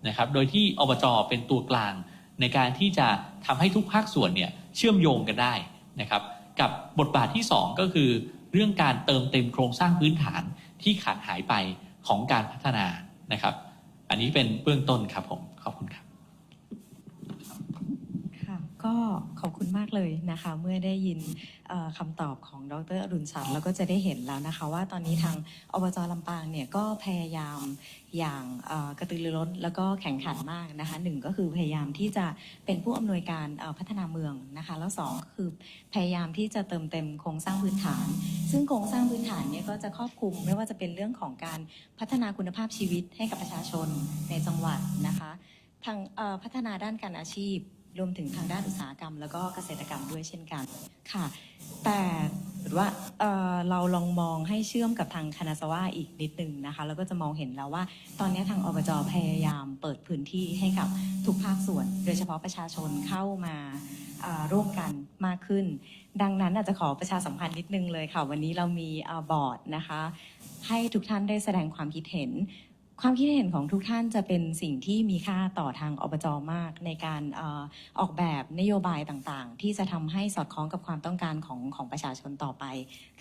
S5: นะครับโดยที่อบจ.เป็นตัวกลางในการที่จะทำให้ทุกภาคส่วนเนี่ยเชื่อมโยงกันได้นะครับกับบทบาทที่2ก็คือเรื่องการเติมเต็มโครงสร้างพื้นฐานที่ขาดหายไปของการพัฒนานะครับอันนี้เป็นเบื้องต้นครับผมขอบคุณครับ
S3: ค่ะก็ขอบคุณมากเลยนะคะเมื่อได้ยินคำตอบของดร.อรุณชัดแล้วก็จะได้เห็นแล้วนะคะว่าตอนนี้ทางอบจ.ลำปางเนี่ยก็พยายามอย่างกระตือรือร้นแล้วก็แข่งขันมากนะคะหนึ่งก็คือพยายามที่จะเป็นผู้อำนวยการพัฒนาเมืองนะคะแล้ว2ก็คือพยายามที่จะเติมเต็มโครงสร้างพื้นฐาน ซึ่งโครงสร้างพื้นฐานเนี่ยก็จะครอบคลุมไม่ว่าจะเป็นเรื่องของการพัฒนาคุณภาพชีวิตให้กับประชาชนในจังหวัดนะคะทางพัฒนาด้านการอาชีพรวมถึงทางด้านอุตสาหกรรมแล้วก็เกษตรกรรมด้วยเช่นกันค่ะแต่หรือว่าเราลองมองให้เชื่อมกับทางคณะสวาอีกนิดนึงนะคะแล้วก็จะมองเห็นแล้วว่าตอนนี้ทางอบจ.พยายามเปิดพื้นที่ให้กับทุกภาคส่วนโดยเฉพาะประชาชนเข้ามาร่วมกันมากขึ้นดังนั้นอาจจะขอประชาสัมพันธ์นิดนึงเลยค่ะวันนี้เรามีบอร์ดนะคะให้ทุกท่านได้แสดงความคิดเห็นความคิดเห็นของทุกท่านจะเป็นสิ่งที่มีค่าต่อทางอบจ.มากในการออกแบบนโยบายต่างๆที่จะทำให้สอดคล้องกับความต้องการของประชาชนต่อไป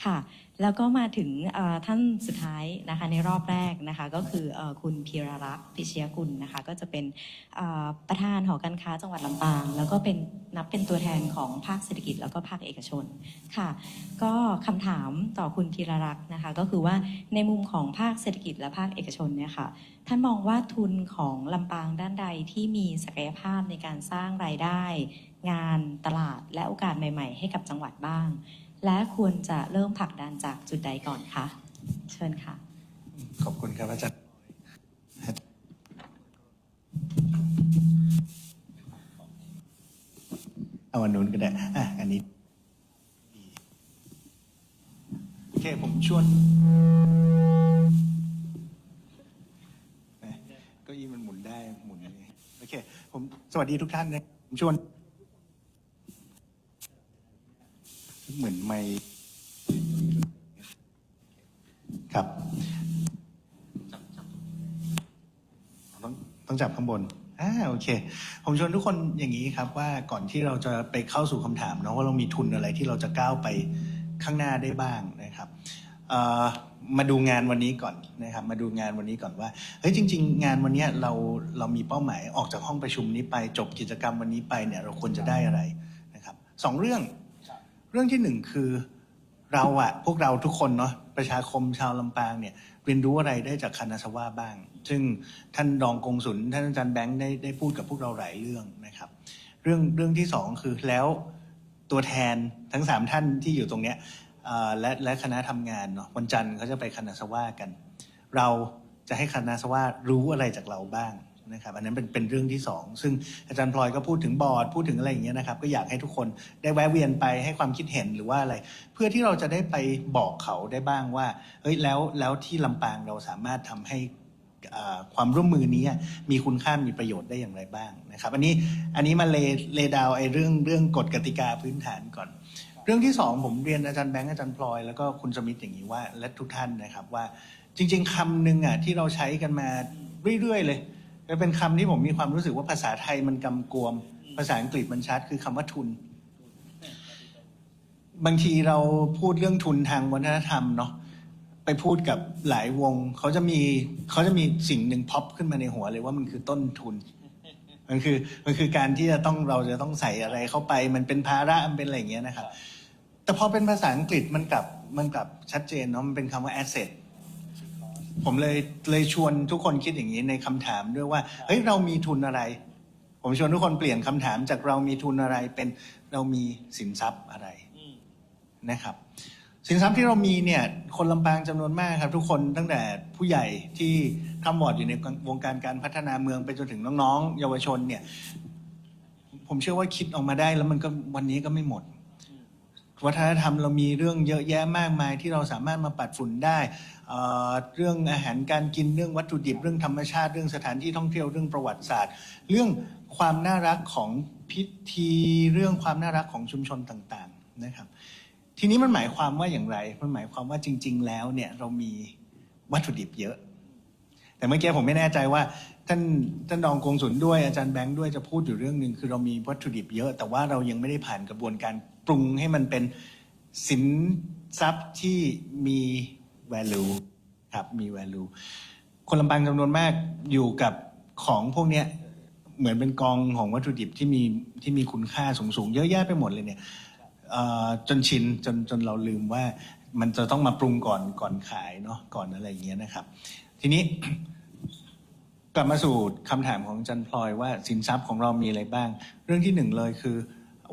S3: ค่ะแล้วก็มาถึงท่านสุดท้ายนะคะในรอบแรกนะคะก็คือคุณพีรรักษ์พิชยกุลนะคะก็จะเป็นประธานหอการค้าจังหวัดลำปางแล้วก็นับเป็นตัวแทนของภาคเศรษฐกิจแล้วก็ภาคเอกชนค่ะก็คำถามต่อคุณพีรรักษ์นะคะก็คือว่าในมุมของภาคเศรษฐกิจและภาคเอกชนเนี่ยค่ะท่านมองว่าทุนของลำปางด้านใดที่มีศักยภาพในการสร้างรายได้งานตลาดและโอกาสใหม่ๆให้กับจังหวัดบ้างและควรจะเริ่มผลักดันจากจุดใดก่อนคะเชิญค่ะ
S9: ขอบคุณครับอาจารย์เอาอันนู้นก็ได้อันนี้โอเคผมชวนเก้าอี้มันหมุนได้หมุนอย่างนี้โอเคผมสวัสดีทุกท่านนะผมชวนเหมือนไม่ครับต้องจับข้างบนโอเคผมชวนทุกคนอย่างนี้ครับว่าก่อนที่เราจะไปเข้าสู่คำถามเนาะว่าเรามีทุนอะไรที่เราจะก้าวไปข้างหน้าได้บ้างนะครับมาดูงานวันนี้ก่อนนะครับมาดูงานวันนี้ก่อนว่าเฮ้ยจริงๆงานวันนี้เรามีเป้าหมายออกจากห้องประชุมนี้ไปจบกิจกรรมวันนี้ไปเนี่ยเราควรจะได้อะไรนะครับ2เรื่องที่1คือเราพวกเราทุกคนเนาะประชาคมชาวลำปางเนี่ยเรียนรู้อะไรได้จากคณะสวาบ้างซึ่งท่านรองกงสุลท่านอาจารย์แบงค์ได้พูดกับพวกเราหลายเรื่องนะครับเรื่องที่2คือแล้วตัวแทนทั้ง3ท่านที่อยู่ตรงเนี้ยและคณะทำงานเนาะวันจันทร์เขาจะไปคณะสวากันเราจะให้คณะสวารู้อะไรจากเราบ้างนะครับอันนั้นเป็นเรื่องที่2ซึ่งอาจารย์พลอยก็พูดถึงบอร์ดพูดถึงอะไรอย่างเงี้ยนะครับก็อยากให้ทุกคนได้แวะเวียนไปให้ความคิดเห็นหรือว่าอะไรเพื่อที่เราจะได้ไปบอกเขาได้บ้างว่าเฮ้ยแล้วที่ลำปางเราสามารถทำให้ความร่วมมือนี้มีคุณค่ามีประโยชน์ได้อย่างไรบ้างนะครับอันนี้มาเลดาวเรื่องกฎกติกาพื้นฐานก่อนเรื่องที่2ผมเรียนอาจารย์แบงค์อาจารย์พลอยแล้วก็คุณสมิธอย่างนี้ว่าและทุกท่านนะครับว่าจริงๆคำหนึ่งที่เราใช้กันมาเรื่อยๆเลยและเป็นคำที่ผมมีความรู้สึกว่าภาษาไทยมันกำกวมภาษาอังกฤษมันชัดคือคำว่าทุนบางทีเราพูดเรื่องทุนทางวัฒนธรรมเนาะไปพูดกับหลายวงเขาจะมีสิ่งหนึ่งพ็อปขึ้นมาในหัวเลยว่ามันคือต้นทุนมันคือการที่เราจะต้องใส่อะไรเข้าไปมันเป็นภาระมันเป็นอะไรอย่างเงี้ยนะครับแต่พอเป็นภาษาอังกฤษมันกลับชัดเจนเนาะมันเป็นคำว่า asset ผมเลยชวนทุกคนคิดอย่างนี้ในคำถามด้วยว่าเฮ้ยเรามีทุนอะไรผมชวนทุกคนเปลี่ยนคำถามจากเรามีทุนอะไรเป็นเรามีสินทรัพย์อะไรนะครับสินทรัพย์ที่เรามีเนี่ยคนลำปางจำนวนมากครับทุกคนตั้งแต่ผู้ใหญ่ที่ทำบอร์ดอยู่ในวงการพัฒนาเมืองไปจนถึงน้องๆเยาวชนเนี่ยผมเชื่อว่าคิดออกมาได้แล้วมันก็วันนี้ก็ไม่หมดวัฒนธรรมเรามีเรื่องเยอะแยะมากมายที่เราสามารถมาปัดฝุ่นได้เรื่องอาหารการกินเรื่องวัตถุดิบเรื่องธรรมชาติเรื่องสถานที่ท่องเที่ยวเรื่องประวัติศาสตร์เรื่องความน่ารักของ พิธีเรื่องความน่ารักของชุมชนต่างๆนะครับ ทีนี้มันหมายความว่าอย่างไรมันหมายความว่าจริงๆแล้วเนี่ยเรามีวัตถุดิบเยอะ แต่เมื่อกี้ผมไม่แน่ใจว่าท่านรองกงสุลด้วยอาจารย์แบงค์ด้วยจะพูดอยู่เรื่องหนึ่งคือเรามีวัตถุดิบเยอะ แต่ว่าเรายังไม่ได้ผ่านกระบวนการปรุงให้มันเป็นสินทรัพย์ที่มี value ครับมี value คนลำปางจำนวนมากอยู่กับของพวกเนี้ยเหมือนเป็นกองของวัตถุดิบที่มีคุณค่าสูงๆเยอะแยะไปหมดเลยเนี่ยจนชินจนเราลืมว่ามันจะต้องมาปรุงก่อนขายเนาะก่อนอะไรอย่างเงี้ยนะครับ ทีนี้ กลับมาสู่คำถามของจันพลอยว่าสินทรัพย์ของเรามีอะไรบ้าง เรื่องที่หนึ่งเลยคือ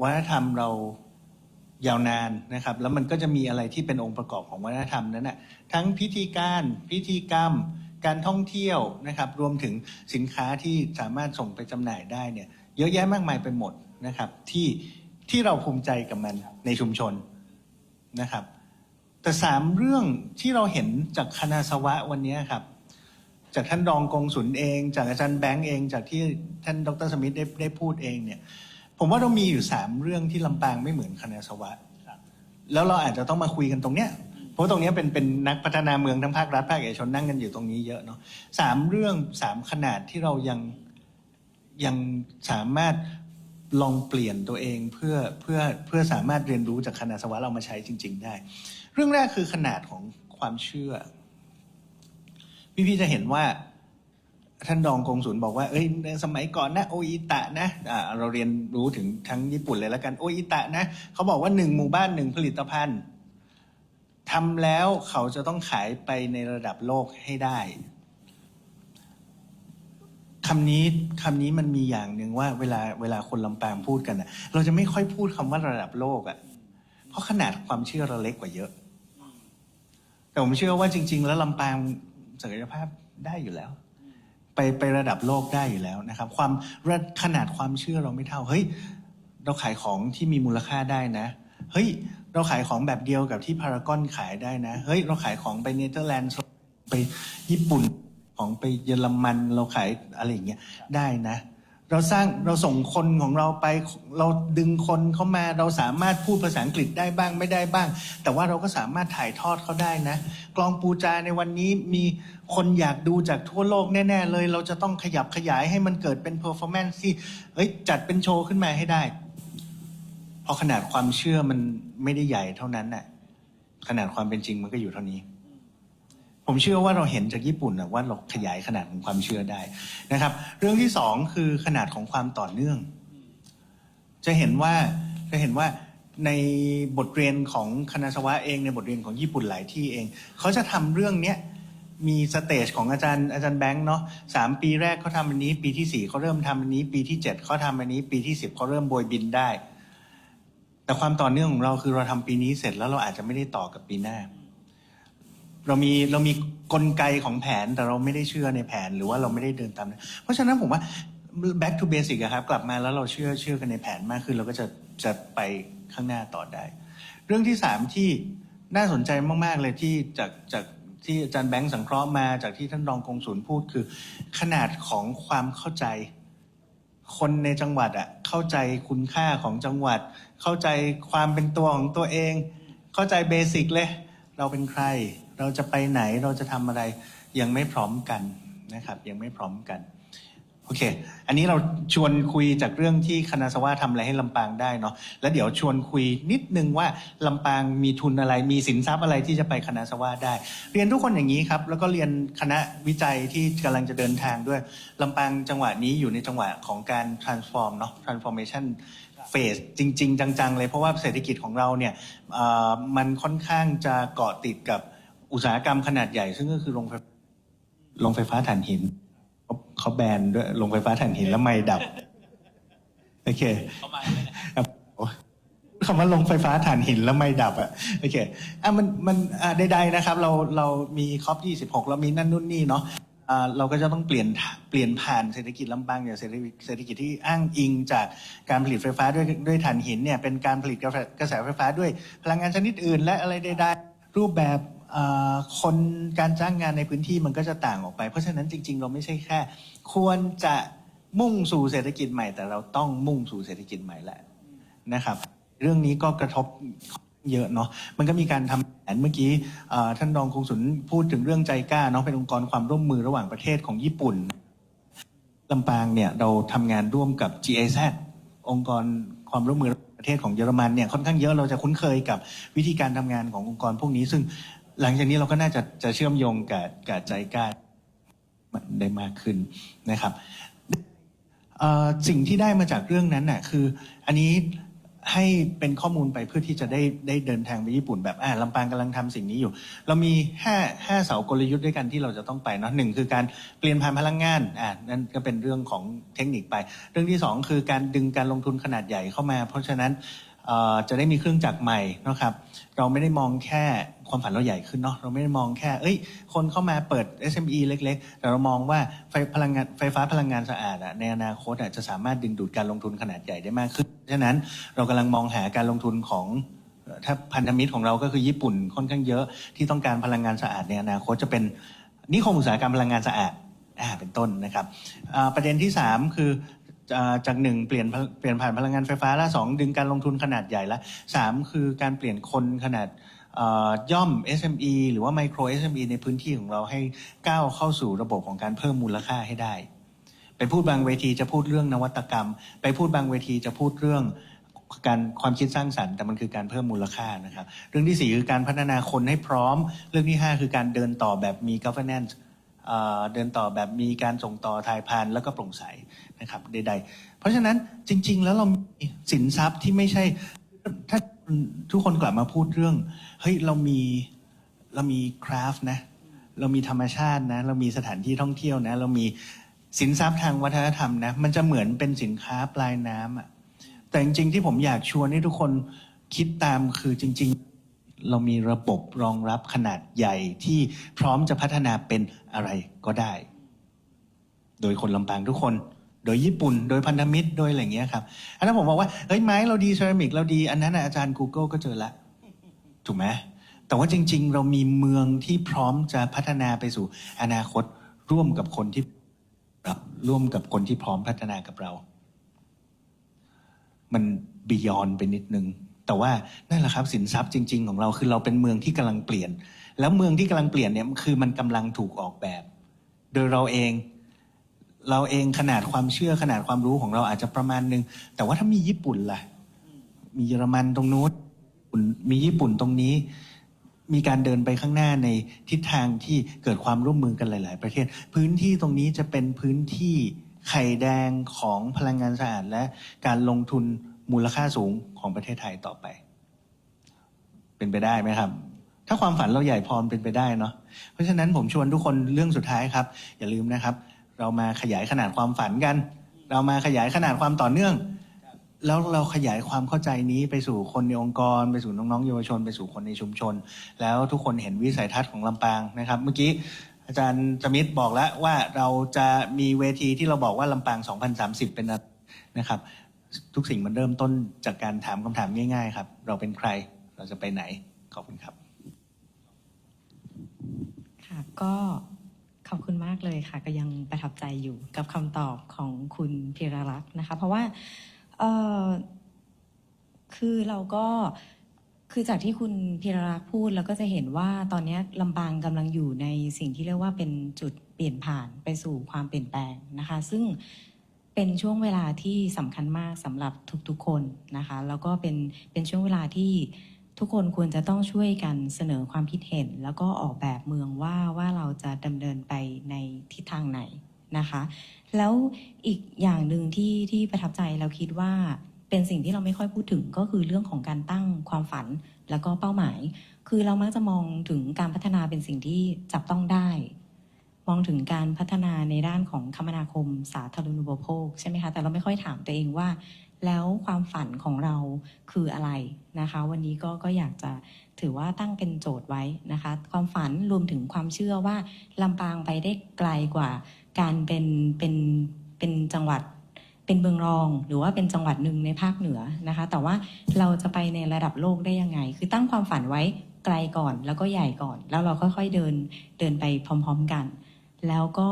S9: วัฒนธรรมเรายาวนานนะครับ แล้วมันก็จะมีอะไรที่เป็นองค์ประกอบของวัฒนธรรมนั้นนะทั้งพิธีการพิธีกรรม การท่องเที่ยวนะครับรวมถึงสินค้าที่สามารถส่งไปจำหน่ายได้เนี่ยเยอะแยะมากมายไปหมดนะครับที่เราภูมิใจกับมันในชุมชนนะครับแต่3เรื่องที่เราเห็นจากคณะสวะวันนี้ครับจากท่านรองกงสุลเองจากอาจารย์แบงค์เองจากที่ท่านดร.สมิธได้พูดเองเนี่ยผมว่าเรามีอยู่3เรื่องที่ลำปางไม่เหมือนคณะสวะแล้วเราอาจจะต้องมาคุยกันตรงเนี้ยเพราะตรงนี้เป็นนักพัฒนาเมืองทั้งภาครัฐภาคเอกชนนั่งกันอยู่ตรงนี้เยอะเนาะ3เรื่อง3ขนาดที่เรายังสามารถลองเปลี่ยนตัวเองเพื่อสามารถเรียนรู้จากคณะสวะเรามาใช้จริงๆได้เรื่องแรกคือขนาดของความเชื่อพี่จะเห็นว่าท่านรองกงสุลบอกว่าในสมัยก่อนนะโออิตะนะเราเรียนรู้ถึงทั้งญี่ปุ่นเลยแล้วกันโออิตะนะเขาบอกว่า1หมู่บ้าน1ผลิตภัณฑ์ทำแล้วเขาจะต้องขายไปในระดับโลกให้ได้คำนี้มันมีอย่างหนึ่งว่าเวลาคนลำปางพูดกันนะเราจะไม่ค่อยพูดคำว่าระดับโลกอ่ะเพราะขนาดความเชื่อเราเล็กกว่าเยอะแต่ผมเชื่อว่าจริงๆแล้วลำปางศักยภาพได้อยู่แล้วไประดับโลกได้อยู่แล้วนะครับขนาดความเชื่อเราไม่เท่าเฮ้ยเราขายของที่มีมูลค่าได้นะเฮ้ยเราขายของแบบเดียวกับที่พารากอนขายได้นะเฮ้ยเราขายของไปเนเธอร์แลนด์ไปญี่ปุ่นของไปเยอรมันเราขายอะไรอย่างเงี้ยได้นะเราส่งคนของเราไปเราดึงคนเข้ามาเราสามารถพูดภาษาอังกฤษได้บ้างไม่ได้บ้างแต่ว่าเราก็สามารถถ่ายทอดเขาได้นะกลองปูจาในวันนี้มีคนอยากดูจากทั่วโลกแน่ๆเลยเราจะต้องขยับขยายให้มันเกิดเป็นเพอร์ฟอร์แมนซ์ที่จัดเป็นโชว์ขึ้นมาให้ได้เพราะขนาดความเชื่อมันไม่ได้ใหญ่เท่านั้นน่ะขนาดความเป็นจริงมันก็อยู่เท่านี้ผมเชื่อว่าเราเห็นจากญี่ปุ่นว่าเราขยายขนาดของความเชื่อได้นะครับเรื่องที่2คือขนาดของความต่อเนื่องจะเห็นว่าในบทเรียนของคณะสวะเองในบทเรียนของญี่ปุ่นหลายที่เองเขาจะทำเรื่องเนี้ยมีสเตจของอาจารย์แบงค์เนาะ3 ปีแรกเขาทำอันนี้ปีที่4เขาเริ่มทำอันนี้ปีที่7เขาทำอันนี้ปีที่10เขาเริ่มโบยบินได้แต่ความต่อเนื่องของเราคือเราทำปีนี้เสร็จแล้วเราอาจจะไม่ได้ต่อกับปีหน้าเรามีกลไกของแผนแต่เราไม่ได้เชื่อในแผนหรือว่าเราไม่ได้เดินตามเพราะฉะนั้นผมว่า back to basic ครับกลับมาแล้วเราเชื่อกันในแผนมากขึ้นเราก็จะไปข้างหน้าต่อได้เรื่องที่3ที่น่าสนใจมากๆเลยที่จากที่อาจารย์แบงค์สังเคราะห์มาจากที่ท่านรองกงสุลพูดคือขนาดของความเข้าใจคนในจังหวัดเข้าใจคุณค่าของจังหวัดเข้าใจความเป็นตัวของตัวเองเข้าใจเบสิกเลยเราเป็นใครเราจะไปไหนเราจะทำอะไรยังไม่พร้อมกันนะครับยังไม่พร้อมกันโอเคอันนี้เราชวนคุยจากเรื่องที่คณะสวะทำอะไรให้ลำปางได้เนาะแล้วเดี๋ยวชวนคุยนิดนึงว่าลำปางมีทุนอะไรมีสินทรัพย์อะไรที่จะไปคณะสวะได้เรียนทุกคนอย่างนี้ครับแล้วก็เรียนคณะวิจัยที่กำลังจะเดินทางด้วยลำปางจังหวะนี้อยู่ในจังหวะของการ transform เนาะ transformationเฟสจริงๆจังๆเลยเพราะว่าเศรษฐกิจของเราเนี่ยมันค่อนข้างจะเกาะติดกับอุตสาหกรรมขนาดใหญ่ซึ่งก็คือโรงไฟฟ้าถ่านหินเขาแบนด้วยโรงไฟฟ้าถ่านหินแล้วไม่ดับโอเคคำว่าโรงไฟฟ้าถ่านหินแล้วไม่ดับโอเคมันใดๆนะครับเรามีคอป26เรามีนั่นนู่นนี่เนาะเราก็จะต้องเปลี่ยนผ่านเศรษฐกิจลำปางจากเศรษฐกิจที่อ้างอิงจากการผลิตไฟฟ้าด้วยถ่านหินเนี่ยเป็นการผลิตกระแสไฟฟ้าด้วยพลังงานชนิดอื่นและอะไรใดๆรูปแบบคนการจ้างงานในพื้นที่มันก็จะต่างออกไปเพราะฉะนั้นจริงๆเราไม่ใช่แค่ควรจะ มุ่งสู่เศรษฐกิจใหม่แต่เราต้องมุ่งสู่เศรษฐกิจใหม่แหละนะครับ เรื่องนี้ก็กระทบเยอะเนาะมันก็มีการทำแผนเมื่อกี้ท่านรองกงสุลพูดถึงเรื่องใจกล้าเนาะเป็นองค์กรความร่วมมือระหว่างประเทศของญี่ปุ่นลำปางเนี่ยเราทำงานร่วมกับ GIZ องค์กรความร่วมมือประเทศของเยอรมันเนี่ยค่อนข้างเยอะเราจะคุ้นเคยกับวิธีการทำงานขององค์กรพวกนี้ซึ่งหลังจากนี้เราก็น่าจะเชื่อมโยงกับใจกล้าได้มากขึ้นนะครับสิ่งที่ได้มาจากเรื่องนั้นน่ะคืออันนี้ให้เป็นข้อมูลไปเพื่อที่จะได้เดินทางไปญี่ปุ่นแบบลำปางกำลังทำสิ่งนี้อยู่เรามีห้าเสากลยุทธ์ด้วยกันที่เราจะต้องไปเนาะหนึ่งคือการเปลี่ยนผ่านพลังงานนั่นก็เป็นเรื่องของเทคนิคไปเรื่องที่สองคือการดึงการลงทุนขนาดใหญ่เข้ามาเพราะฉะนั้นจะได้มีเครื่องจักรใหม่นะครับเราไม่ได้มองแค่ความฝันเราใหญ่ขึ้นเนาะเราไม่ได้มองแค่คนเข้ามาเปิด SME เล็กๆแต่เรามองว่าไฟฟ้าพลังงานสะอาดในอนาคตจะสามารถดึงดูดการลงทุนขนาดใหญ่ได้มากขึ้นฉะนั้นเรากำลังมองหาการลงทุนของถ้าพันธมิตรของเราก็คือญี่ปุ่นค่อนข้างเยอะที่ต้องการพลังงานสะอาดในอนาคตจะเป็นนิคมอุตสาหกรรมพลังงานสะอาดเป็นต้นนะครับประเด็นที่3คือจาก1เปลี่ยนผ่านพลังงานไฟฟ้าและ2ดึงการลงทุนขนาดใหญ่และ3คือการเปลี่ยนคนขนาดย่อม SME หรือว่า Micro SME ในพื้นที่ของเราให้ก้าวเข้าสู่ระบบของการเพิ่มมูลค่าให้ได้ไปพูดบางเวทีจะพูดเรื่องนวัตกรรมไปพูดบางเวทีจะพูดเรื่องการความคิดสร้างสรรค์แต่มันคือการเพิ่มมูลค่านะครับเรื่องที่4คือการพัฒนาคนให้พร้อมเรื่องที่5คือการเดินต่อแบบมี governance เดินต่อแบบมีการส่งต่อถ่ายพานแล้วก็โปร่งใสนะครับใดๆเพราะฉะนั้นจริงๆแล้วเรามีสินทรัพย์ที่ไม่ใช่ถ้าทุกคนกลับมาพูดเรื่องเฮ้ยเรามีคราฟต์นะเรามีธรรมชาตินะเรามีสถานที่ท่องเที่ยวนะเรามีสินทรัพย์ทางวัฒนธรรมนะมันจะเหมือนเป็นสินค้าปลายน้ำแต่จริงๆที่ผมอยากชวนให้ทุกคนคิดตามคือจริงๆเรามีระบบรองรับขนาดใหญ่ที่พร้อมจะพัฒนาเป็นอะไรก็ได้โดยคนลำปางทุกคนโดยญี่ปุ่นโดยพันธมิตรโดยอะไรอย่างเงี้ยครับอันนั้นผมบอกว่าเฮ้ยไม้เราดีเซรามิกเราดีอันนั้นอาจารย์ Google ก็เจอแล้วถูกไหมแต่ว่าจริงๆเรามีเมืองที่พร้อมจะพัฒนาไปสู่อนาคตร่วมกับคนที่พร้อมพัฒนากับเรามันบียอนไปนิดนึงแต่ว่านั่นแหละครับสินทรัพย์จริงๆของเราคือเราเป็นเมืองที่กำลังเปลี่ยนแล้วเมืองที่กำลังเปลี่ยนเนี่ยคือมันกำลังถูกออกแบบโดยเราเองขนาดความเชื่อขนาดความรู้ของเราอาจจะประมาณนึงแต่ว่าถ้ามีญี่ปุ่นล่ะมีเยอรมันตรงนู้นมีญี่ปุ่นตรงนี้มีการเดินไปข้างหน้าในทิศทางที่เกิดความร่วมมือกันหลายๆประเทศพื้นที่ตรงนี้จะเป็นพื้นที่ไข่แดงของพลังงานสะอาดและการลงทุนมูลค่าสูงของประเทศไทยต่อไปเป็นไปได้ไหมครับถ้าความฝันเราใหญ่พอเป็นไปได้เนาะเพราะฉะนั้นผมชวนทุกคนเรื่องสุดท้ายครับอย่าลืมนะครับเรามาขยายขนาดความฝันกันเรามาขยายขนาดความต่อเนื่องแล้วเราขยายความเข้าใจนี้ไปสู่คนในองค์กรไปสู่น้องๆเยาวชนไปสู่คนในชุมชนแล้วทุกคนเห็นวิสัยทัศน์ของลำปางนะครับเมื่อกี้อาจารย์สมิธบอกแล้วว่าเราจะมีเวทีที่เราบอกว่าลำปาง2030เป็นนะครับทุกสิ่งมันเริ่มต้นจากการถามคำถามง่ายๆครับเราเป็นใครเราจะไปไหนขอบคุณครับ
S3: ค่ะก็ขอบคุณมากเลยค่ะก็ยังประทับใจอยู่กับคำตอบของคุณพีรลักษณ์นะคะเพราะว่าคือเราก็คือจากที่คุณพีรลักษณ์พูดแล้วก็จะเห็นว่าตอนนี้ลำปางกำลังอยู่ในสิ่งที่เรียกว่าเป็นจุดเปลี่ยนผ่านไปสู่ความเปลี่ยนแปลงนะคะซึ่งเป็นช่วงเวลาที่สำคัญมากสำหรับทุกๆคนนะคะแล้วก็เป็นช่วงเวลาที่ทุกคนควรจะต้องช่วยกันเสนอความคิดเห็นแล้วก็ออกแบบเมืองว่าเราจะดำเนินไปในทิศทางไหนนะคะแล้วอีกอย่างหนึ่งที่ประทับใจเราคิดว่าเป็นสิ่งที่เราไม่ค่อยพูดถึงก็คือเรื่องของการตั้งความฝันแล้วก็เป้าหมายคือเรามักจะมองถึงการพัฒนาเป็นสิ่งที่จับต้องได้มองถึงการพัฒนาในด้านของคมนาคมสาธารณูปโภคใช่ไหมคะแต่เราไม่ค่อยถามตัวเองว่าแล้วความฝันของเราคืออะไรนะคะวันนี้ก็อยากจะถือว่าตั้งเป็นโจทย์ไว้นะคะความฝันรวมถึงความเชื่อว่าลำปางไปได้ไกลกว่าการเป็นจังหวัดเป็นเมืองรองหรือว่าเป็นจังหวัดหนึ่งในภาคเหนือนะคะแต่ว่าเราจะไปในระดับโลกได้ยังไงคือตั้งความฝันไว้ไกลก่อนแล้วก็ใหญ่ก่อนแล้วเราค่อยๆเดินไปพร้อมๆกันแล้วก็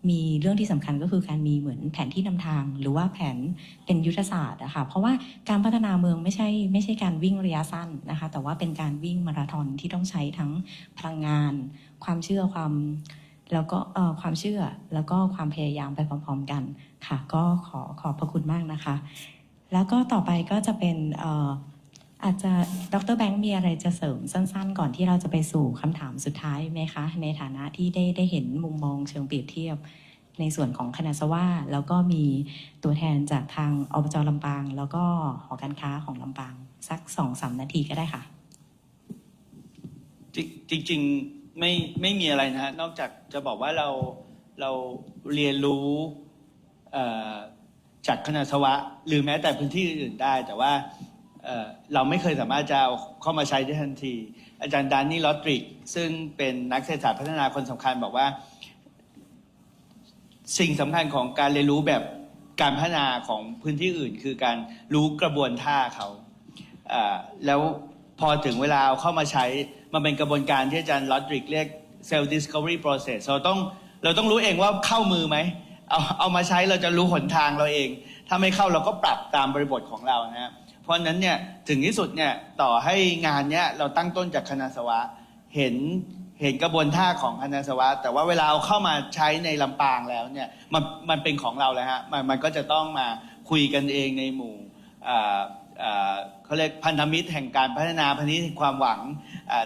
S3: มีเรื่องที่สำคัญก็คือการมีเหมือนแผนที่นำทาง หรือว่าแผนเป็นยุทธศาสตร์อะค่ะเพราะว่าการพัฒนาเมืองไม่ใช่การวิ่งระยะสั้นนะคะแต่ว่าเป็นการวิ่งมาราธอนที่ต้องใช้ทั้งพลังงานความเชื่อแล้วก็ความเชื่อแล้วก็ความพยายามไปพร้อมๆกันค่ะก็ขอบพระคุณมากนะคะ แล้วก็ต่อไปก็จะเป็นอาจจะดร.แบงค์มีอะไรจะเสริมสั้นๆ ก่อนที่เราจะไปสู่คำถามสุดท้ายไหมคะในฐานะที่ได้เห็นมุมมองเชิงเปรียบเทียบในส่วนของคณะสวาแล้วก็มีตัวแทนจากทางอบจ.ลำปางแล้วก็หอการค้าของลำปางสัก 2-3 นาทีก็ได้ค่ะ
S8: จริงๆไม่มีอะไรนะฮะนอกจากจะบอกว่าเราเรียนรู้จากคณะสวะหรือแม้แต่พื้นที่อื่นได้แต่ว่าเราไม่เคยสามารถจะเอาเข้ามาใช้ได้ทันที อาจารย์ดานนี่ลอตริกซึ่งเป็นนักเศรษฐศาสตร์พัฒนาคนสำคัญบอกว่าสิ่งสำคัญของการเรียนรู้แบบการพัฒนาของพื้นที่อื่นคือการรู้กระบวนท่าเขาแล้วพอถึงเวลาเอาเข้ามาใช้มันเป็นกระบวนการที่อาจารย์ลอตริกเรียก self discovery process เราต้องรู้เองว่าเข้ามือไหมเอามาใช้เราจะรู้หนทางเราเองถ้าไม่เข้าเราก็ปรับตามบริบทของเรานะฮะเพราะนั้นเนี่ยถึงที่สุดเนี่ยต่อให้งานเนี้ยเราตั้งต้นจากคณะสวะเห็นกระบวนท่าของคณะสวะแต่ว่าเวลาเอาเข้ามาใช้ในลำปางแล้วเนี่ยมันเป็นของเราแล้วฮะมันก็จะต้องมาคุยกันเองในหมู่เขาเรียกพันธมิตรแห่งการพัฒนาพันธมิตรแห่งความหวัง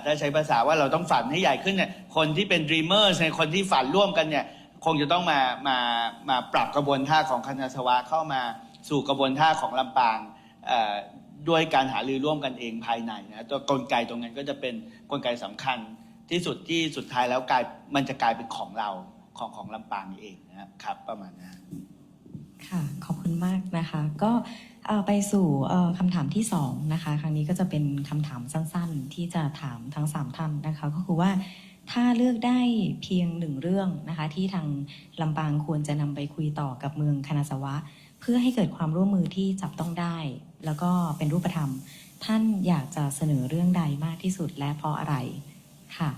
S8: ถ้าใช้ภาษาว่าเราต้องฝันให้ใหญ่ขึ้นเนี่ยคนที่เป็น dreamers ในคนที่ฝันร่วมกันเนี่ยคงจะต้องมาปรับกระบวนท่าของคณะสวะเข้ามาสู่กระบวนท่าของลำปางด้วยการหารือร่วมกันเองภายในนะตัวกลไกตรงนั้นก็จะเป็นกลไกสำคัญที่สุดที่สุดท้ายแล้วมันจะกลายเป็นของเราของลำปางเองนะครับประมาณนั้น
S3: ค่ะขอบคุณมากนะคะก็ไปสู่คำถามที่2นะคะครั้งนี้ก็จะเป็นคำถามสั้นๆที่จะถามทั้ง3ท่านนะคะก็คือว่าถ้าเลือกได้เพียง1เรื่องนะคะที่ทางลำปางควรจะนำไปคุยต่อกับเมืองคณะสวะเพื่อให้เกิดความร่วมมือที่จับต้องได้แล้วก็เป็นรูปธรรมท่านอยากจะเสนอเรื่องใดมากที่สุดและเพราะอะไรค่ะ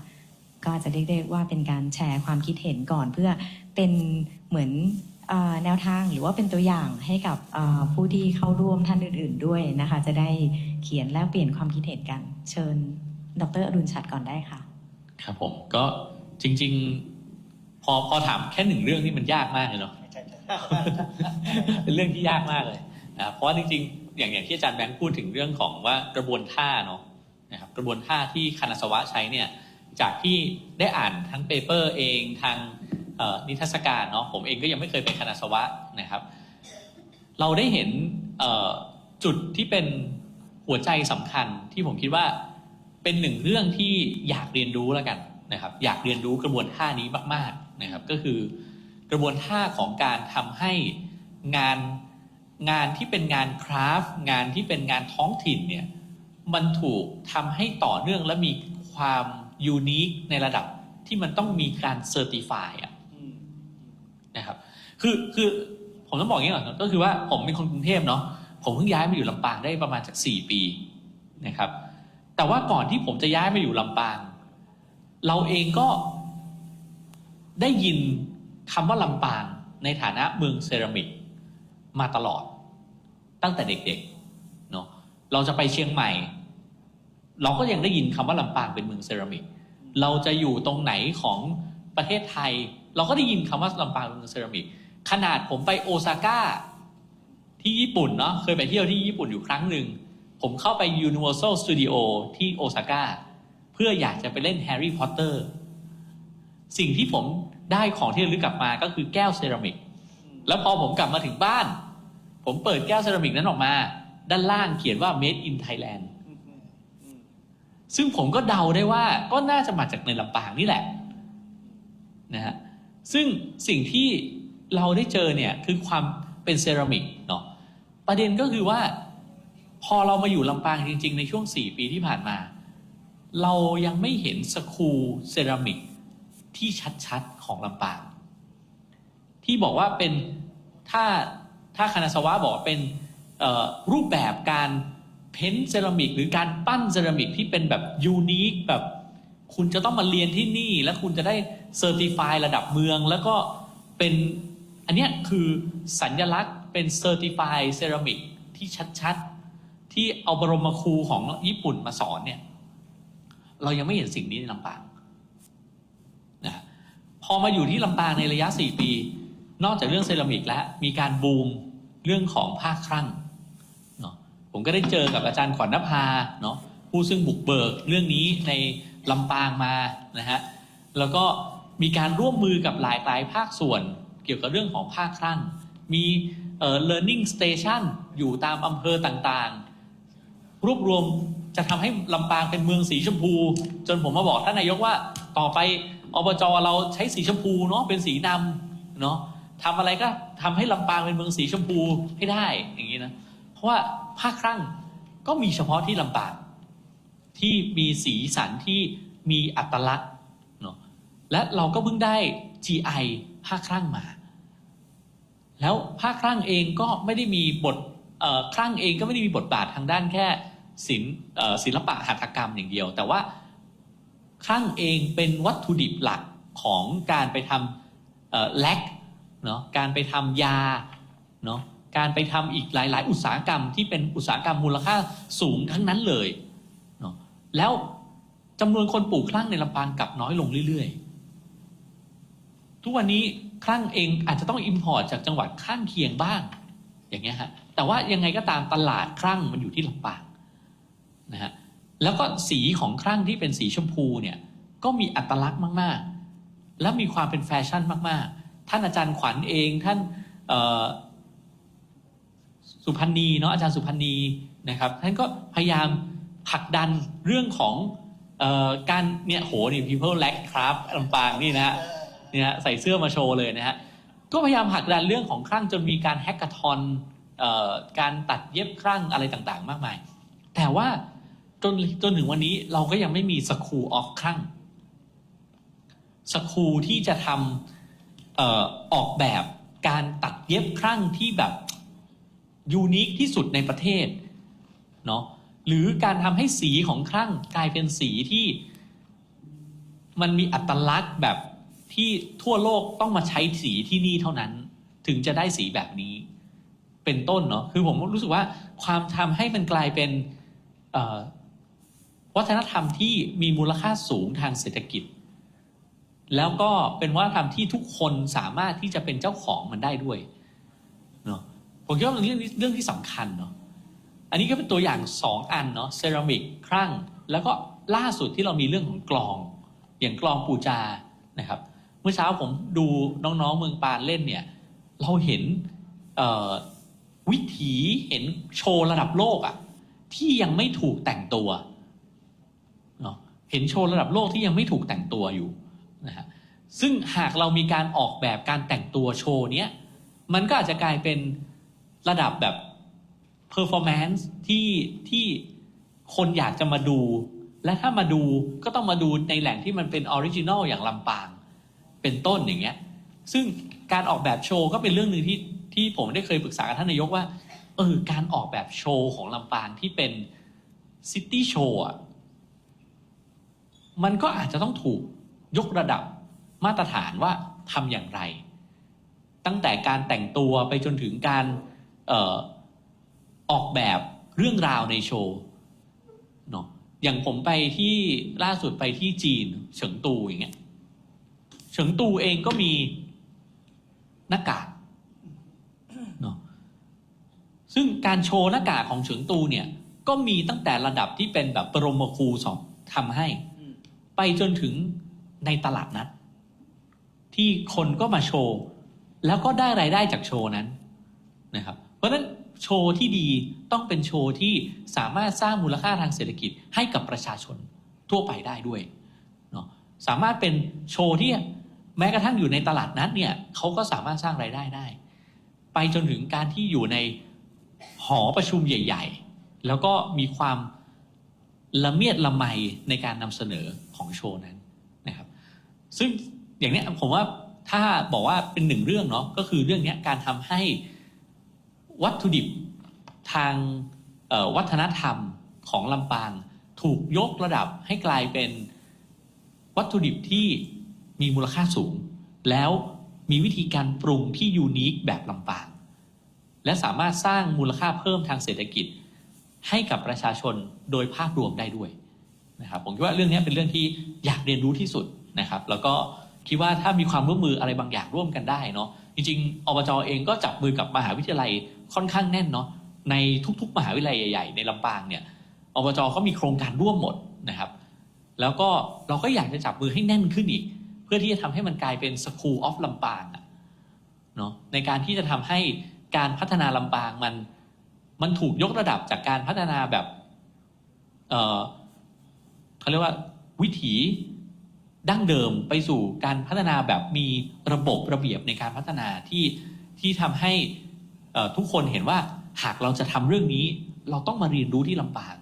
S3: ก็จะเรียกได้ว่าเป็นการแชร์ความคิดเห็นก่อนเพื่อเป็นเหมือนแนวทางหรือว่าเป็นตัวอย่างให้กับผู้ที่เข้าร่วมท่านอื่นๆด้วยนะคะจะได้เขียนแลกเปลี่ยนความคิดเห็นกันเชิญดร.อรุณชัดก่อนได้ค่ะ
S5: ครับผมก็จริงๆพอถามแค่1เรื่องนี่มันยากมากเลยเนาะ เป็นเรื่องที่ยากมากเลยนะเพราะว่าจริงๆอย่างที่อาจารย์แบงค์พูดถึงเรื่องของว่ากระบวนท่าเนาะนะครับกระบวนท่าที่คณะสวะใช้เนี่ยจากที่ได้อ่านทั้งเปเปอร์เองทางนิทรรศการเนาะผมเองก็ยังไม่เคยเป็นคณะสวะนะครับเราได้เห็นจุดที่เป็นหัวใจสำคัญที่ผมคิดว่าเป็น1เรื่องที่อยากเรียนรู้แล้วกันนะครับอยากเรียนรู้กระบวนท่านี้มากๆนะครับก็คือกระบวนท่าของการทำให้งานที่เป็นงานคราฟต์งานที่เป็นงานท้องถิ่นเนี่ยมันถูกทำให้ต่อเนื่องและมีความยูนิคในระดับที่มันต้องมีการเซอร์ติฟายนะครับคือผมต้องบอกอย่างนี้ก่อนก็คือว่าผมเป็นคนกรุงเทพเนาะผมเพิ่งย้ายมาอยู่ลำปางได้ประมาณสัก4 ปีนะครับแต่ว่าก่อนที่ผมจะย้ายมาอยู่ลำปางเราเองก็ได้ยินคำว่าลำปางในฐานะเมืองเซรามิกมาตลอดตั้งแต่เด็กๆเนาะเราจะไปเชียงใหม่เราก็ยังได้ยินคำว่าลำปางเป็นเมืองเซรามิกเราจะอยู่ตรงไหนของประเทศไทยเราก็ได้ยินคำว่าลำปางเป็นเมืองเซรามิกขนาดผมไปโอซาก้าที่ญี่ปุ่นเนาะเคยไปเที่ยวที่ญี่ปุ่นอยู่ครั้งหนึ่งผมเข้าไป Universal Studio ที่โอซาก้าเพื่ออยากจะไปเล่นแฮร์รี่พอตเตอร์สิ่งที่ผมได้ของที่ระลึกกลับมาก็คือแก้วเซรามิกแล้วพอผมกลับมาถึงบ้านผมเปิดแก้วเซรามิกนั้นออกมาด้านล่างเขียนว่า Made in Thailand ซึ่งผมก็เดาได้ว่าก็น่าจะมาจากในลำปางนี่แหละนะฮะซึ่งสิ่งที่เราได้เจอเนี่ยคือความเป็นเซรามิกเนาะประเด็นก็คือว่าพอเรามาอยู่ลำปางจริงๆในช่วง4 ปีที่ผ่านมาเรายังไม่เห็นสคูลเซรามิกที่ชัดๆของลำปางที่บอกว่าเป็นถ้าคณะสวะบอกเป็นรูปแบบการเพ้นท์เซรามิกหรือการปั้นเซรามิกที่เป็นแบบยูนิคแบบคุณจะต้องมาเรียนที่นี่แล้วคุณจะได้เซอร์ติฟายระดับเมืองแล้วก็เ เป็นอันเนี้ยคือสัญลักษณ์เป็น Certified Ceramic ที่ชัดๆที่เอาบรมครูของญี่ปุ่นมาสอนเนี่ยเรายังไม่เห็นสิ่งนี้ในลำปางนะพอมาอยู่ที่ลำปางในระยะ4 ปีนอกจากเรื่องเซรามิกแล้วมีการบูมเรื่องของผ้าครั่งเนาะผมก็ได้เจอกับอาจารย์ขวัญณภาเนาะผู้ซึ่งบุกเบิกเรื่องนี้ในลำปางมานะฮะแล้วก็มีการร่วมมือกับหลายภาคส่วนเกี่ยวกับเรื่องของผ้าครั่งมีlearning station อยู่ตามอำเภอต่างๆรวบรวมจะทำให้ลำปางเป็นเมืองสีชมพูจนผมมาบอกท่านนายกว่าต่อไปอบจ.เราใช้สีชมพูเนาะเป็นสีนำเนาะทำอะไรก็ทำให้ลำปางเป็นเมืองสีชมพูให้ได้อย่างนี้นะเพราะว่าผ้าครั่งก็มีเฉพาะที่ลำปางที่มีสีสันที่มีอัตลักษณ์เนาะและเราก็เพิ่งได้ GI ผ้าครั่งมาแล้วผ้าครั่งเองก็ไม่ได้มีครั่งเองก็ไม่ได้มีบทบาททางด้านแค่ศิลปะหัตถกรรมอย่างเดียวแต่ว่าครั่งเองเป็นวัตถุดิบหลักของการไปทำแลกเนาะการไปทำยาเนาะการไปทำอีกหลายอุตสาหกรรมที่เป็นอุตสาหกรรมมูลค่าสูงทั้งนั้นเลยเนาะแล้วจำนวนคนปลูกครั่งในลำปางกลับน้อยลงเรื่อยๆทุกวันนี้ครั่งเองอาจจะต้องอิมพอร์ตจากจังหวัดข้างเคียงบ้างอย่างเงี้ยฮะแต่ว่ายังไงก็ตามตลาดครั่งมันอยู่ที่ลำปางนะฮะแล้วก็สีของครั่งที่เป็นสีชมพูเนี่ยก็มีอัตลักษณ์มากๆและมีความเป็นแฟชั่นมากๆท่านอาจารย์ขวัญเองท่านสุพันธ์นีเนาะอาจารย์สุพันธ์นีนะครับท่านก็พยายามผลักดันเรื่องของการเนี่ยโหนี่ people like craft ลำปางนี่นะฮะเนี่ยใส่เสื้อมาโชว์เลยนะฮะก็พยายามผลักดันเรื่องของครั่งจนมีการแฮกเกอร์ทอนการตัดเย็บครั่งอะไรต่างๆมากมายแต่ว่าจนถึงวันนี้เราก็ยังไม่มี School of ครั่งสคูลที่จะทำออกแบบการตัดเย็บครั่งที่แบบยูนิคที่สุดในประเทศเนาะหรือการทำให้สีของครั่งกลายเป็นสีที่มันมีอัตลักษณ์แบบที่ทั่วโลกต้องมาใช้สีที่นี่เท่านั้นถึงจะได้สีแบบนี้เป็นต้นเนาะคือผมรู้สึกว่าความทำให้มันกลายเป็นวัฒนธรรมที่มีมูลค่าสูงทางเศรษฐกิจแล้วก็เป็นวัฒนธรรมที่ทุกคนสามารถที่จะเป็นเจ้าของมันได้ด้วยเนาะผมคิดว่าเรื่องที่สำคัญเนาะอันนี้ก็เป็นตัวอย่าง2 อันเนาะเซรามิกครั่งแล้วก็ล่าสุดที่เรามีเรื่องของกลองอย่างกลองปูจานะครับเมื่อเช้าผมดูน้องๆเมืองปานเล่นเนี่ยเราเห็นวิถีเห็นโชว์ระดับโลกอ่ะที่ยังไม่ถูกแต่งตัวเนาะเห็นโชว์ระดับโลกที่ยังไม่ถูกแต่งตัวอยู่นะฮะซึ่งหากเรามีการออกแบบการแต่งตัวโชว์เนี้ยมันก็อาจจะกลายเป็นระดับแบบ performance ที่คนอยากจะมาดูและถ้ามาดูก็ต้องมาดูในแหล่งที่มันเป็นออริจินอลอย่างลำปางเป็นต้นอย่างเงี้ยซึ่งการออกแบบโชว์ก็เป็นเรื่องหนึ่งที่ผมได้เคยปรึกษากับท่านนายกว่าการออกแบบโชว์ของลำปางที่เป็นซิตี้โชว์มันก็อาจจะต้องถูกยกระดับมาตรฐานว่าทำอย่างไรตั้งแต่การแต่งตัวไปจนถึงการออกแบบเรื่องราวในโชว์เนาะอย่างผมไปที่ล่าสุดไปที่จีนเฉิงตูอย่างเงี้ยเฉิงตูเองก็มีหน้ากากเนาะซึ่งการโชว์หน้ากากของเฉิงตูเนี่ยก็มีตั้งแต่ระดับที่เป็นแบบบรมครูสอนทำให้ไปจนถึงในตลาดนัดที่คนก็มาโชว์แล้วก็ได้รายได้จากโชว์นั้นนะครับเพราะฉะนั้นโชว์ที่ดีต้องเป็นโชว์ที่สามารถสร้างมูลค่าทางเศรษฐกิจให้กับประชาชนทั่วไปได้ด้วยเนาะสามารถเป็นโชว์ที่แม้กระทั่งอยู่ในตลาดนัดเนี่ยเขาก็สามารถสร้างรายได้ได้ไปจนถึงการที่อยู่ในหอประชุมใหญ่ๆแล้วก็มีความละเมียดละไมในการนำเสนอของโชว์นั้นนะครับซึ่งอย่างนี้ผมว่าถ้าบอกว่าเป็น1 เรื่องเนาะก็คือเรื่องนี้การทำให้วัตถุดิบทางวัฒนธรรมของลำปางถูกยกระดับให้กลายเป็นวัตถุดิบที่มีมูลค่าสูงแล้ว มีวิธีการปรุงที่ยูนิคแบบลำปางและสามารถสร้างมูลค่าเพิ่มทางเศรษฐกิจให้กับประชาชนโดยภาพรวมได้ด้วยนะครับผมคิดว่าเรื่องนี้เป็นเรื่องที่อยากเรียนรู้ที่สุดนะครับแล้วก็คิดว่าถ้ามีความร่วมมืออะไรบางอย่างร่วมกันได้เนาะจริงๆอบจ.เองก็จับมือกับมหาวิทยาลัยค่อนข้างแน่นเนาะในทุกๆมหาวิทยาลัยใหญ่ๆในลำปางเนี่ยอบจ.ก็มีโครงการร่วมหมดนะครับแล้วก็เราก็อยากจะจับมือให้แน่นขึ้นอีกเพื่อที่จะทำให้มันกลายเป็น School of ลำปางเนาะในการที่จะทำให้การพัฒนาลำปางมันถูกยกระดับจากการพัฒนาแบบเขาเรียกว่าวิถีดั้งเดิมไปสู่การพัฒนาแบบมีระบบระเบียบในการพัฒนาที่ทำให้ทุกคนเห็นว่าหากเราจะทำเรื่องนี้เราต้องมาเรียนรู้ที่ลำปาง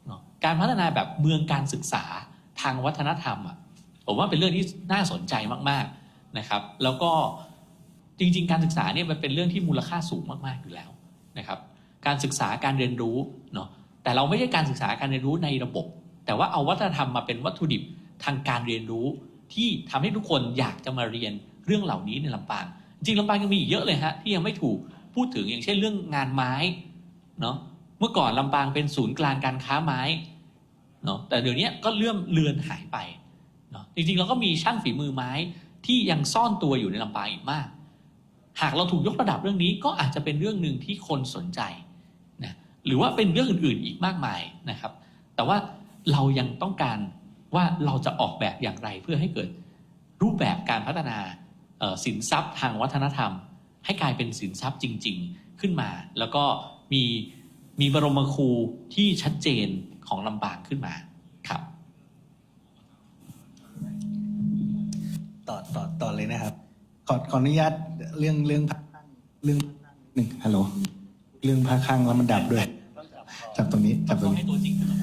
S5: เนาะการพัฒนาแบบเมืองการศึกษาทางวัฒนธรรมผมว่าเป็นเรื่องที่น่าสนใจมากๆนะครับแล้วก็จริงๆการศึกษาเนี่ยมันเป็นเรื่องที่มูลค่าสูงมากๆอยู่แล้วนะครับการศึกษาการเรียนรู้เนาะแต่เราไม่ใช่การศึกษาการเรียนรู้ในระบบแต่ว่าเอาวัฒนธรรมมาเป็นวัตถุดิบทางการเรียนรู้ที่ทำให้ทุกคนอยากจะมาเรียนเรื่องเหล่านี้ในลำปางจริงลำปางยังมีอีกเยอะเลยฮะที่ยังไม่ถูกพูดถึงอย่างเช่นเรื่องงานไม้เนาะเมื่อก่อนลำปางเป็นศูนย์กลางการค้าไม้เนาะแต่เดี๋ยวนี้ก็เลื่อนหายไปเนาะจริงๆเราก็มีช่างฝีมือไม้ที่ยังซ่อนตัวอยู่ในลำปางอีกมากหากเราถูกยกระดับเรื่องนี้ก็อาจจะเป็นเรื่องหนึ่งที่คนสนใจนะหรือว่าเป็นเรื่องอื่นๆอีกมากมายนะครับแต่ว่าเรายังต้องการว่าเราจะออกแบบอย่างไรเพื่อให้เกิดรูปแบบการพัฒนาสินทรัพย์ทางวัฒนธรรมให้กลายเป็นสินทรัพย์จริงๆขึ้นมาแล้วก็มีบรมครูที่ชัดเจนของลำปางขึ้นมาครับ
S9: ต่อเลยนะครับขออนุญาตเรื่องพักหนึ่งฮัลโหลเรื่องพักข้างแล้วมันดับด้วยจับตรงนี้
S5: ให้ตัวจริงขึ้นมา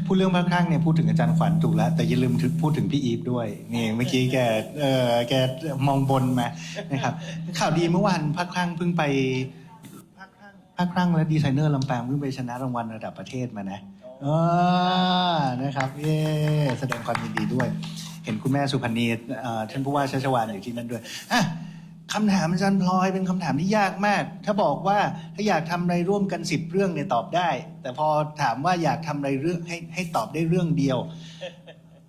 S9: พูดเรื่องพักข้างเนี่ยพูดถึงอาจารย์ขวัญถูกแล้วแต่อย่าลืมพูดถึงพี่อีฟด้วยนี่เมื่อกี้แกมองบนมานะครับข่าวดีเมื่อวานพักข้างเพิ่งไปพักข้างและดีไซเนอร์ลำปางเพิ่งไปชนะรางวัลระดับประเทศมานะนะครับแสดงความยินดีด้วยเห็นคุณแม่สุพรรณีท่านผู้ว่าชัชวาลอยู่ที่นั่นด้วยคำถามอาจารย์พลอยเป็นคำถามที่ยากมากถ้าบอกว่าถ้าอยากทำอะไรร่วมกัน10 เรื่องเนี่ยตอบได้แต่พอถามว่าอยากทำอะไรเรื่องให้ตอบได้เรื่องเดียว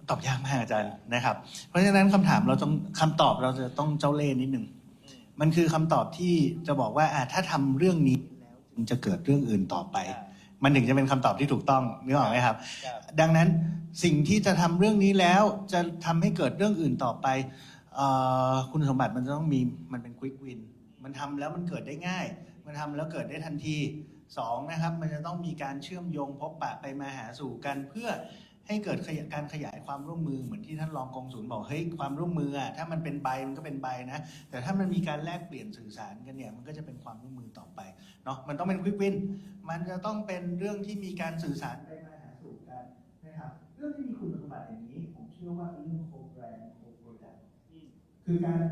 S9: ตอบยากมากอาจารย์นะครับเพราะฉะนั้นคำตอบเราจะต้องเจ้าเล่ห์นิดนึงมันคือคำตอบที่จะบอกว่าถ้าทำเรื่องนี้แล้วจึงจะเกิดเรื่องอื่นต่อไปมันถึงจะเป็นคำตอบที่ถูกต้องนึกออกไหมครับดังนั้นสิ่งที่จะทำเรื่องนี้แล้วจะทำให้เกิดเรื่องอื่นต่อไปคุณสมบัติมันจะต้องมีมันเป็นควิกวินมันทำแล้วมันเกิดได้ง่ายมันทำแล้วเกิดได้ทันที2นะครับมันจะต้องมีการเชื่อมโยงพบปะไปมาหาสู่กันเพื่อให้เกิดการขยายความร่วมมือเหมือนที่ท่านรองกงสุลบอกเฮ้ยความร่วมมือถ้ามันเป็นใบมันก็เป็นใบนะแต่ถ้ามันมีการแลกเปลี่ยนสื่อสารกันเนี่ยมันก็จะเป็นความร่วมมือต่อไปเนาะมันต้องเป็นควิกวินมันจะต้องเป็นเรื่องที่มีการสื่อสารไปมาหาสู่กันนะครับเรื่องที่มีคุณสมบัติอย่างนี้ผมเชื่อว่าเป็นเรื่องโคแบรนด์โคโปรดักต์คือการ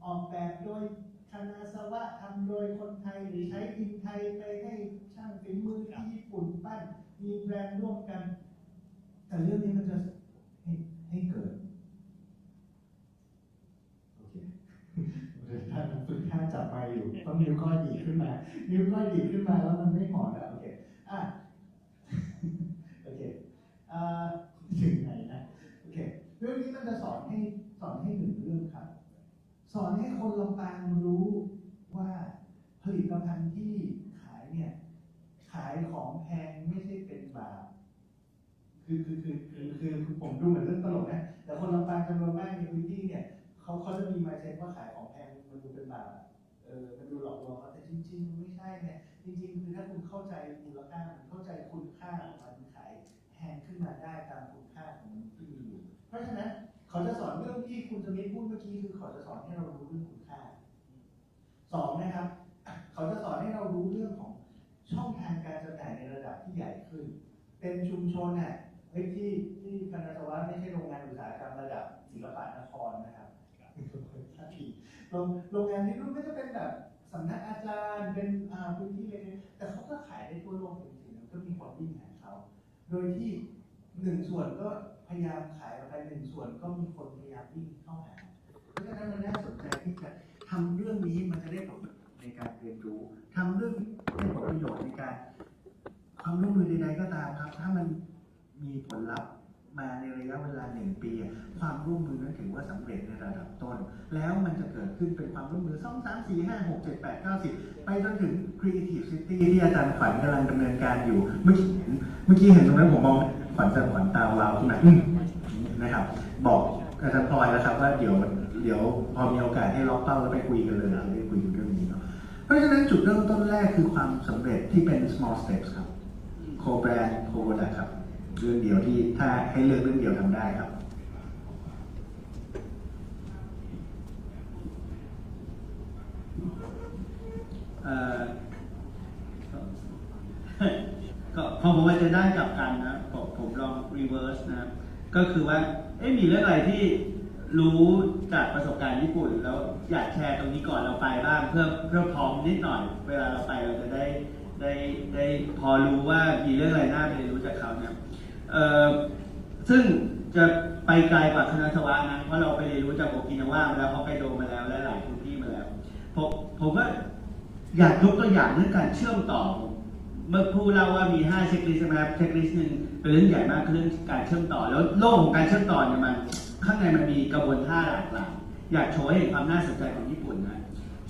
S9: ออกแบบโดยคณะสวะทำโดยคนไทยหรือใช้อินไทยไปให้ช่างฝีมือที่ญี่ปุ่นปั้นมีแบรนด์ร่วมกันแต่เรื่องนี้มันจะให้เกิดโอเคถ้าฝึกท่าจับไปอยู่ต้องนิ้วก้อยดีขึ้นมาแล้วมันไม่หอดโอเคโอเคถึงไหนนะโอเคเรื่องนี้มันจะสอนให้หนึ่งเรื่องครับสอนให้คนลำปางรู้ว่าผลิตภัณฑ์ที่ขายเนี่ยขายของแพงไม่ใช่เป็นบาปคือผมดูเหมือนเรื่องตลกนะแต่คนลำปางจำนวนมากในพื้นที่เนี่ยเขาจะมีมายด์เซ็ตว่าขายของแพงมันดูเป็นบาปมันดูหลอกลวงแต่จริงๆไม่ใช่เนี่ยจริงๆคือถ้าคุณเข้าใจมูลค่าเข้าใจคุณค่าของมันขายแพงขึ้นมาได้ตามคุณค่าของมันที่มีอยู่เพราะฉะนั้นเขาจะสอนเรื่องที่คุณจะมีพูดเมื่อกี้คือเขาจะสอนให้เรารู้เรื่องคุณค่า2นะครับเขาจะสอนให้เรารู้เรื่องของช่องทางการจำหน่ายในระดับที่ใหญ่ขึ้นเป็นชุมชนที่คณะสวะไม่ใช่โรงงานอุตสาหกรรมระดับศิลปะนครนะครับโรงงานที่รุ่นไม่จะเป็นแบบสำนักอาจารย์เป็นพื้นที่เล็กๆแต่เขาก็ขายได้ทั่วโลกจริงๆก็มีคนวิ่งหาเขาโดยที่1 ส่วนก็พยายามขายออกไป1 ส่วนก็มีคนพยายามวิ่ง เข้าหาเพราะฉะนั้นมันน่าสนใจที่จะทำเรื่องนี้มันจะได้ผลในการเรียนรู้ทำเรื่องได้ผลประโยชน์ในการความร่วมมือใดๆก็ตามครับถ้ามันมีผลลัพธ์มาในระยะเวลา1 ปีความร่วมมือนั้นถือว่าสำเร็จในระดับต้นแล้วมันจะเกิดขึ้นเป็นความร่วมมือ2 3 4 5 6 7 8 9 10ไปจนถึง Creative City ที่อาจารย์ขวัญกำลังดำเนินการอยู่เมื่อกี้เห็นตรงนั้นผมมองขวัญตาวาวขึ้นมานะครับบอกอาจารย์พลอยแล้วครับว่าเดี๋ยวพอมีโอกาสให้ล็อกเป้าแล้วไปคุยกันเลยนะได้คุยกันเรื่องนี้เนาะเพราะฉะนั้นจุดเริ่มต้นแรกคือความสำเร็จที่เป็น small steps ครับ co-brand co-product ครับเรื่องเดียวที่ถ้าให้เลือกเรื่องเดียวทำได้ครับ
S10: ก็พอผมว่าจะได้กลับกันนะผมลอง reverse นะครับก็คือว่ามีเรื่องอะไรที่รู้จากประสบการณ์ญี่ปุ่นแล้วอยากแชร์ตรงนี้ก่อนเราไปบ้างเพื่อพร้อมนิดหน่อยเวลาเราไปเราจะได้พอรู้ว่ามีเรื่องอะไรน่าเรียนรู้จากเขาเนี่ยซึ่งจะไปไกลกว่าคณะทวารนะเพราะเราไปเรียนรู้จากโอกินาวามาแล้วฮอกไกโดมาแล้วและหลายพื้นที่มาแล้วผมก็อยากยกตัวอย่างเรื่องการเชื่อมต่อเมื่อผู้เล่าว่ามี5เช็คลิสต์ใช่ไหมครับเช็คลิสต์หนึ่งเป็นเรื่องใหญ่มากคือเรื่องการเชื่อมต่อแล้วโลกของการเชื่อมต่อเนี่ยมันข้างในมันมีกระบวนท่าหลากหลายอยากโชว์ให้เห็นความน่าสนใจของญี่ปุ่นนะ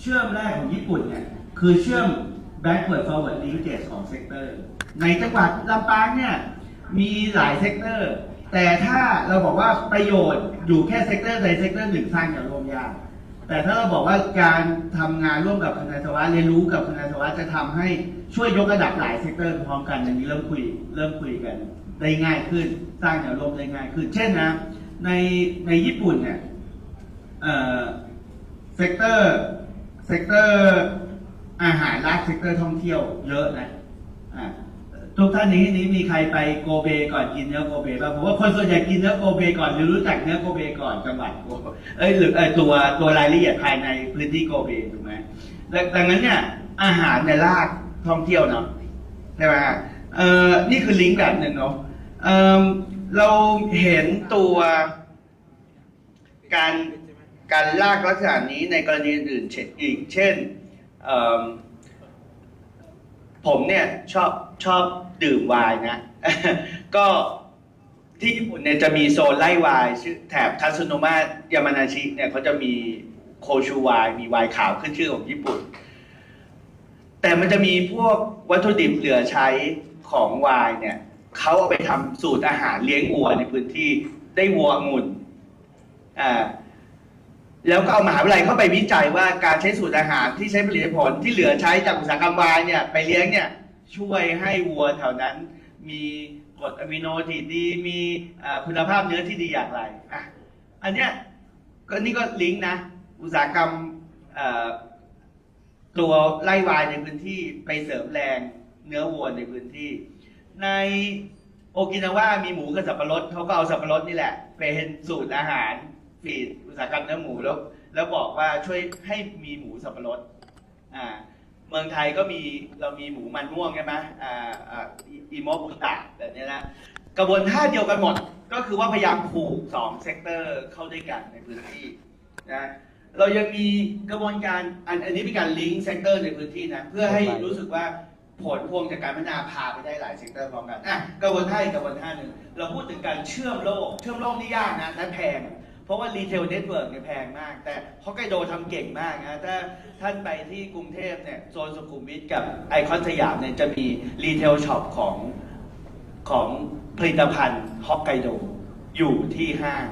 S10: เชื่อมแรกของญี่ปุ่นเนี่ยคือเชื่อม backward forward linkage ของเซกเตอร์ในจังหวัดลำปางเนี่ยมีหลายเซกเตอร์แต่ถ้าเราบอกว่าประโยชน์อยู่แค่เซกเตอร์ใดเซกเตอร์หนึ่งสร้างอย่างรวมยากแต่ถ้าเราบอกว่าการทำงานร่วมกับคณะทวารเรียนรู้กับคณะทวารจะทำให้ช่วยยกระดับหลายเซกเตอร์พร้อมกันอย่างนี้เริ่มคุยกันได้ง่ายขึ้นสร้างแนวร่วมได้ง่ายขึ้นเช่นนะในญี่ปุ่นเนี่ยเซกเตอร์อาหารรัฐเซกเตอร์ท่องเที่ยวเยอะนะทุกท่านนี้มีใครไปโกเบก่อนกินเนื้อโกเบบ้างผมว่าคนส่วนใหญ่กินเนื้อโกเบก่อนหรือรู้จักเนื้อโกเบก่อนจังหวัดหรือตัวรายละเอียดภายในพื้นที่โกเบถูกไหมดังนั้นเนี่ยอาหารในรากท่องเที่ยวเนาะใช่ไหมนี่คือลิงก์แบบหนึ่งเนาะเราเห็นตัวการลากลักษณะนี้ในกรณีอื่นอีกเช่นผมเนี่ยชอบดื่มไวน์นะ ก็ที่ญี่ปุ่นเนี่ยจะมีโซนไล่ไวน์ชื่อแถบคาซึโนมะยามานาชิเนี่ยเขาจะมีโคชูไวน์มีไวน์ขาวขึ้นชื่อของญี่ปุ่นแต่มันจะมีพวกวัตถุดิบเหลือใช้ของไวน์เนี่ยเขาเอาไปทำสูตรอาหารเลี้ยงวัวในพื้นที่ได้วัวองุ่นแล้วก็เอามหาวิทยาลัยเข้าไปวิจัยว่าการใช้สูตรอาหารที่ใช้ผลิตผลที่เหลือใช้จากอุตสาหกรรมไวน์เนี่ยไปเลี้ยงเนี่ยช่วยให้วัวแถวนั้นมีกรดอะมิโนที่ดีมีคุณภาพเนื้อที่ดีอย่างไรอันเนี้ยนี่ก็ลิงก์นะอุตสาหกรรมตัวไล่ไวน์ในพื้นที่ไปเสริมแรงเนื้อวัวในพื้นที่ในโอกินาวามีหมูกับสับปะรดเขาก็เอาสับปะรดนี่แหละเป็นสูตรอาหารฟีดอุตสาหกรรมเนื้อหมูแล้วบอกว่าช่วยให้มีหมูสับปะรดเมืองไทยก็เรามีหมูมันม่วงใช่ไหมอิโมบุตะแบบนี้นะกระบวนท่าเดียวกันหมดก็คือว่าพยายามผูก2เซกเตอร์เข้าด้วยกันในพื้นที่นะเรายังมีกระบวนการอันนี้เป็นการลิงก์เซกเตอร์ในพื้นที่นะเพื่อให้รู้สึกว่าผลพวงจากการพัฒนาพาไปได้หลายเซกเตอร์พร้อมกันกระบวนท่าหนึ่งเราพูดถึงการเชื่อมโลกนี่ยากนะและแพงเพราะว่ารีเทลเน็ตเวิร์กเนี่ยแพงมากแต่ฮอกไกโดทำเก่งมากนะถ้าท่านไปที่กรุงเทพเนี่ยโซนสุขุมวิทกับไอคอนสยามเนี่ยจะมีรีเทลช็อปของผลิตภัณฑ์ฮอกไกโดอยู่ที่ห้าง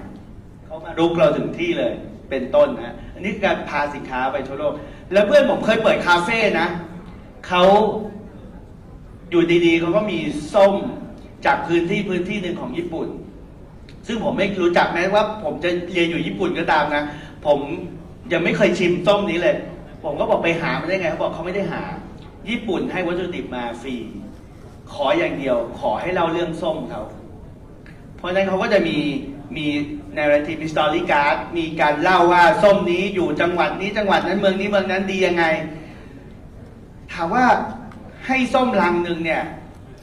S10: เขามารุกเราถึงที่เลยเป็นต้นนะอันนี้การพาสินค้าไปทั่วโลกแล้วเพื่อนผมเคยเปิดคาเฟ่นะเขาอยู่ดีๆเขาก็มีส้มจากพื้นที่หนึ่งของญี่ปุ่นซึ่งผมไม่รู้จักแม้ว่าผมจะเรียนอยู่ญี่ปุ่นก็ตามนะผมยังไม่เคยชิมส้มนี้เลยผมก็บอกไปหามาได้ไงเขาบอกเขาไม่ได้หาญี่ปุ่นให้วัตถุดิบมาฟรีขออย่างเดียวขอให้เล่าเรื่องส้มเขาเพราะฉะนั้นเขาก็จะมีnarrative story card มีการเล่าว่าส้มนี้อยู่จังหวัดนี้จังหวัดนั้นเมืองนี้เมืองนั้นดียังไงถามว่าให้ส้มลังหนึ่งเนี่ย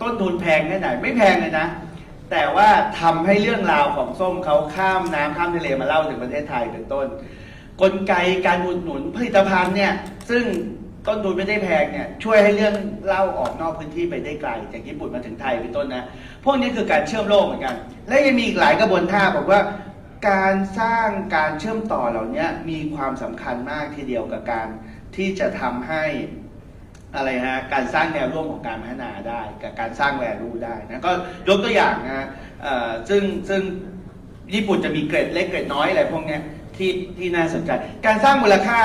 S10: ต้นทุนแพงแค่ไหนไม่แพงเลยนะ แต่ว่าทำให้เรื่องราวของส้มเขาข้ามน้ำข้ามทะเลมาเล่าถึงประเทศไทยเป็นต้น กลไกการอุดหนุนผลิตภัณฑ์เนี่ยซึ่งต้นทุนไม่ได้แพงเนี่ยช่วยให้เรื่องเล่าออกนอกพื้นที่ไปได้ไกลจากญี่ปุ่นมาถึงไทยเป็นต้นนะพวกนี้คือการเชื่อมโลกเหมือนกัน และยังมีอีกหลายกระบวนท่าบอกว่าการสร้างการเชื่อมต่อเหล่านี้มีความสำคัญมากทีเดียวกับการที่จะทำให้อะไรฮะการสร้างแนวร่วมของการพัฒนาได้กับการสร้างแวลูได้นะก็ยกตัวอย่างนะซึ่งญี่ปุ่นจะมีเกรดเล็กเกรดน้อยอะไรพวกนี้ที่น่าสนใจการสร้างมูลค่า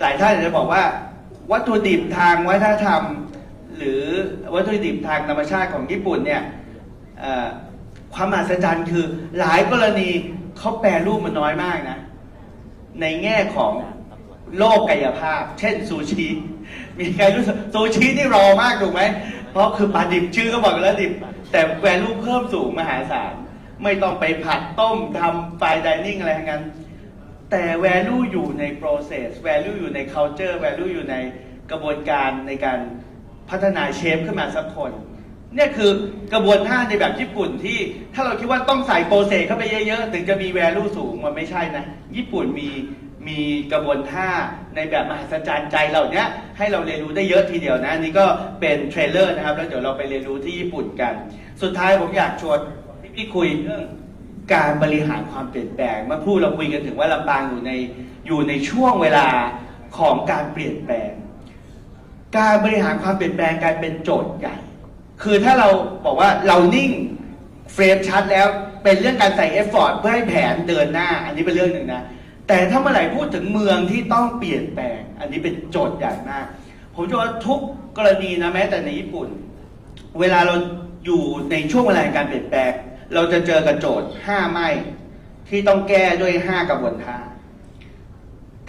S10: หลายท่านจะบอกว่าวัตถุดิบทางวัฒนธรรมหรือวัตถุดิบทางธรรมชาติของญี่ปุ่นเนี่ยความมหัศจรรย์คือหลายกรณีเขาแปรรูปมันน้อยมากนะในแง่ของโลกกายภาพเช่นซูชิมีใครรู้สึกซูชินี่รอมากถูกไหมเพราะคือปลาดิบชื่อก็บอกแล้วดิบแต่แวลูเพิ่มสูงมหาศาลไม่ต้องไปผัดต้มทำไฟดิเนิ่งอะไรทั้งนั้นแต่ value อยู่ใน process value อยู่ใน culture value อยู่ในกระบวนการในการพัฒนาเชฟขึ้นมาสักคนเนี่ยคือกระบวนท่าในแบบญี่ปุ่นที่ถ้าเราคิดว่าต้องใส่โปรเซสเข้าไปเยอะๆถึงจะมี value สูงมันไม่ใช่นะญี่ปุ่นมีกระบวนท่าในแบบมหัศจรรย์ใจเหล่านี้ให้เราเรียนรู้ได้เยอะทีเดียวนะนี่ก็เป็นเทรลเลอร์นะครับแล้วเดี๋ยวเราไปเรียนรู้ที่ญี่ปุ่นกันสุดท้ายผมอยากชวนพี่คุยเรื่องการบริหารความเปลี่ยนแปลงเมื่อพูดเราคุยกันถึงว่าลำปางอยู่ในช่วงเวลาของการเปลี่ยนแปลงการบริหารความเปลี่ยนแปลงกลายเป็นโจทย์ใหญ่คือถ้าเราบอกว่าเรานิ่งเฟรมชัดแล้วเป็นเรื่องการใส่เอฟฟอร์ตเพื่อให้แผนเดินหน้าอันนี้เป็นเรื่องหนึ่งนะแต่ถ้าเมื่อไหร่พูดถึงเมืองที่ต้องเปลี่ยนแปลงอันนี้เป็นโจทย์ใหญ่มากผมจะว่าทุกกรณีนะแม้แต่ในญี่ปุ่นเวลาเราอยู่ในช่วงเวลาการเปลี่ยนแปลงเราจะเจอกับโจทย์5ไม่ที่ต้องแก้ด้วย5กระบวนท่า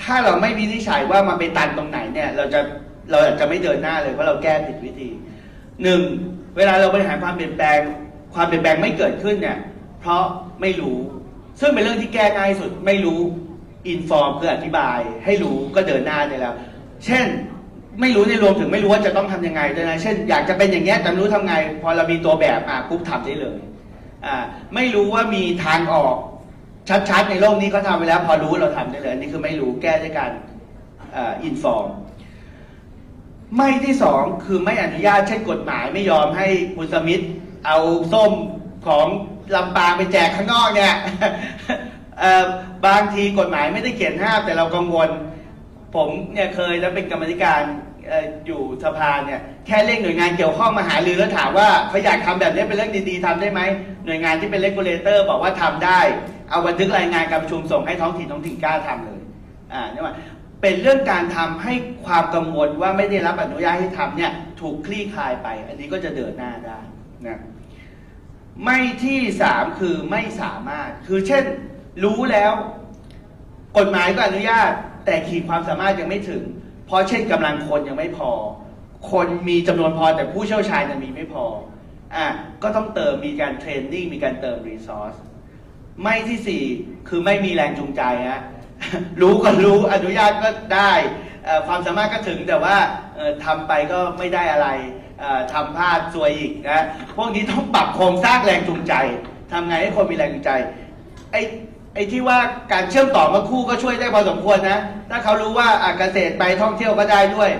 S10: ถ้าเราไม่วินิจฉัยว่ามันไปตันตรงไหนเนี่ยเราอาจจะไม่เดินหน้าเลยเพราะเราแก้ผิดวิธี1เวลาเราบริหารความเปลี่ยนแปลงไม่เกิดขึ้นเนี่ยเพราะไม่รู้ซึ่งเป็นเรื่องที่แก้ง่ายสุดไม่รู้อินฟอร์มคืออธิบายให้รู้ก็เดินหน้าได้แล้วเช่นไม่รู้ในรวมถึงไม่รู้ว่าจะต้องทำยังไงด้วยนะเช่นอยากจะเป็นอย่างเงี้ยแต่ไม่รู้ทำไงพอเรามีตัวแบบปุ๊บทำได้เลยไม่รู้ว่ามีทางออกชัดๆในโลกนี้เขาทำไปแล้วพอรู้เราทำได้เลยอันนี้คือไม่รู้แก้ด้วยการอินฟอร์มไม่ที่สองคือไม่อนุญาตเช่นกฎหมายไม่ยอมให้คุณสมิธเอาส้มของลำปางไปแจกข้างนอกเนี่ย บางทีกฎหมายไม่ได้เขียนห้ามแต่เรากังวลผมเนี่ยเคยแล้วเป็นกรรมธิการอยู่สภาเนี่ยแค่เรียกหน่วยงานเกี่ยวข้องมาหารือแล้วถามว่าเขาอยากทำแบบนี้เป็นเรื่องดีๆทำได้ไหมหน่วยงานที่เป็นเรกูเลเตอร์บอกว่าทำได้เอาบันทึกรายงานการประชุมส่งให้ท้องถิ่นกล้าทำเลยนี่ว่าเป็นเรื่องการทำให้ความกังวลว่าไม่ได้รับอนุญาตให้ทำเนี่ยถูกคลี่คลายไปอันนี้ก็จะเดินหน้าได้นะไม่ที่สามคือไม่สามารถคือเช่นรู้แล้วกฎหมายก็อนุญาตแต่ขีดความสามารถยังไม่ถึงเพราะเช่นกำลังคนยังไม่พอคนมีจำนวนพอแต่ผู้เชี่ยวชาญยังมีไม่พอก็ต้องเติมมีการเทรนนิ่งมีการเติมรีซอสไม่ที่สี่คือไม่มีแรงจูงใจฮะ รู้ก็รู้อนุญาตก็ได้ความสามารถก็ถึงแต่ว่าทำไปก็ไม่ได้อะไรทำพลาดซวยอีกนะพวกนี้ต้องปรับโครงสร้างแรงจูงใจทำไงให้คนมีแรงจูงใจไอ้ที่ว่าการเชื่อมต่อมาคู่ก็ช่วยได้พอสมควรนะถ้าเขารู้ว่าเกษตรไปท่องเที่ยวก็ได้ด้วย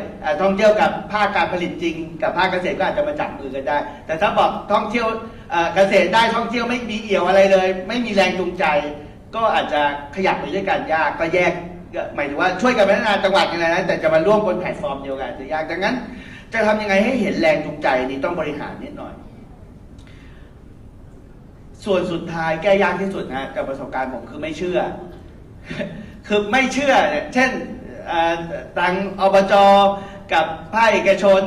S10: ท่องเที่ยวกับภาคการผลิตจริงกับภาคเกษตรก็อาจจะมาจับมือกันได้แต่ถ้าบอกท่องเที่ยวเกษตรได้ท่องเที่ยวไม่มีเอี่ยวอะไรเลยไม่มีแรงจูงใจก็อาจจะขยับไปด้วยกันยากก็แยกหมายถึงว่าช่วยกันพัฒนาจังหวัดกันนะแต่จะมาร่วมบนแพลตฟอร์มเดียวกันจะยากดังนั้นจะทำยังไงให้เห็นแรงจูงใจนี้ต้องบริหารนิดหน่อยส่วนสุดท้ายแก้ยากที่สุดนะจากประสบการณ์ผมคือไม่เชื่อ คือไม่เชื่อเนี่ยเช่นทางอบจ.กับภาคเอกชน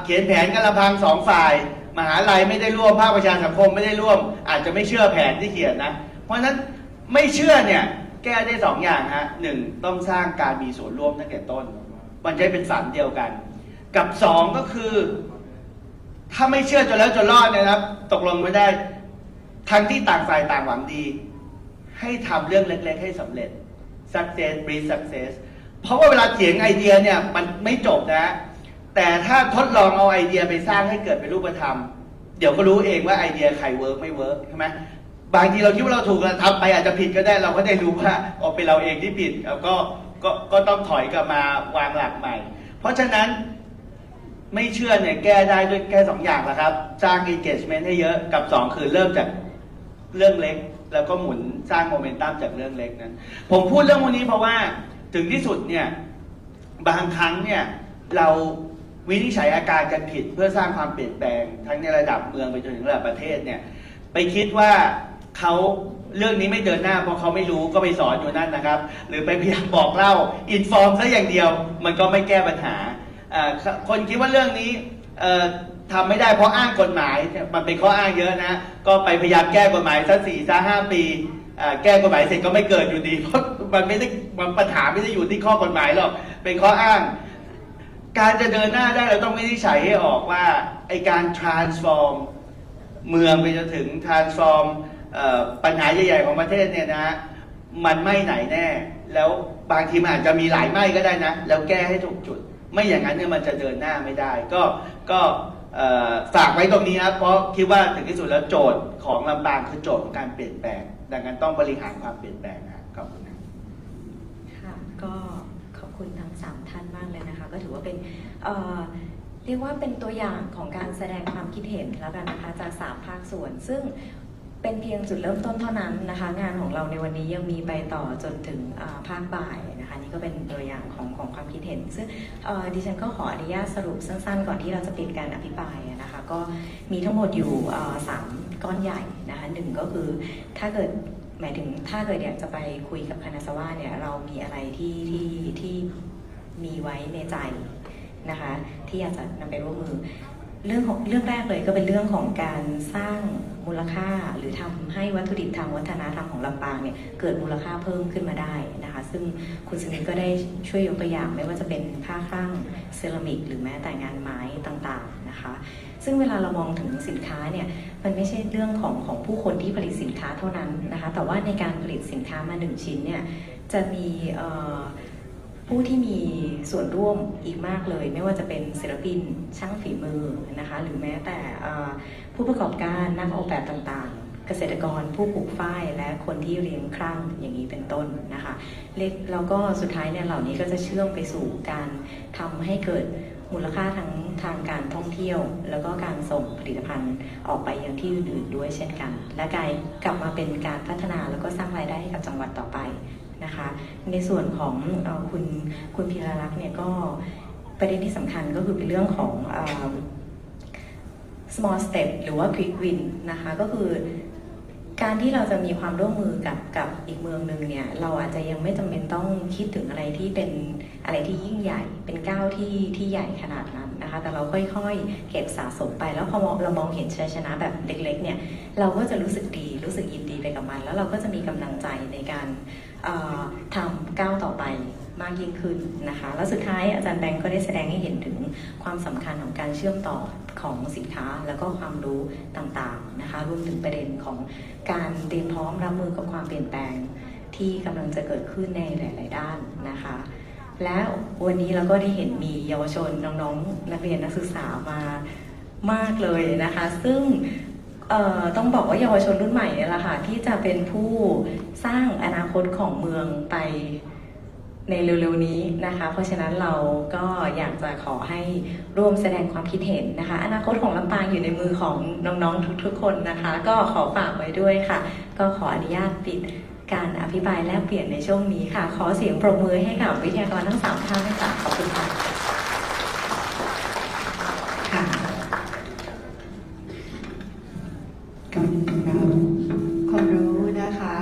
S10: เขียนแผนกันลำพังสองฝ่ายมหาลัยไม่ได้ร่วมภาคประชาสังคมไม่ได้ร่วมอาจจะไม่เชื่อแผนที่เขียนนะเพราะฉะนั้นไม่เชื่อเนี่ยแก้ได้2 อย่างฮะ1ต้องสร้างการมีส่วนร่วมตั้งแต่ต้นมันจะเป็นฝันเดียวกันกับ2ก็คือถ้าไม่เชื่อจนแล้วจนรอดนะครับตกลงไม่ได้ทั้งที่ต่างฝ่ายต่างหวังดีให้ทำเรื่องเล็กๆให้สำเร็จ success breed success เพราะว่าเวลาเถียงไอเดียเนี่ยมันไม่จบนะแต่ถ้าทดลองเอาไอเดียไปสร้างให้เกิดเป็นรูปธรรม เดี๋ยวก็รู้เองว่าไอเดียใครเวิร์กไม่เวิร์กใช่ไหมบางทีเราคิดว่าเราถูกแล้วทำไปอาจจะผิดก็ได้เราก็ได้รู้ว่าเป็นเราเองที่ผิดแล้วก็ต้องถอยกลับมาวางหลักใหม่ เพราะฉะนั้นไม่เชื่อเนี่ยแก้ได้ด้วยแค่2 อย่างละครับสร้าง engagement ให้เยอะกับ2คือเริ่มจากเรื่องเล็กแล้วก็หมุนสร้างโมเมนตัมจากเรื่องเล็กนั้นผมพูดเรื่องพวกนี้เพราะว่าถึงที่สุดเนี่ยบางครั้งเนี่ยเราวินิจฉัยอาการกันผิดเพื่อสร้างความเปลี่ยนแปลงทั้งในระดับเมืองไปจนถึงระดับประเทศเนี่ยไปคิดว่าเขาเรื่องนี้ไม่เดินหน้าเพราะเขาไม่รู้ก็ไปสอนอยู่นั่นนะครับหรือไปพยายามบอกเล่าอินฟอร์มซะอย่างเดียวมันก็ไม่แก้ปัญหาคนคิดว่าเรื่องนี้ทำไม่ได้เพราะอ้างกฎหมายมันเป็นข้ออ้างเยอะนะก็ไปพยายามแก้กฎหมายสัก4-5 ปีแก้กฎหมายเสร็จก็ไม่เกิดอยู่ดีเพราะมันไม่ได้ปัญหาไม่ได้อยู่ที่ข้อกฎหมายหรอกเป็นข้ออ้างการจะเดินหน้าได้เราต้องวินิจฉัยให้ออกว่าไอการ transform เมืองไปจนถึง transform ปัญหาใหญ่ๆของประเทศเนี่ยนะมันไม่ไหนแน่แล้วบางทีมันอาจจะมีหลายไม่ก็ได้นะแล้วแก้ให้ถูกจุดไม่อย่างนั้นเนี่ยมันจะเดินหน้าไม่ได้ก็ฝากไว้ตรงนี้ครับเพราะคิดว่าถึงที่สุดแล้วโจทย์ของลำปางคือโจทย์ของการเปลี่ยนแปลงดังนั้นต้องบริหารความเปลี่ยนแปลงนะครับขอบคุณครับ
S3: ค่ะก็ขอบคุณทั้ง3 ท่านมากเลยนะคะก็ถือว่าเป็นเรียกว่าเป็นตัวอย่างของการแสดงความคิดเห็นแล้วกันนะคะจาก3 ภาคส่วนซึ่งเป็นเพียงจุดเริ่มต้นเท่านั้นนะคะงานของเราในวันนี้ยังมีไปต่อจนถึงภาคบ่ายนะคะนี่ก็เป็นตัวอย่างของความคิดเห็นซึ่งดิฉันก็ขออนุญาตสรุปสั้นๆก่อนที่เราจะปิดการอภิปรายนะคะก็มีทั้งหมดอยู่3 ก้อนใหญ่นะคะ1ก็คือถ้าเกิดหมายถึงถ้าเกิดอยากจะไปคุยกับคณะสวาเนี่ยเรามีอะไรที่มีไว้ในใจนะคะที่อยากจะนำไปร่วมมือเรื่องแรกเลยก็เป็นเรื่องของการสร้างมูลค่าหรือทำให้วัตถุดิบทางวัฒนธรรมของลำปางเนี่ยเกิดมูลค่าเพิ่มขึ้นมาได้นะคะซึ่งคุณสมิทก็ได้ช่วยยกตัวอย่างไม่ว่าจะเป็นผ้าคลั่งเซรามิกหรือแม้แต่งานไม้ต่างๆนะคะซึ่งเวลาเรามองถึงสินค้าเนี่ยมันไม่ใช่เรื่องของผู้คนที่ผลิตสินค้าเท่านั้นนะคะแต่ว่าในการผลิตสินค้ามา1 ชิ้นเนี่ยจะมีผู้ที่มีส่วนร่วมอีกมากเลยไม่ว่าจะเป็นศิลปินช่างฝีมือนะคะหรือแม้แต่ผู้ประกอบการนักออกแบบต่างๆเกษตรกรผู้ปลูกฝ้ายและคนที่เลี้ยงครั่งอย่างนี้เป็นต้นนะคะแล้วก็สุดท้ายเนี่ยเหล่านี้ก็จะเชื่อมไปสู่การทำให้เกิดมูลค่าทั้งทางการท่องเที่ยวแล้วก็การส่งผลิตภัณฑ์ออกไปยังที่อื่นๆด้วยเช่นกันและกลับมาเป็นการพัฒนาแล้วก็สร้างรายได้ให้กับจังหวัดต่อไปนะคะในส่วนของคุณพีรลักษณ์เนี่ยก็ประเด็นที่สำคัญก็คือเป็นเรื่องของsmall step หรือว่า quick win นะคะก็คือการที่เราจะมีความร่วมมือกับอีกเมืองหนึ่งเนี่ยเราอาจจะยังไม่จำเป็นต้องคิดถึงอะไรที่เป็นอะไรที่ยิ่งใหญ่เป็นก้าวที่ใหญ่ขนาดนั้นนะคะแต่เราค่อยๆเก็บสะสมไปแล้วพอเรามองเห็นชัยชนะแบบเล็กๆเนี่ยเราก็จะรู้สึกดีรู้สึกยินดีไปกับมันแล้วเราก็จะมีกำลังใจในการทำก้าวต่อไปมากยิ่งขึ้นนะคะแล้วสุดท้ายอาจารย์แบงก์ก็ได้แสดงให้เห็นถึงความสำคัญของการเชื่อมต่อของสินค้าแล้วก็ความรู้ต่างๆนะคะรวมถึงประเด็นของการเตรียมพร้อมรับมือกับความเปลี่ยนแปลงที่กำลังจะเกิดขึ้นในหลายๆด้านนะคะและวันนี้เราก็ได้เห็นมีเยาวชนน้องๆนักเรียนนักศึกษามามากเลยนะคะซึ่งต้องบอกว่าเยาวชนรุ่นใหม่เนี่ยแหละค่ะที่จะเป็นผู้สร้างอนาคตของเมืองไปในเร็วๆนี้นะคะเพราะฉะนั้นเราก็อยากจะขอให้ร่วมแสดงความคิดเห็นนะคะอนาคตของลำปางอยู่ในมือของน้องๆทุกๆคนนะคะก็ขอฝากไว้ด้วยค่ะก็ขออนุญาตปิดการอภิปรายแลกเปลี่ยนในช่วงนี้ค่ะขอเสียงปรบมือให้กับวิทยากรทั้ง3 ท่านค่ะขอบคุณค่ะ
S1: ความรู้นะคะ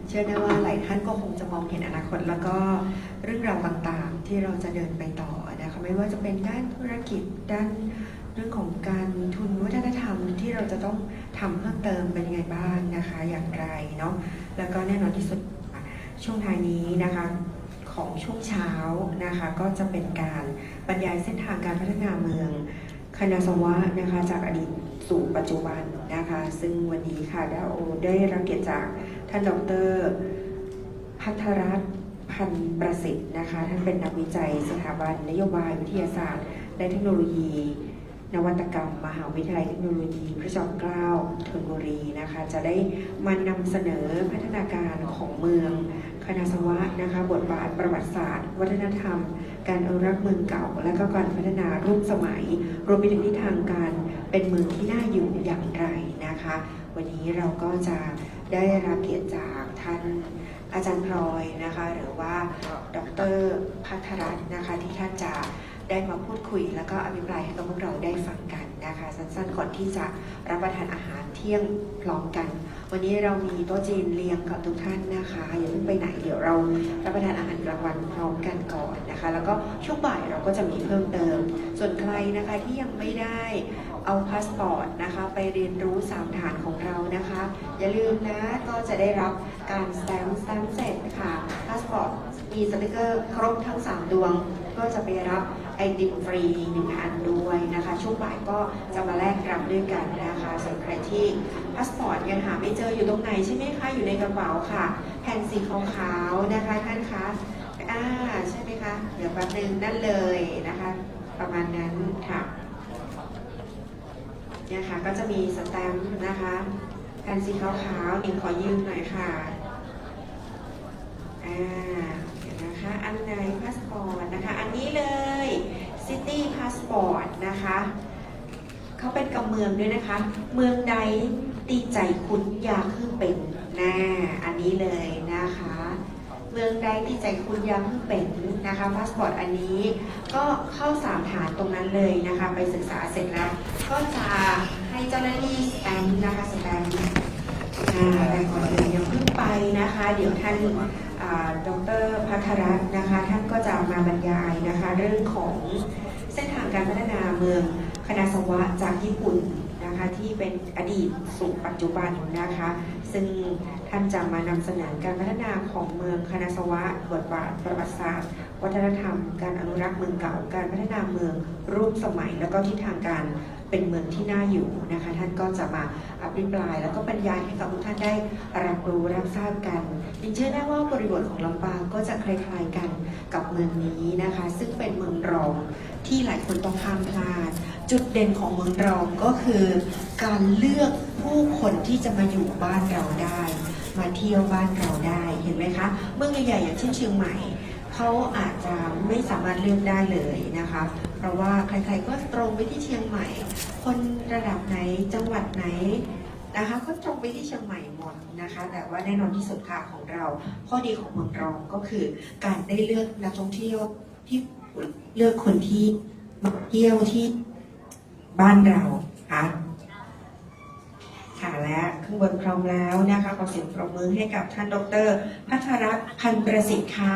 S1: เชื่อได้ว่าหลายท่านก็คงจะมองเห็นอนาคตแล้วก็เรื่องราวต่างๆที่เราจะเดินไปต่อนะคะไม่ว่าจะเป็นด้านธุรกิจด้านเรื่องของการทุนวัฒนธรรมที่เราจะต้องทำเพิ่มเติมเป็นยังไงบ้างนะคะอย่างไรเนาะแล้วก็แน่นอนที่สุดช่วงท้ายนี้นะคะของช่วงเช้านะคะก็จะเป็นการบรรยายเส้นทางการพัฒนาเมืองคณะสวะนะคะจากอดีตสู่ปัจจุบันนะคะซึ่งวันนี้ค่ะเราได้รับเกียรติจากท่านดร.ภัทรรัตน์พันธ์ประสิทธิ์นะคะท่านเป็นนักวิจัยสถาบันนโยบายวิทยาศาสตร์และเทคโนโลยี นวัตกรรมมหาวิทยาลัยเทคโนโลยีพระจอมเกล้าธนบุรีนะคะจะได้มานำเสนอพัฒนาการของเมืองคณะสวะนะคะบทบาทประวัติศาสตร์ วัฒนธรรม การอนุรักษ์เมืองเก่า และก็การพัฒนาร่วมสมัยรวมไปถึงทิศทางการเป็นเมืองที่น่าอยู่อย่างไรนะคะวันนี้เราก็จะได้รับเกียรติจากท่านอาจารย์พลอยนะคะหรือว่าดร.ภัทรรัตน์นะคะที่ท่านจะได้มาพูดคุยแล้วก็อภิปรายให้กับพวกเราได้ฟังกันนะคะสั้นๆก่อนที่จะรับประทานอาหารเที่ยงพร้อมกันวันนี้เรามีโต๊ะจีนเลี้ยงกับทุกท่านนะคะอย่าเพิ่งไปไหนเดี๋ยวเรารับประทานอาหารกลางวันพร้อมกันก่อนนะคะแล้วก็ช่วงบ่ายเราก็จะมีเพิ่มเติมส่วนใครนะคะที่ยังไม่ได้เอาพาสปอร์ตนะคะไปเรียนรู้3ฐานของเรานะคะอย่าลืมนะก็จะได้รับการสแตมป์เสร็จค่ะพาสปอร์ตมีสติกเกอร์ครบทั้ง3ดวงก็จะไปรับไอติมฟรี1อันด้วยนะคะช่วงบ่ายก็จะมาแลกรับด้วยกันนะคะส่วนใครที่พาสปอร์ตยังหาไม่เจออยู่ตรงไหนใช่ไหมคะอยู่ในกระเป๋าค่ะแผ่นสีขาวๆนะคะท่านคะใช่ไหมคะเดี๋ยวแป๊บนึงนั่นเลยนะคะประมาณนั้นค่ะเนี่ยค่ะก็จะมีสแตมป์นะคะแผ่นสีขาวๆนี่ขอยืมหน่อยค่ะเดี๋ยวนะคะอันไหนพาสปอร์ตนะคะอันนี้เลยซิตี้พาสปอร์ตนะคะเขาเป็นกับเมืองด้วยนะคะเมืองใดตีใจคุณอยากขึ้นเป็นอันนี้เลยนะคะเมืองใดตีใจคุณอยากขึ้นเป็นนะคะพาสปอร์ตอันนี้ก็เข้า3ฐานตรงนั้นเลยนะคะไปศึกษาเสร็จแล้วก็จะให้เจ้าหน้าที่สแตมป์นะคะสแตมป์แต่ก่อนอื่นยังเพิ่งไปนะคะเดี๋ยวท่านดร.ภัทรรัตน์นะคะท่านก็จะมาบรรยายนะคะเรื่องของเส้นทางการพัฒนาเมืองคณะสวะจากญี่ปุ่นนะคะที่เป็นอดีตสู่ปัจจุบันนะคะซึ่งท่านจะมานำเสนอการพัฒนาของเมืองคณะสวะบทบาทประวัติศาสตร์วัฒนธรรมการอนุรักษ์เมืองเก่าการพัฒนาเมืองร่วมสมัยแล้วก็ทิศทางการเป็นเมืองที่น่าอยู่นะคะท่านก็จะมาอภิปรายแล้วก็บรรยายให้กับทุกท่านได้รับรู้รับทราบกันดิฉันเชื่อได้ว่าบริบทของลำปางก็จะคล้ายๆกันกับเมืองนี้นะคะซึ่งเป็นเมืองรองที่หลายคนต้องห้ามพลาดจุดเด่นของเมืองรองก็คือการเลือกผู้คนที่จะมาอยู่บ้านเราได้มาเที่ยวบ้านเราได้เห็นไหมคะเมืองใหญ่ๆอย่างเช่นเชียงใหม่เขาอาจจะไม่สามารถเลือกได้เลยนะคะเพราะว่าใครๆก็ตรงไปที่เชียงใหม่คนระดับไหนจังหวัดไหนนะคะก็ตรงไปที่เชียงใหม่หมดนะคะแต่ว่าแน่นอนที่สุดค่ะของเราข้อดีของเมืองรองก็คือการได้เลือกนักท่องเที่ยวที่เลือกคนที่มาเที่ยวที่บ้านเราค่ะและข้างบนพร้อมแล้วนะคะขอเสียงปรบมือให้กับท่านดร.ภัทรรัตน์ พันธุ์ประสิทธิ์ค่ะ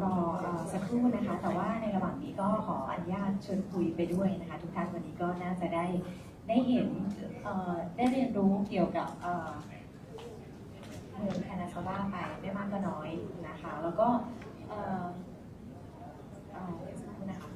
S3: รอสักครู่นะคะ แต่ว่าในระหว่างนี้ก็ขออนุญาตชวนคุยไปด้วยนะคะ ทุกท่านวันนี้ก็น่าจะได้เห็นได้เรียนรู้เกี่ยวกับเมืองคานาซาวะไปไม่มากก็น้อยนะคะ แล้วก็เดี๋ยวสักครู่นะคะ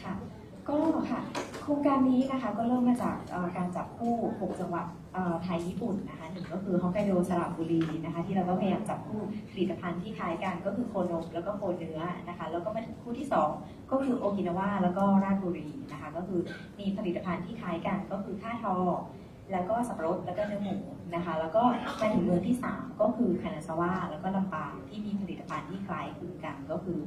S3: ค่ะก็ค่ะโครงการนี้นะคะก็เริ่มมาจากการจับคู่6จังหวัดไทยญี่ปุ่นนะคะหนึ่งก็คือฮอกไกโดสระบุรีนะคะที่เราก็พยายามจับคู่ผลิตภัณฑ์ที่คล้ายกันก็คือโคนมแล้วก็โคเนื้อนะคะแล้วก็มาถึงคู่ที่2ก็คือโอกินาวาแล้วก็ราชบุรีนะคะก็คือมีผลิตภัณฑ์ที่คล้ายกันก็คือผ้าทอแล้วก็สับปะรดแล้วก็เนื้อหมูนะคะแล้วก็มาถึงเมืองที่3ก็คือคานาซาวะแล้วก็ลำปางที่มีผลิตภัณฑ์ที่คล้ายคลึงกันก็คือ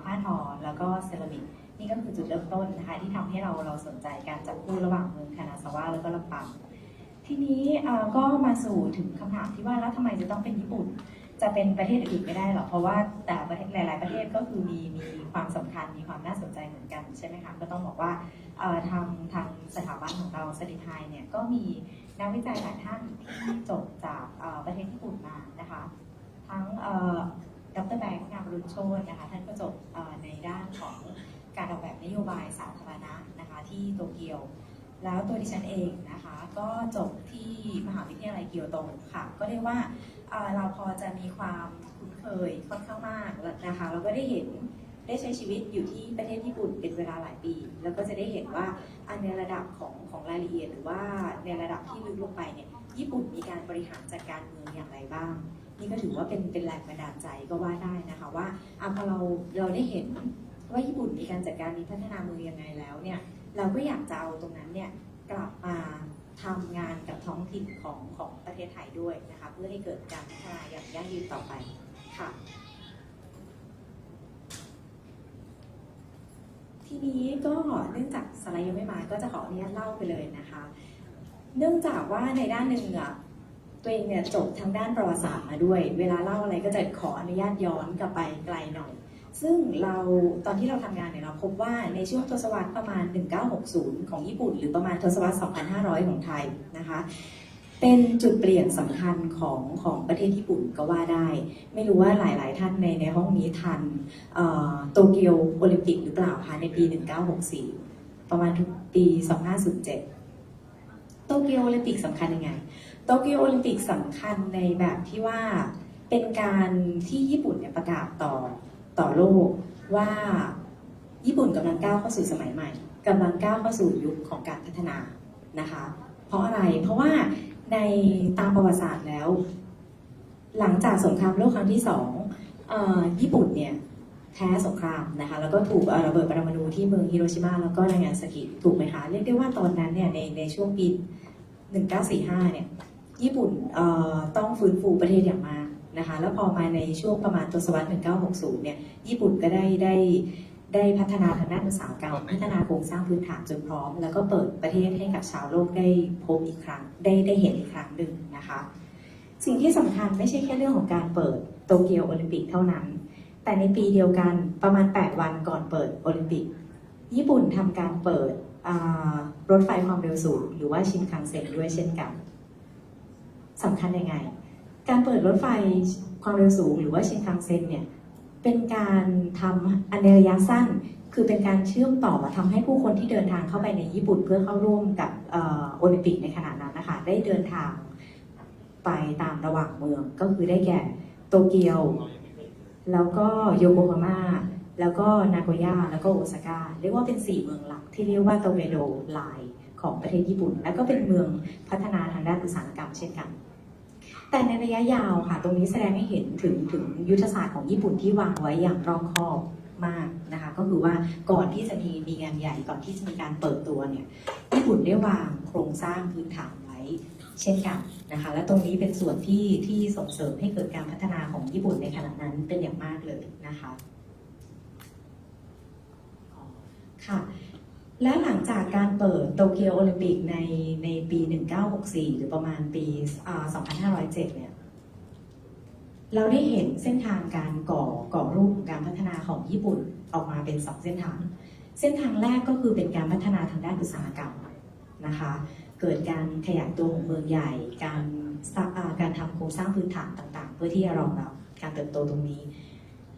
S3: ผ้าทอแล้วก็เซรามิกนี่ก็คือจุดเริ่มต้นนะคะที่ทำให้เราสนใจการจับคู่ระหว่างเมืองคานาซาวะแล้วก็ลำปางทีนี้ก็มาสู่ถึงคำถามที่ว่าแล้วทำไมจะต้องเป็นญี่ปุ่นจะเป็นประเทศอื่นไม่ได้หรอเพราะว่าแต่ประเทศหลายๆประเทศก็คือมีความสำคัญมีความน่าสนใจเหมือนกันใช่ไหมคะก็ต้องบอกว่าทางสถาบันของเราสถิไทยเนี่ยก็มีนักวิจัยหลายท่านที่จบจากประเทศญี่ปุ่นมานะคะทั้งดร.แบงค์งามรุนโชตินะคะท่านก็จบในด้านของการออกแบบนโยบายสาธารณะนะคะที่โตเกียวแล้วตัวดิฉันเองนะคะก็จบที่มหาวิทยาลัยเกียวโตค่ะก็เรียกว่าเราพอจะมีความคุ้นเคยค่อนข้างมากนะคะเราก็ได้ใช้ชีวิตอยู่ที่ประเทศญี่ปุ่นเป็นเวลาหลายปีแล้วก็จะได้เห็นว่าในระดับของรายละเอียดหรือว่าในระดับที่ลึกลงไปเนี่ยญี่ปุ่นมีการบริหารจัดการเมืองอย่างไรบ้างนี่ก็ถือว่าเป็นแรงบันดาลใจก็ว่าได้นะคะว่าพอเราได้เห็นว่าญี่ปุ่นมีการจัดการมีพัฒนาเมืองยังไงแล้วเนี่ยเราก็อยากจะเอาตรงนั้นเนี่ยกลับมาทำงานกับท้องถิ่นของประเทศไทยด้วยนะคะเพื่อให้เกิดการพัฒนาอย่างยั่งยืนต่อไปค่ะทีนี้ก็เนื่องจากสไลด์ยังไม่มาก็จะขออนุญาตเล่าไปเลยนะคะเนื่องจากว่าในด้านหนึ่งตัวเองเนี่ยจบทางด้านประวัติศาสตร์มาด้วยเวลาเล่าอะไรก็จะขออนุญาตย้อนกลับไปไกลหน่อยซึ่งเราตอนที่เราทำงานเนี่ยเราพบว่าในช่วงทศวรรษประมาณ1960ของญี่ปุ่นหรือประมาณทศวรรษ2500ของไทยนะคะเป็นจุดเปลี่ยนสำคัญของประเทศญี่ปุ่นก็ว่าได้ไม่รู้ว่าหลายๆท่านในห้องนี้ทันโตเกียวโอลิมปิกหรือเปล่าคะในปี1964ประมาณปี2507โตเกียวโอลิมปิกสำคัญยังไงโตเกียวโอลิมปิกสำคัญในแบบที่ว่าเป็นการที่ญี่ปุ่นเนี่ยประกาศต่อโลกว่าญี่ปุ่นกำลังก้าวเข้าสู่สมัยใหม่กำลังก้าวเข้าสู่ยุคของการพัฒนานะคะเพราะอะไรเพราะว่าในตามประวัติศาสตร์แล้วหลังจากสงครามโลกครั้งที่2ญี่ปุ่นเนี่ยแพ้สงครามนะคะแล้วก็ถูกระเบิดปรมาณูที่เมืองฮิโรชิมาแล้วก็นางาซากิถูกไหมคะเรียกได้ว่าตอนนั้นเนี่ยในช่วงปี1945เนี่ยญี่ปุ่นต้องฟื้นฟูประเทศอย่างมากนะคะแล้วพอมาในช่วงประมาณทศวรรษ1960เนี่ยญี่ปุ่นก็ได้พัฒนาทางด้านอุตสาหกรรมพัฒนาโครงสร้างพื้นฐานจนพร้อมแล้วก็เปิดประเทศให้กับชาวโลกได้พบอีกครั้งได้เห็นอีกครั้งหนึ่งนะคะสิ่งที่สำคัญไม่ใช่แค่เรื่องของการเปิดโตเกียวโอลิมปิกเท่านั้นแต่ในปีเดียวกันประมาณ8วันก่อนเปิดโอลิมปิกญี่ปุ่นทำการเปิดรถไฟความเร็วสูงหรือว่าชินคังเซ็นด้วยเช่นกันสำคัญยังไงการเปิดรถไฟความเร็วสูงหรือว่าชินคังเซ็นเนี่ยเป็นการทำในระยะสั้นคือเป็นการเชื่อมต่อทำให้ผู้คนที่เดินทางเข้าไปในญี่ปุ่นเพื่อเข้าร่วมกับโอลิมปิกในขณะนั้นนะคะได้เดินทางไปตามระหว่างเมืองก็คือได้แก่โตเกียวแล้วก็โยโกฮาม่าแล้วก็นาโกย่าแล้วก็โอซาก้าเรียกว่าเป็น4เมืองหลักที่เรียกว่าโตเกโดไลน์ของประเทศญี่ปุ่นแล้วก็เป็นเมืองพัฒนาทางด้านอุตสาหกรรมเช่นกัน แต่ในระยะยาวค่ะตรงนี้แสดงให้เห็นถึงยุทธศาสตร์ของญี่ปุ่นที่วางไว้อย่างรอบคอบมากนะคะก็คือว่าก่อนที่จะมีงานใหญ่ก่อนที่จะมีการเปิดตัวเนี่ยญี่ปุ่นได้วางโครงสร้างพื้นฐานไว้เช่นกันนะคะและตรงนี้เป็นส่วนที่ส่งเสริมให้เกิดการพัฒนาของญี่ปุ่นในขณะนั้นเป็นอย่างมากเลยนะคะค่ะและหลังจากการเปิดโตเกียวโอลิมปิกในปี 1964 หรือประมาณปี 2507 เนี่ยเราได้เห็นเส้นทางการก่อรูปการพัฒนาของญี่ปุ่นออกมาเป็น2เส้นทางเส้นทางแรกก็คือเป็นการพัฒนาทางด้านอุตสาหกรรมนะคะเกิดการขยายตัวของเมืองใหญ่การทำโครงสร้างพื้นฐานต่างๆเพื่อที่จะรองรับการเติบโตตรงนี้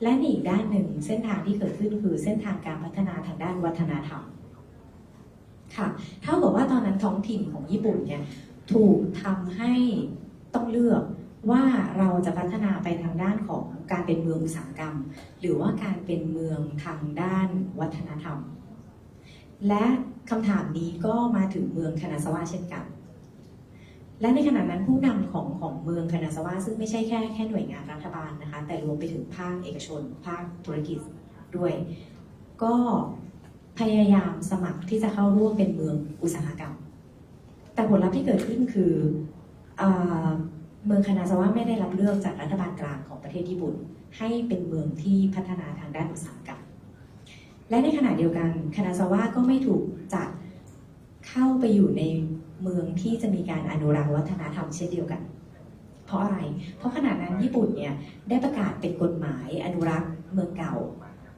S3: และอีกด้านหนึ่งเส้นทางที่เกิดขึ้นคือเส้นทางการพัฒนาทางด้านวัฒนธรรมค่ะเท่ากับว่าตอนนั้นท้องถิ่นของญี่ปุ่นเนี่ยถูกทำให้ต้องเลือกว่าเราจะพัฒนาไปทางด้านของการเป็นเมืองอุตสาหกรรมหรือว่าการเป็นเมืองทางด้านวัฒนธรรมและคำถามนี้ก็มาถึงเมืองคานาซาวะเช่นกันและในขณะนั้นผู้นำของเมืองคานาซาวะซึ่งไม่ใช่แค่หน่วยงานรัฐบาลนะคะแต่รวมไปถึงภาคเอกชนภาคธุรกิจด้วยก็พยายามสมัครที่จะเข้าร่วมเป็นเมืองอุตสาหกรรมแต่ผลลัพธ์ที่เกิดขึ้นคือเมืองคานาซาวะไม่ได้รับเลือกจากรัฐบาลกลางของประเทศญี่ปุ่นให้เป็นเมืองที่พัฒนาทางด้านอุตสาหกรรมและในขณะเดียวกันคานาซาวะก็ไม่ถูกจัดเข้าไปอยู่ในเมืองที่จะมีการอนุรักษ์วัฒนธรรมเช่นเดียวกันเพราะอะไรเพราะขณะนั้นญี่ปุ่นเนี่ยได้ประกาศเป็นกฎหมายอนุรักษ์เมืองเก่า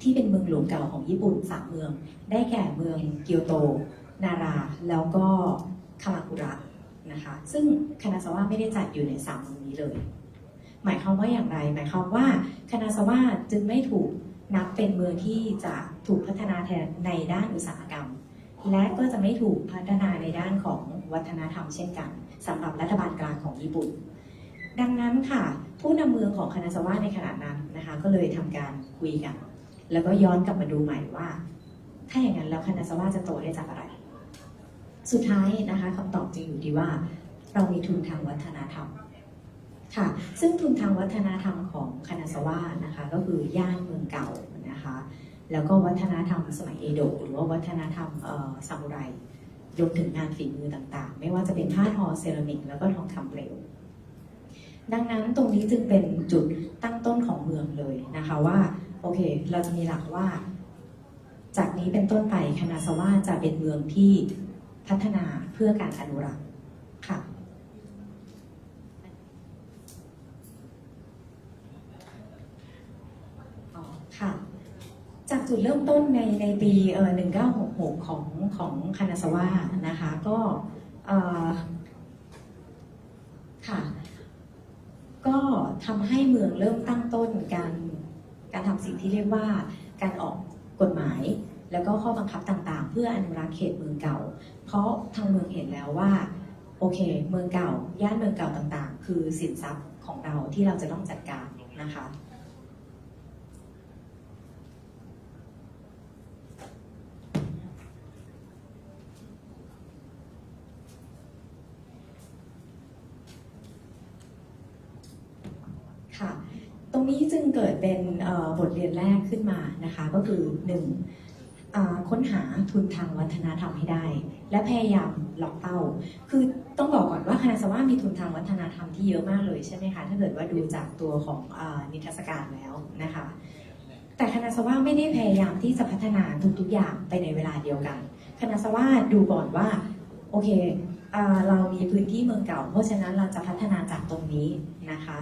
S3: ที่เป็นเมืองหลวงเก่าของญี่ปุ่น3เมืองได้แก่เมืองเกียวโตนาราแล้วก็คามากุระนะคะซึ่งคานาซาวะไม่ได้จัดอยู่ใน3เมืองนี้เลยหมายความว่าอย่างไรหมายความว่าคานาซาวะจึงไม่ถูกนับเป็นเมืองที่จะถูกพัฒนาแทนในด้านอุตสาหกรรมและก็จะไม่ถูกพัฒนาในด้านของวัฒนธรรมเช่นกันสำหรับรัฐบาลกลางของญี่ปุ่นดังนั้นค่ะผู้นำเมืองของคานาซาวะในขณะนั้นนะคะก็เลยทำการคุยกันแล้วก็ย้อนกลับมาดูใหม่ว่าถ้าอย่างนั้นแล้วคานาซาวะจะโตได้จากอะไรสุดท้ายนะคะคำตอบจึงอยู่ที่ว่าเรามีทุนทางวัฒนธรรมค่ะซึ่งทุนทางวัฒนธรรมของคานาซาวะนะคะก็คือย่านเมืองเก่านะคะแล้วก็วัฒนธรรมสมัยเอโดะหรือว่าวัฒนธรรมซามูไรรวมถึงงานฝีมือต่างๆไม่ว่าจะเป็นผ้าทอเซรามิกแล้วก็ทองคำเปลวดังนั้นตรงนี้จึงเป็นจุดตั้งต้นของเมืองเลยนะคะว่าโอเคเราจะมีหลักว่าจากนี้เป็นต้นไปคานาซาวะจะเป็นเมืองที่พัฒนาเพื่อการอนุรักษ์ค่ะค่ะจากจุดเริ่มต้นในปี1966ของคานาซาวะนะคะก็ค่ะก็ทำให้เมืองเริ่มตั้งต้นการทำสิ่งที่เรียกว่าการออกกฎหมายแล้วก็ข้อบังคับต่างๆเพื่ออนุรักษ์เขตเมืองเก่าเพราะทางเมืองเห็นแล้วว่าโอเคเมืองเก่าย่านเมืองเก่าต่างๆคือสินทรัพย์ของเราที่เราจะต้องจัดการนะคะค่ะตรงนี้จึงเกิดเป็นบทเรียนแรกขึ้นมานะคะก็คือ 1. ค้นหาทุนทางวัฒนธรรมให้ได้และพยายามล็อกเป้าคือต้องบอกก่อนว่าคานาซาวะมีทุนทางวัฒนธรรมที่เยอะมากเลยใช่ไหมคะถ้าเกิดว่าดูจากตัวของนิทรรศการแล้วนะคะแต่คานาซาวะไม่ได้พยายามที่จะพัฒนาทุกๆอย่างไปในเวลาเดียวกันคานาซาวะดูก่อนว่าโอเคเรามีพื้นที่เมืองเก่าเพราะฉะนั้นเราจะพัฒนาจากตรงนี้นะคะ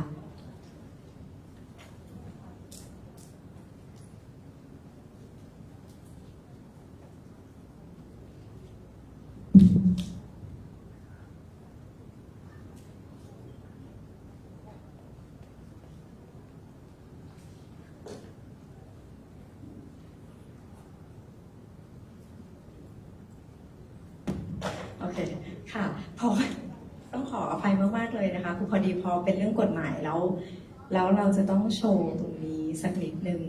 S3: โอเคค่ะพอต้องขออภัยมากๆเลยนะคะคือพอดีพอเป็นเรื่องกฎหมายแล้วเราจะต้องโชว์ตรงนี้สักนิดนึง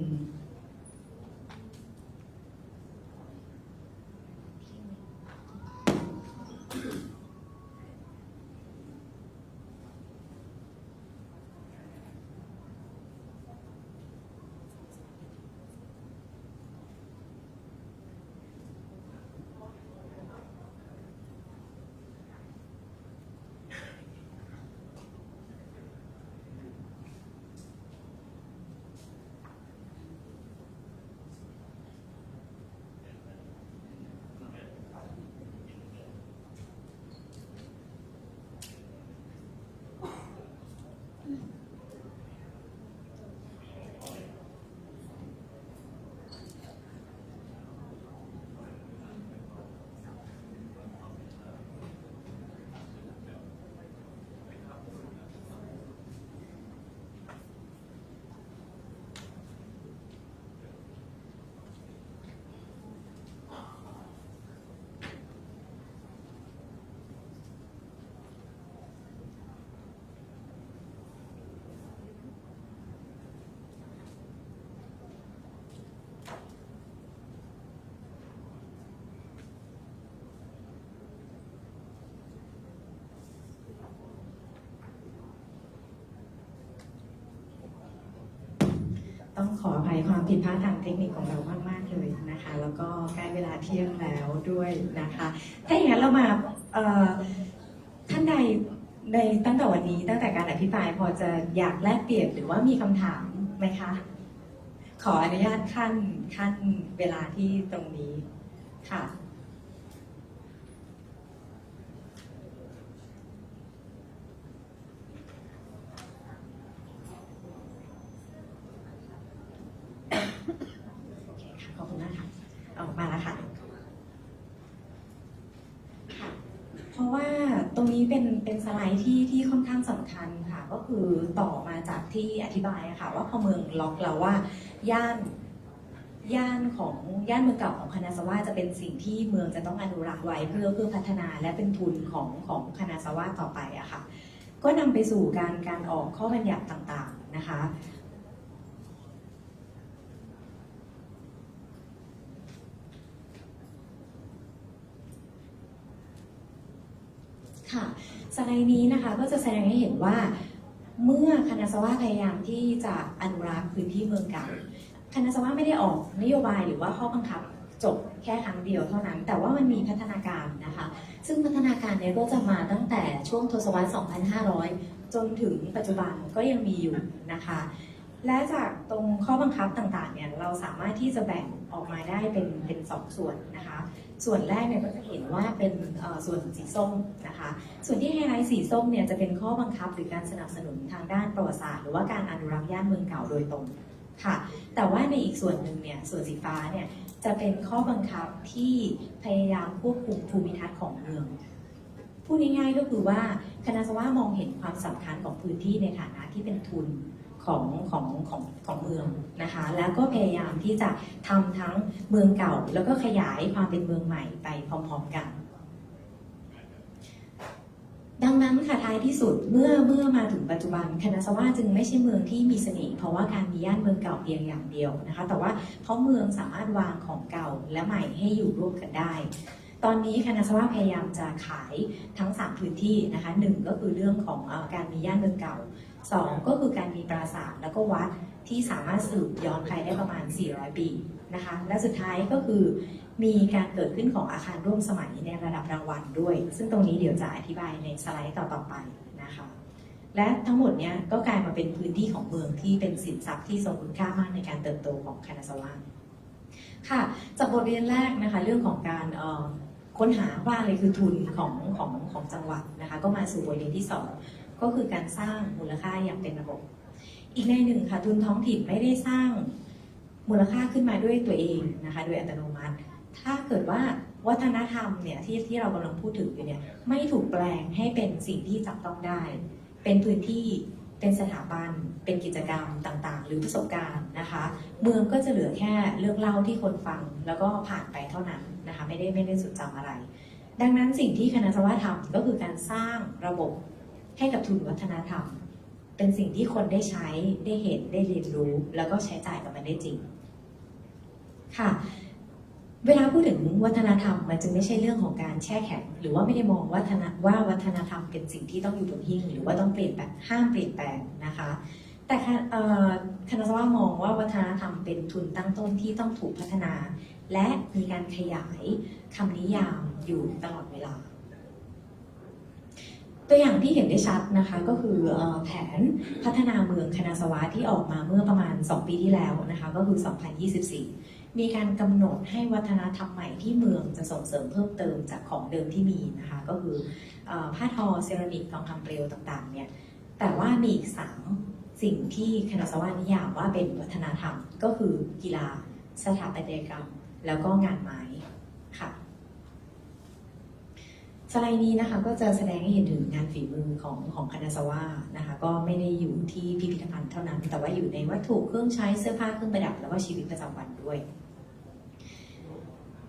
S3: ต้องขออภัยความผิดพลาดทางเทคนิคของเรามากๆเลยนะคะ แล้วก็ใกล้เวลาเที่ยงแล้วด้วยนะคะ ถ้าอย่างนั้นเรามาท่านใดในตั้งแต่วันนี้ตั้งแต่การอภิปรายพอจะอยากแลกเปลี่ยนหรือว่ามีคำถามไหมคะ ขออนุญาตขั้นเวลาที่ตรงนี้ค่ะ โอเคค่ะ ขอบคุณมากค่ะออกมาแล้วค่ะ เพราะว่าตรงนี้เป็นสไลด์ที่ค่อนข้างสำคัญค่ะ ก็คือต่อมาจากที่อธิบายอะค่ะว่าพอเมืองล็อกแล้วว่าย่านเมืองเก่าของคานาซาวะจะเป็นสิ่งที่เมืองจะต้องอนุรักษ์ไว้เพื่อพัฒนาและเป็นทุนของคานาซาวะต่อไปอะค่ะ ก็นำไปสู่การออกข้อบัญญัติต่างๆนะคะ ค่ะสไลด์นี้นะคะก็จะแสดงให้เห็นว่าเมื่อคานาซาวะพยายามที่จะอนุรักษ์พื้นที่เมืองเก่าคานาซาวะไม่ได้ออกนโยบายหรือว่าข้อบังคับจบแค่ครั้งเดียวเท่านั้นแต่ว่ามันมีพัฒนาการนะคะซึ่งพัฒนาการเนี่ยก็จะมาตั้งแต่ช่วงทศวรรษ 2500 จนถึงปัจจุบันก็ยังมีอยู่นะคะและจากตรงข้อบังคับต่างๆเนี่ยเราสามารถที่จะแบ่งออกมาได้เป็น2 ส่วนนะคะส่วนแรกเนี่ยก็จะเห็นว่าเป็นส่วนสีส้มนะคะส่วนที่ไฮไลท์สีส้มเนี่ยจะเป็นข้อบังคับหรือการสนับสนุนทางด้านประวัติศาสตร์หรือว่าการอนุรักษ์ย่านเมืองเก่าโดยตรงค่ะแต่ว่าในอีกส่วนหนึ่งเนี่ยส่วนสีฟ้าเนี่ยจะเป็นข้อบังคับที่พยายามควบคุมภูมิทัศน์ของเมืองพูดง่ายๆก็คือว่าคานาซาวะมองเห็นความสำคัญของพื้นที่ในฐานะที่เป็นทุนของเมืองนะคะแล้วก็พยายามที่จะทำทั้งเมืองเก่าแล้วก็ขยายความเป็นเมืองใหม่ไปพร้อมๆกันดังนั้นค่ะท้ายที่สุดเมื่อมาถึงปัจจุบันคานาซาวะจึงไม่ใช่เมืองที่มีเสน่ห์เพราะว่าการมีย่านเมืองเก่าเพียงอย่างเดียวนะคะแต่ว่าเพราะเมืองสามารถวางของเก่าและใหม่ให้อยู่ร่วมกันได้ตอนนี้คานาซาวะพยายามจะขายทั้ง3พื้นที่นะคะ1ก็คือเรื่องของการมีย่านเมืองเก่า2ก็คือการมีปราสาทแล้วก็วัดที่สามารถสืบย้อนไปได้ประมาณ400 ปีนะคะและสุดท้ายก็คือมีการเกิดขึ้นของอาคารร่วมสมัยในระดับรางวัลด้วยซึ่งตรงนี้เดี๋ยวจะอธิบายในสไลด์ต่อๆไปนะคะและทั้งหมดเนี้ยก็กลายมาเป็นพื้นที่ของเมืองที่เป็นสินทรัพย์ที่ทรงคุณค่ามากในการเติบโตของคานาซาวะค่ะจากบทเรียนแรกนะคะเรื่องของการค้นหาว่าอะไรคือทุนของจังหวัดนะคะก็มาสู่บทเรียนที่2ก็คือการสร้างมูลค่าอย่างเป็นระบบอีกในหนึ่งค่ะทุนท้องถิ่นไม่ได้สร้างมูลค่าขึ้นมาด้วยตัวเองนะคะโดยอัตโนมัติถ้าเกิดว่าวัฒนธรรมเนี่ยที่เรากำลังพูดถึงอยู่เนี่ยไม่ถูกแปลงให้เป็นสิ่งที่จับต้องได้เป็นพื้นที่เป็นสถาบันเป็นกิจกรรมต่างๆหรือประสบการณ์นะคะเมืองก็จะเหลือแค่เรื่องเล่าที่คนฟังแล้วก็ผ่านไปเท่านั้นนะคะไม่ได้จดจำอะไรดังนั้นสิ่งที่คณะสวทำก็คือการสร้างระบบให้กับทุนวัฒนธรรมเป็นสิ่งที่คนได้ใช้ได้เห็นได้เรียนรู้แล้วก็ใช้จ่ายกับมันได้จริงค่ะเวลาพูดถึงวัฒนธรรมมันจึงไม่ใช่เรื่องของการแช่แข็งหรือว่าไม่ได้มองว่าวัฒนธรรมเป็นสิ่งที่ต้องอยู่บนหิ้งหรือว่าต้องเปลี่ยนแปลงห้ามเปลี่ยนแปลงนะคะแต่คณะสวมองว่าวัฒนธรรมเป็นทุนตั้งต้นที่ต้องถูกพัฒนาและมีการขยายคำนิยามอยู่ตลอดเวลาตัวอย่างที่เห็นได้ชัดนะคะก็คือแผนพัฒนาเมืองคณะสวะที่ออกมาเมื่อประมาณ2 ปีที่แล้วนะคะก็คือ 2024 มีการกำหนดให้วัฒนธรรมใหม่ที่เมืองจะส่งเสริมเพิ่มเติมจากของเดิมที่มีนะคะก็คือผ้าทอเซรามิกทองคำเปลวต่างๆเนี่ยแต่ว่ามีอีก3สิ่งที่คณะสวะนิยามว่าเป็นวัฒนธรรมก็คือกีฬาสถาปัตยกรรมแล้วก็งานไม้ค่ะสไลด์นี้นะคะก็จะแสดงให้เห็นถึงงานฝีมือของคณะสวะนะคะก็ไม่ได้อยู่ที่พิพิธภัณฑ์เท่านั้นแต่ว่าอยู่ในวัตถุเครื่องใช้เสื้อผ้าเครื่องประดับแล้วก็ชีวิตประจำวันด้วย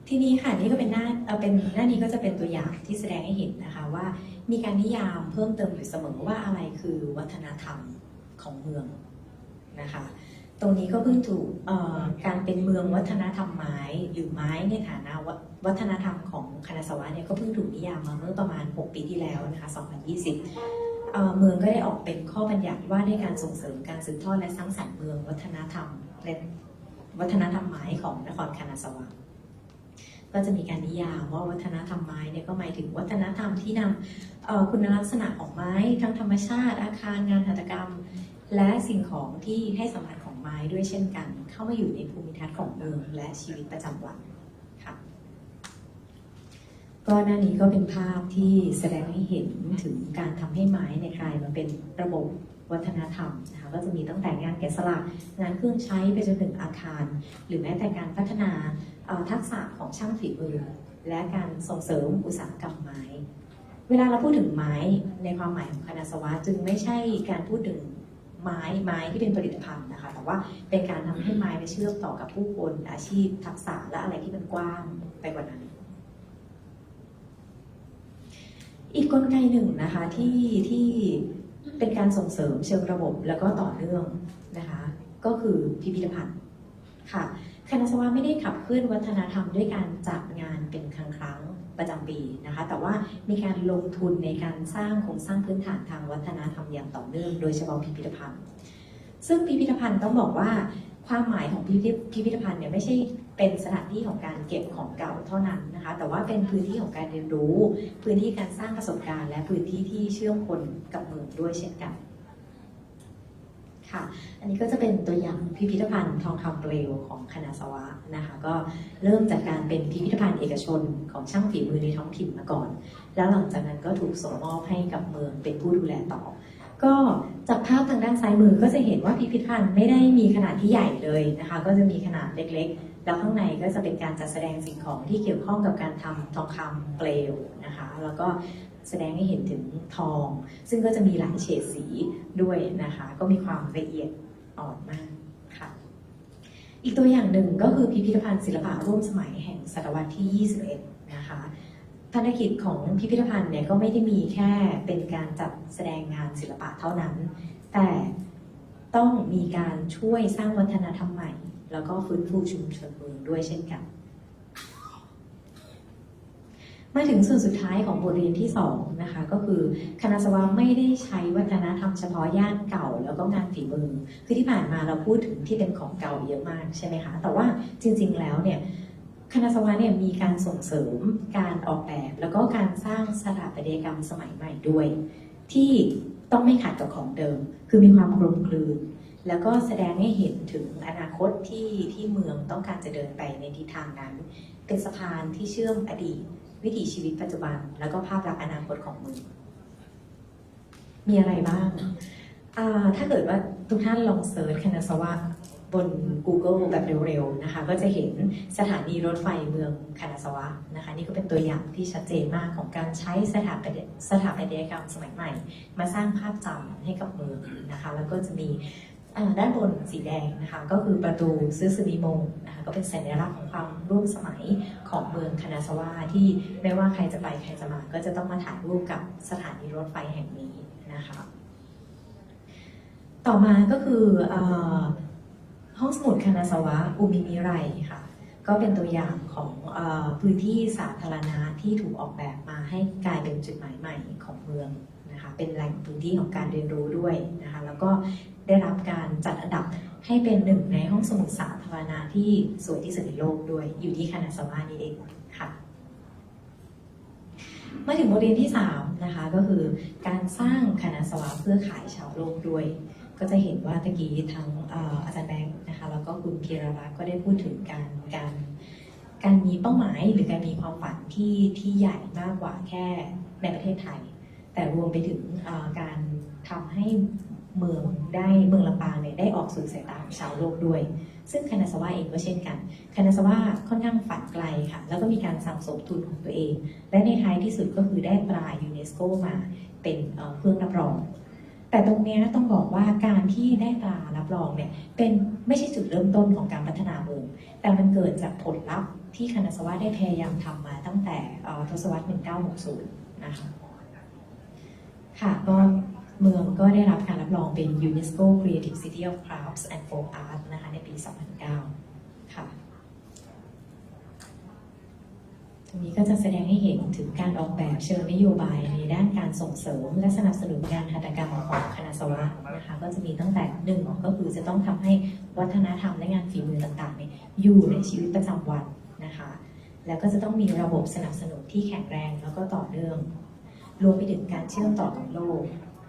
S3: ทีนี้ค่ะนี่ก็เป็นหน้านี้ก็จะเป็นตัวอย่างที่แสดงให้เห็นนะคะว่ามีการนิยามเพิ่มเติมอยู่เสมอว่าอะไรคือวัฒนธรรมของเมืองนะคะตรงนี้ก็เพิ่งถูกการเป็นเมืองวัฒนธรรมไม้หรือไม้ในฐานะวัฒนธรรมของคณะสวะเนี่ยก็เพิ่งถูกนิยามมาเมื่อประมาณ6 ปีที่แล้วนะคะ2020 เมืองก็ได้ออกเป็นข้อบัญญัติว่าด้วยการส่งเสริมการสืบทอดและสร้างสรรค์เมืองวัฒนธรรมและวัฒนธรรมไม้ของนครคานาสวะก็จะมีการนิยามว่าวัฒนธรรมไม้เนี่ยก็หมายถึงวัฒนธรรมที่นำคุณลักษณะของไม้ทั้งธรรมชาติอาคารงานหัตถกรรม และสิ่งของที่ให้สัมผัสของไม้ด้วยเช่นกัน เข้ามาอยู่ในภูมิทัศน์ของเมืองและชีวิตประจำวันค่ะก็หน้านี้ก็เป็นภาพที่แสดงให้เห็นถึงการทำให้ไม้ในกลายมาเป็นระบบวัฒนธรรมนะคะก็จะมีตั้งแต่งานแกะสลักงานเครื่องใช้ไปจนถึงอาคาร หรือแม้แต่การพัฒนาทักษะของช่างฝีมือและการส่งเสริมอุตสาหกรรมไม้เวลาเราพูดถึงไม้ในความหมายของคณะสวะจึงไม่ใช่การพูดถึงไม้ที่เป็นผลิตภัณฑ์นะคะแต่ว่าเป็นการทำให้ไม้ไปเชื่อมต่อกับผู้คนอาชีพทักษะและอะไรที่มันกว้างไปกว่านั้นอีกกลไกหนึ่งนะคะที่เป็นการส่งเสริมเชิงระบบแล้วก็ต่อเนื่องนะคะก็คือพิพิธภัณฑ์ค่ะคณะสวะไม่ได้ขับเคลื่อนวัฒนธรรมด้วยการจัดงานเป็นครั้งประจำปีนะคะแต่ว่ามีการลงทุนในการสร้างโครงสร้างพื้นฐานทางวัฒนธรรมอย่างต่อเนื่องโดยเฉพาะพิพิธภัณฑ์ซึ่งพิพิธภัณฑ์ต้องบอกว่าความหมายของพิพิธภัณฑ์เนี่ยไม่ใช่เป็นสถานที่ของการเก็บของเก่าเท่านั้นนะคะแต่ว่าเป็นพื้นที่ของการเรียนรู้พื้นที่การสร้างประสบการณ์และพื้นที่ที่เชื่อมคนกับเมืองด้วยเช่นกันค่ะอันนี้ก็จะเป็นตัวอย่างพิพิธภัณฑ์ทองคำเปลวของคณะสวะนะคะก็เริ่มจากการเป็นพิพิธภัณฑ์เอกชนของช่างฝีมือในท้องถิ่นมาก่อนแล้วหลังจากนั้นก็ถูกส่งมอบให้กับเมืองเป็นผู้ดูแลต่อก็จากภาพทางด้านซ้ายมือก็จะเห็นว่าพิพิธภัณฑ์ไม่ได้มีขนาดที่ใหญ่เลยนะคะก็จะมีขนาดเล็กๆแล้วข้างในก็จะเป็นการจัดแสดงสิ่งของที่เกี่ยวข้องกับการทำทองคำเปลวนะคะแล้วก็แสดงให้เห็นถึงทองซึ่งก็จะมีหลายเฉดสีด้วยนะคะก็มีความละเอียดอ่อนมากค่ะอีกตัวอย่างหนึ่งก็คือพิพิธภัณฑ์ศิลปะร่วมสมัยแห่งศตวรรษที่ 21 นะคะภารกิจของพิพิธภัณฑ์เนี่ยก็ไม่ได้มีแค่เป็นการจัดแสดงงานศิลปะเท่านั้นแต่ต้องมีการช่วยสร้างวัฒนธรรมใหม่แล้วก็ฟื้นฟูชุมชนเมืองด้วยเช่นกันมาถึงส่วนสุดท้ายของบทเรียนที่2นะคะก็คือคณะสวะไม่ได้ใช้วัฒนธรรมเฉพาะย่านเก่าแล้วก็งานฝีมือคือที่ผ่านมาเราพูดถึงที่เป็นของเก่าเยอะมากใช่ไหมคะแต่ว่าจริงๆแล้วเนี่ยคณะสวะเนี่ยมีการส่งเสริมการออกแบบแล้วก็การสร้างสถาปัตยกรรมสมัยใหม่ด้วยที่ต้องไม่ขัดกับของเดิมคือมีความกลมกลืนแล้วก็แสดงให้เห็นถึงอนาคตที่เมืองต้องการจะเดินไปในทิศทางนั้นเป็นสะพานที่เชื่อมอดีตวิถีชีวิตปัจจุบันแล้วก็ภาพลักษณ์อนาคตของเมืองมีอะไรบ้างถ้าเกิดว่าทุกท่านลองเซิร์ชคณะสวะบน Google แบบเร็วๆนะคะก็จะเห็นสถานีรถไฟเมืองคณะสวะนะคะนี่ก็เป็นตัวอย่างที่ชัดเจนมากของการใช้สถาปัตยกรรมสมัยใหม่มาสร้างภาพจำให้กับเมืองนะคะแล้วก็จะมีด้านบนสีแดงนะคะก็คือประตูซึซึมิโมงนะคะก็เป็นสัญลักษณ์ของความร่วมสมัยของเมืองคณะสวะที่ไม่ว่าใครจะไปใครจะมาก็จะต้องมาถ่ายรูปกับสถานีรถไฟแห่งนี้นะคะต่อมาก็คือห้องสมุดคณะสวะอุมิมิไรค่ะก็เป็นตัวอย่างของพื้นที่สาธารณะที่ถูกออกแบบมาให้กลายเป็นจุดหมายใหม่ของเมืองนะคะเป็นแหล่งพื้นที่ของการเรียนรู้ด้วยนะคะแล้วก็ได้รับการจัดอันดับให้เป็นหนึ่งในห้องสมุดสาธารณะที่สวยที่สุดในโลกด้วยอยู่ที่คณะสวะนี่เองค่ะมาถึงบทเรียนที่3นะคะก็คือการสร้างคณะสวะเพื่อขายชาวโลกด้วยก็จะเห็นว่าตะกี้ทั้งอาจารย์แบงค์นะคะแล้วก็คุณพีรรัตน์ก็ได้พูดถึงการมีเป้าหมายหรือการมีความฝันที่ใหญ่มากกว่าแค่ในประเทศไทยแต่รวมไปถึงการทำให้เมืองลำปางเนี่ยได้ออกสู่สายตาของชาวโลกด้วยซึ่งคณะสวะเองก็เช่นกันคณะสวะค่อนข้างฝันไกลค่ะแล้วก็มีการสั่งสมทุนของตัวเองและในท้ายที่สุดก็คือได้ตรายูเนสโกมาเป็นเครื่องรับรองแต่ตรงนี้ต้องบอกว่าการที่ได้ตรารับรองเนี่ยเป็นไม่ใช่จุดเริ่มต้นของการพัฒนาเมืองแต่มันเกิดจากผลลัพธ์ที่คณะสวะได้พยายามทำมาตั้งแต่ทศวรรษ 1960 นะคะค่ะก็เมืองก็ได้รับการรับรองเป็น UNESCO Creative City of Crafts and Folk Art นะคะในปี 2009 ค่ะ ตรงนี้ก็จะแสดงให้เห็นถึงการออกแบบเชิงนโยบายในด้านการส่งเสริมและสนับสนุนงานหัตถกรรมของคณะสวะนะคะก็จะมีตั้งแต่หนึ่งก็คือจะต้องทำให้วัฒนธรรมและงานฝีมือต่างๆเนี่ยอยู่ในชีวิตประจำวันนะคะแล้วก็จะต้องมีระบบสนับสนุนที่แข็งแรงแล้วก็ต่อเนื่องรวมไปถึงการเชื่อมต่อกับโลก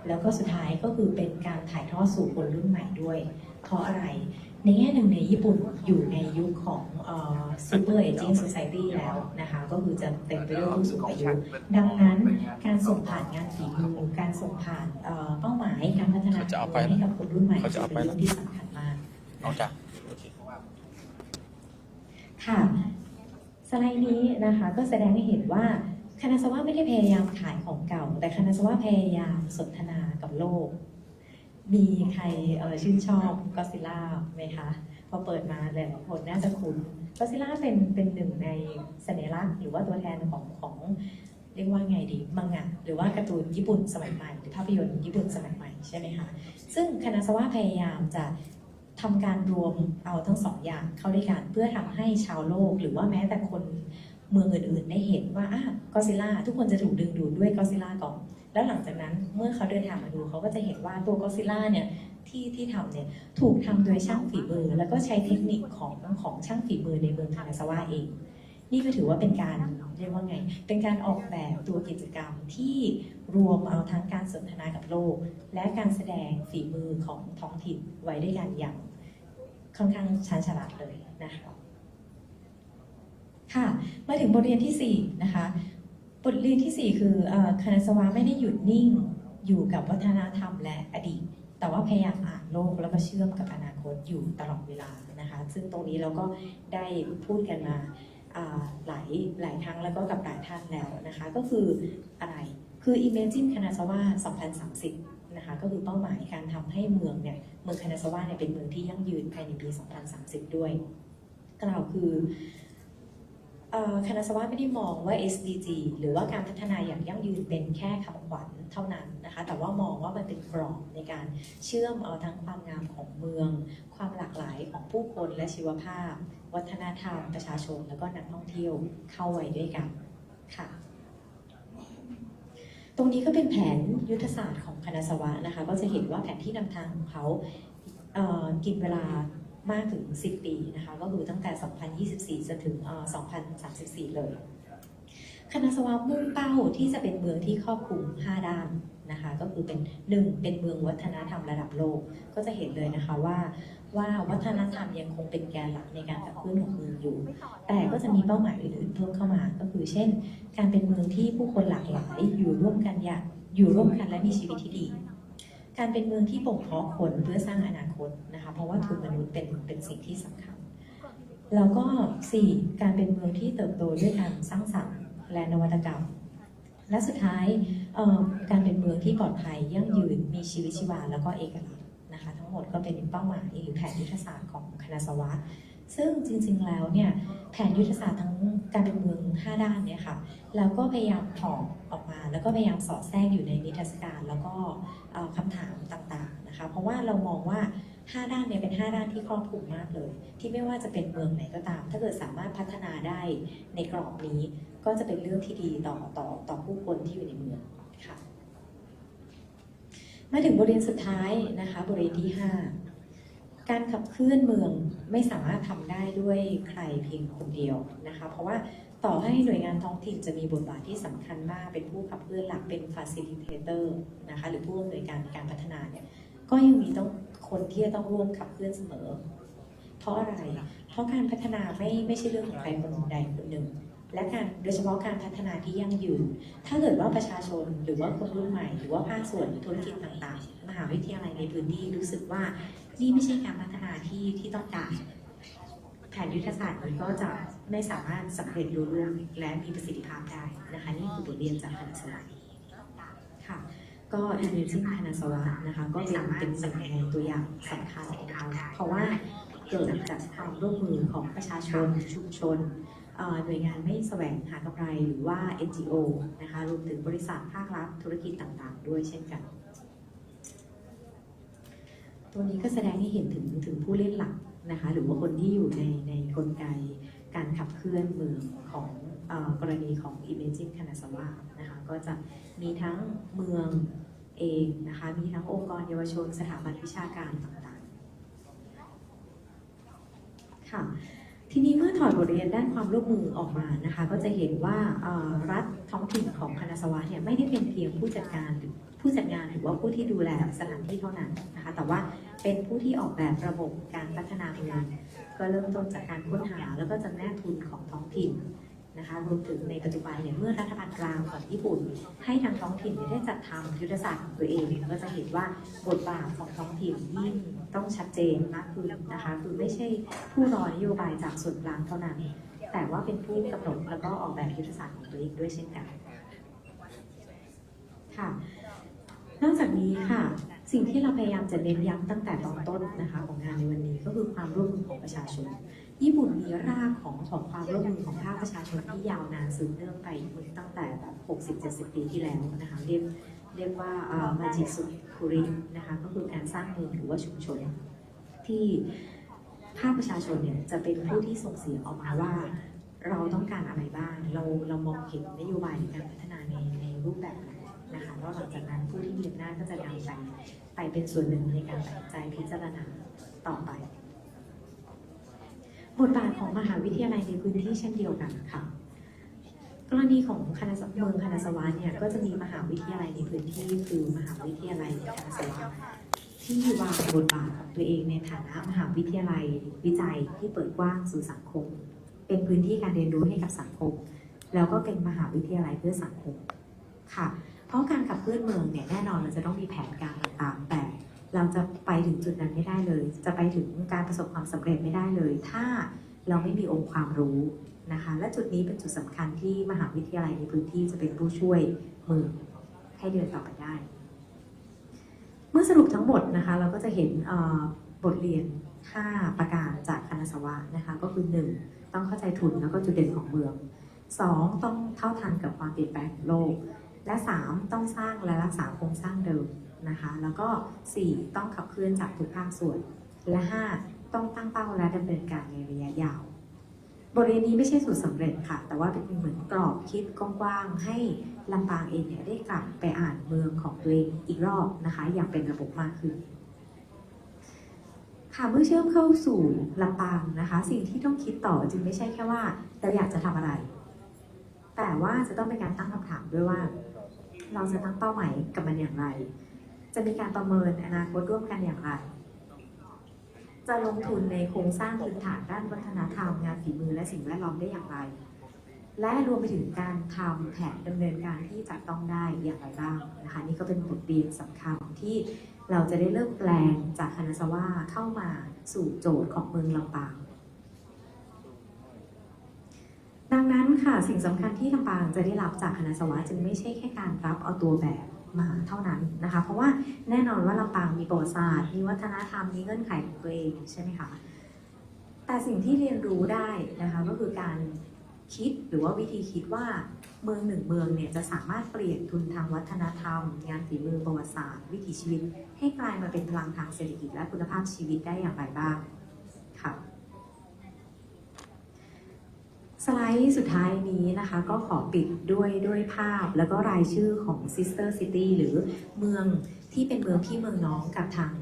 S3: แล้วก็สุดท้ายก็คือเป็นการถ่ายทอดสู่คนรุ่นใหม่ด้วยเพราะอะไรในแง่หนึ่งในญี่ปุ่นอยู่ในยุคของSuper Aging Society แล้วนะคะก็คือจะเต็มไปด้วยผู้สูงอายุดังนั้นการส่งผ่านงานฝีมือการส่งผ่านเป้าหมายการพัฒนาให้กับคนรุ่นใหม่เป็นเรื่องที่สำคัญมากค่ะสไลด์นี้นะคะก็แสดงให้เห็นว่าคณะสวะไม่ได้พยายามขายของเก่าแต่คณะสวะพยายามสนทนากับโลกมีใครชื่นชอบก็ซิล่าไหมคะพอเปิดมาหลายคนน่าจะคุ้นก็ซิล่าเป็นหนึ่งในสัญลักษณ์หรือว่าตัวแทนของเรียกว่าไงดีมังงะหรือว่าการ์ตูนญี่ปุ่นสมัยใหม่หรือภาพยนตร์ญี่ปุ่นสมัยใหม่ใช่ไหมคะซึ่งคณะสวะพยายามจะทำการรวมเอาทั้งสองอย่างเข้าด้วยกันเพื่อทำให้ชาวโลกหรือว่าแม้แต่คนเมืองอื่นๆได้เห็นว่าก็ซิล่าทุกคนจะถูกดึงดูดด้วยก็ซิล่าก่อนแล้วหลังจากนั้นเมื่อเขาเดินทางมาดูเขาก็จะเห็นว่าตัวก็ซิล่าเนี่ยที่ทำเนี่ยถูกทำโดยช่างฝีมือแล้วก็ใช้เทคนิคของช่างฝีมือในเมืองคานาซาวะเองนี่ก็ถือว่าเป็นการเรียกว่าไงเป็นการออกแบบตัวกิจกรรมที่รวมเอาทั้งการสนทนากับโลกและการแสดงฝีมือของท้องถิ่นไว้ด้วยกันอย่างค่อนข้างชาญฉลาดเลยนะคะค่ะมาถึงบทเรียนที่4นะคะบทเรียนที่4คือคณะสวะไม่ได้หยุดนิ่งอยู่กับวัฒนธรรมและอดีตแต่ว่าพยายามอ่านโลกแล้วก็เชื่อมกับอนาคตอยู่ตลอดเวลานะคะซึ่งตรงนี้เราก็ได้พูดกันมาหลายครั้งแล้วก็กับหลายท่านแล้วนะคะก็คืออะไรคือ Imagine คณะสวะ2030นะคะก็คือเป้าหมายการทำให้เมืองคณะสวะเนี่ยเป็นเมืองที่ยั่งยืนภายในปี2030ด้วยกล่าวคือคณะสวะไม่ได้มองว่า SDG หรือว่าการพัฒนาอย่างยั่งยืนเป็นแค่คำขวัญเท่านั้นนะคะแต่ว่ามองว่ามันเป็นกรอบในการเชื่อมเอาทั้งความงามของเมืองความหลากหลายของผู้คนและชีวภาพวัฒนธรรมประชาชนแล้วก็นักท่องเที่ยวเข้าไว้ด้วยกันค่ะตรงนี้ก็เป็นแผนยุทธศาสตร์ของคณะสวะนะคะก็จะเห็นว่าแผนที่นำทางของเขากินเวลามากถึง10 ปีนะคะก็คือตั้งแต่ 2024 จนถึง 2034 เลยคณะสวะมุ่งเป้าที่จะเป็นเมืองที่ครอบคลุม5 ด้านนะคะก็คือเป็นเป็นเมืองวัฒนธรรมระดับโลกก็จะเห็นเลยนะคะว่าวัฒนธรรมยังคงเป็นแกนหลักในการขับเคลื่อนของเมืองอยู่แต่ก็จะมีเป้าหมายอื่นๆเพิ่มเข้ามาก็คือเช่นการเป็นเมืองที่ผู้คนหลากหลายอยู่ร่วมกันและมีชีวิตที่ดีการเป็นเมืองที่บ่มเพาะคนเพื่อสร้างอนาคตนะคะเพราะว่าทุนมนุษย์เป็นสิ่งที่สำคัญแล้วก็ 4. การเป็นเมืองที่เติบโตด้วยการสร้างสรรค์และนวัตกรรมและสุดท้ายการเป็นเมืองที่ปลอดภัยยั่งยืนมีชีวิตชีวาแล้วก็เอกลักษณ์นะคะทั้งหมดก็เป็นเป้าหมายหรือแผนยุทธศาสตร์ของคณะสวะซึ่งจริงๆแล้วเนี่ยแผนยุทธศาสตร์ทั้งการเป็นเมือง5 ด้านเนี่ยค่ะแล้วก็พยายามถอดออกมาแล้วก็พยายามสอดแทรกอยู่ในนิทรรศการแล้วก็คำถามต่างๆนะคะเพราะว่าเรามองว่า5 ด้านเนี่ยเป็น5 ด้านที่ครอบคลุมมากเลยที่ไม่ว่าจะเป็นเมืองไหนก็ตามถ้าเกิดสามารถพัฒนาได้ในกรอบนี้ก็จะเป็นเรื่องที่ดีต่อผู้คนที่อยู่ในเมืองค่ะมาถึงบทเรียนสุดท้ายนะคะบทเรียนที่ 5การขับเคลื่อนเมืองไม่สามารถทำได้ด้วยใครเพียงคนเดียวนะคะเพราะว่าต่อให้หน่วยงานท้องถิ่นจะมีบทบาทที่สำคัญมากเป็นผู้ขับเคลื่อนหลักเป็น facilitator นะคะหรือผู้อำนวยการในการพัฒนาเนี่ยก็ยังมีคนที่จะต้องร่วมขับเคลื่อนเสมอเพราะอะไรเพราะการพัฒนาไม่ใช่เรื่องของใครคนใดคนหนึ่งและโดยเฉพาะการพัฒนาที่ยั่งยืนถ้าเกิดว่าประชาชนหรือว่าคนรุ่นใหม่หรือว่าภาคส่วนธุรกิจต่างๆมหาวิทยาลัยในพื้นที่รู้สึกว่านี่ไม่ใช่การพัฒนาที่ต้องการแผนยุทธศาสตร์นี้ก็จะไม่สามารถสำเร็จรุ่งเรืองและมีประสิทธิภาพได้นะคะนี่คือบทเรียนจากคณะสวะค่ะก็Imagineคณะสวะนะคะก็เป็นหนึ่งในตัวอย่างสำคัญของเราเพราะว่าเกิดจากความร่วมมือของประชาชนชุมชนหน่วยงานไม่แสวงหากำไรหรือว่า NGO นะคะรวมถึงบริษัทภาครัฐธุรกิจต่างๆด้วยเช่นกันตัวนี้ก็แสดงให้เห็นถึงผู้เล่นหลักนะคะหรือว่าคนที่อยู่ในกลไก
S11: การขับเคลื่อนเมืองของกรณีของ Imagine คณะสวานะคะก็จะมีทั้งเมืองเองนะคะมีทั้งองค์กรเยาวชนสถาบันวิชาการต่างๆค่ะทีนี้เมื่อถอดบทเรียนด้านความร่วมมือออกมานะคะก็จะเห็นว่ารัฐท้องถิ่นของคณะสวาเนี่ยไม่ได้เป็นเพียงผู้จัดงานหรือว่าผู้ที่ดูแลสถานที่เท่านั้นนะคะแต่ว่าเป็นผู้ที่ออกแบบระบบการพัฒนาเมืองก็เริ่มต้นจากการค้นหาแล้วก็จำแนกทุนของท้องถิ่นนะคะรวมถึงในปัจจุบันเนี่ยเมื่อรัฐบาลกลางของญี่ปุ่นให้ทางท้องถิ่นได้จัดทำยุทธศาสตร์ของตัวเองก็จะเห็นว่าบทบาทของท้องถิ่นยิ่งต้องชัดเจนมากขึ้นนะคะคือไม่ใช่ผู้รอนโยบายจากส่วนกลางเท่านั้นแต่ว่าเป็นผู้กำหนดแล้วก็ออกแบบยุทธศาสตร์ของตัวเองด้วยเช่นกันค่ะนอกจากนี้ค่ะสิ่งที่เราพยายามจะเน้นย้ำตั้งแต่ตอนต้นนะคะของงานในวันนี้ก็คือความร่วมมือของประชาชนญี่ปุ่นมีรากของความร่วมมือของภาคประชาชนที่ยาวนานสืบเนื่องไปตั้งแต่แบบ60-70 ปีที่แล้วนะคะเรียกว่ามาจิสุคุรินะคะก็คือการสร้างเมืองหรือว่าชุมชนที่ภาคประชาชนเนี่ยจะเป็นผู้ที่ส่งเสียงออกมาว่าเราต้องการอะไรบ้างเรามองเห็นนโยบายในการพัฒนาในรูปแบบไหนนะคะแล้วหลังจากนั้นผู้ที่มีอำนาจก็จะนำไปเป็นส่วนหนึ่งในการตัดสินใจพิจารณาต่อไปบทบาทของมหาวิทยาลัยในพื้นที่เช่นเดียวกันค่ะกรณีของเมืองคณะสวาเนี่ยก็จะมีมหาวิทยาลัยในพื้นที่คือมหาวิทยาลัยคณะสวาที่วางบทบาทของตัวเองในฐานะมหาวิทยาลัยวิจัยที่เปิดกว้างสู่สังคมเป็นพื้นที่การเรียนรู้ให้กับสังคมแล้วก็เป็นมหาวิทยาลัยเพื่อสังคมค่ะเพราะการขับเคลื่อนเมืองเนี่ยแน่นอนเราจะต้องมีแผนการต่างๆแต่เราจะไปถึงจุดนั้นไม่ได้เลยจะไปถึงการประสบความสำเร็จไม่ได้เลยถ้าเราไม่มีองค์ความรู้นะคะและจุดนี้เป็นจุดสำคัญที่มหาวิทยาลัยในพื้นที่จะเป็นผู้ช่วยเมืองให้เดินต่อไปได้เมื่อสรุปทั้งหมดนะคะเราก็จะเห็นบทเรียน5ประการจากคณะสวานะคะก็คือ 1. ต้องเข้าใจทุนแล้วก็จุดเด่นของเมือง 2. ต้องเท่าทันกับความเปลี่ยนแปลงของโลกและ 3. ต้องสร้างและรักษาโครงสร้างเดิมนะคะแล้วก็ 4. ต้องขับเคลื่อนจากทุกภาคส่วนและ 5. ต้องตั้งเป้าและดำเนินการในระยะยาวบทเรียนนี้ไม่ใช่สูตรสำเร็จค่ะแต่ว่าเป็นเหมือนกรอบคิดกว้างๆให้ลำปางเองเนี่ยได้กลับไปอ่านเมืองของตัวเองอีกรอบนะคะอย่างเป็นระบบมากขึ้นค่ะเมื่อเชื่อมเข้าสู่ลำปางนะคะสิ่งที่ต้องคิดต่อจึงไม่ใช่แค่ว่าเราอยากจะทำอะไรแต่ว่าจะต้องเป็นการตั้งคำถามด้วยว่าเราจะตั้งเป้าหมายกับมันอย่างไรจะมีการประเมินอนาคตร่วมกันอย่างไรจะลงทุนในโครงสร้างพื้นฐานด้านวัฒนธรรมงานฝีมือและสิ่งแวดล้อมได้อย่างไรและรวมไปถึงการทำแผนดำเนินการที่จะต้องได้อย่างไรบ้างนะคะนี่ก็เป็นบทเรียนสำคัญที่เราจะได้เริ่มแปลงจากคณะสวาเข้ามาสู่โจทย์ของเมืองลำปางดังนั้นค่ะสิ่งสำคัญที่ลำปางจะได้รับจากคณะสวาจึงไม่ใช่แค่การรับเอาตัวแบบมาเท่านั้นนะคะเพราะว่าแน่นอนว่าลำปางมีประวัติศาสตร์มีวัฒนธรรมมีเงื่อนไขของตัวเองใช่ไหมคะแต่สิ่งที่เรียนรู้ได้นะคะก็คือการคิดหรือว่าวิธีคิดว่าเมืองหนึ่งเมืองเนี่ยจะสามารถเปลี่ยนทุนทางวัฒนธรรมงานฝีมือประวัติศาสตร์วิถีชีวิตให้กลายมาเป็นพลังทางเศรษฐกิจและคุณภาพชีวิตได้อย่างไรบ้างค่ะสไลด์สุดท้ายนี้นะคะก็ขอปิดด้วยภาพแล้วก็รายชื่อของ Sister City หรือเมืองที่เป็นเมืองพี่เมืองน้องกับทาง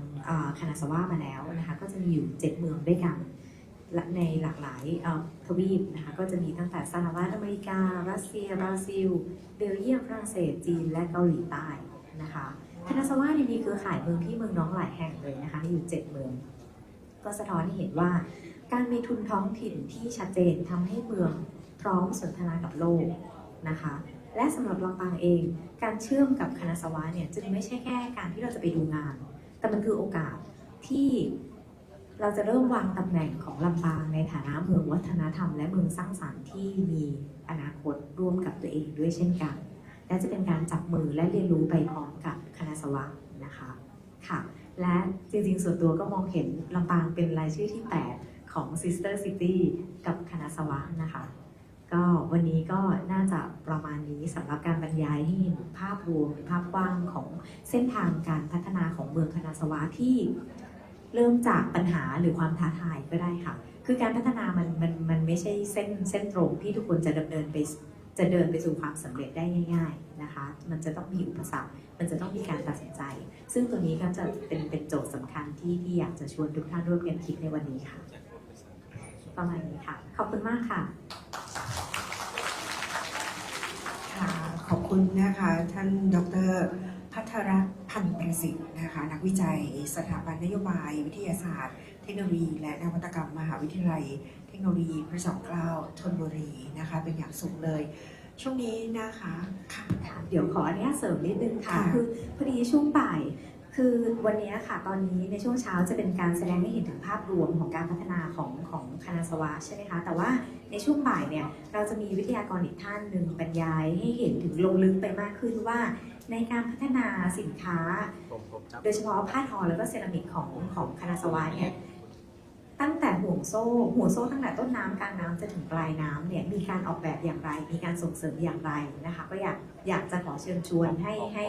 S11: คณะสวามาแล้วนะคะก็จะมีอยู่7เมืองด้วยกันในหลากหลายทวีปนะคะก็จะมีตั้งแต่สหรัฐอเมริการัสเซียบราซิลเบลเยียมฝรั่งเศสจีนและเกาหลีใต้นะคะคณะสวามีเครือข่ายเมืองพี่เมืองน้องหลายแห่งเลยนะคะอยู่7เมืองก็สะท้อนให้เห็นว่าการมีทุนท้องถิ่นที่ชัดเจนทำให้เมืองพร้อมสนทนากับโลกนะคะและสำหรับลำปางเองการเชื่อมกับคณะสวาเนี่ยจึงไม่ใช่แค่การที่เราจะไปดูงานแต่มันคือโอกาสที่เราจะเริ่มวางตำแหน่งของลำปางในฐานะเมืองวัฒนธรรมและเมืองสร้างสรรค์ที่มีอนาคตร่วมกับตัวเองด้วยเช่นกันและจะเป็นการจับมือและเรียนรู้ไปพร้อมกับคณะสวานะคะค่ะและจริงๆส่วนตัวก็มองเห็นลำปางเป็นรายชื่อที่8ของ Sister City กับคณะสวานะคะก็วันนี้ก็น่าจะประมาณนี้สำหรับการบรรยายให้เห็นภาพรวมภาพกว้างของเส้นทางการพัฒนาของเมืองคณะสวาที่ เริ่มจากปัญหาหรือความท้าทายก็ได้ค่ะ คือการพัฒนามันไม่ใช่เส้นตรงที่ทุกคนจะเดินไปสู่ความสำเร็จได้ง่าย ๆนะคะ มันจะต้องมีอุปสรรค มันจะต้องมีการตัดสินใจ ซึ่งตัวนี้ก็จะเป็นโจทย์สำคัญที่อยากจะชวนทุกท่านร่วมกันคิดในวันนี้ค่ะ ประมาณนี้ค่ะ ขอบคุณมากค่ะ
S1: ค่ะขอบคุณนะคะท่านดร.ภัทรรัตน์พันธ์ประสิทธิ์นะคะนักวิจัยสถาบันนโยบายวิทยาศาสตร์ เทคโนโลยีและนวัตกรรมมหาวิทยาลัยเทคโนโลยีพระจอมเกล้าธนบุรีนะคะเป็นอย่างสูงเลย ช่วงนี้นะคะค่ะ
S11: ค่ะเดี๋ยวขออนุญาตเสริมนิดนึงค่ะ
S1: ค่ะ
S11: คือพอดีช่วงบ่าย คือวันนี้ค่ะตอนนี้ในช่วงเช้าจะเป็นการแสดงให้เห็นถึงภาพรวมของการพัฒนาของคณะสวะใช่ไหมคะแต่ว่าในช่วงบ่ายเนี่ยเราจะมีวิทยากรอีกท่านหนึ่งบรรยายให้เห็นถึงลงลึกไปมากขึ้นว่าในการพัฒนาสินค้า โดยเฉพาะผ้าทอแล้วก็เซรามิกของคณะสวะเนี่ยตั้งแต่ห่วงโซ่ตั้งแต่ต้นน้ำกลางน้ำจนถึงปลายน้ำเนี่ยมีการออกแบบอย่างไร มีการส่งเสริมอย่างไรนะคะก็อยากจะขอเชิญชวนให้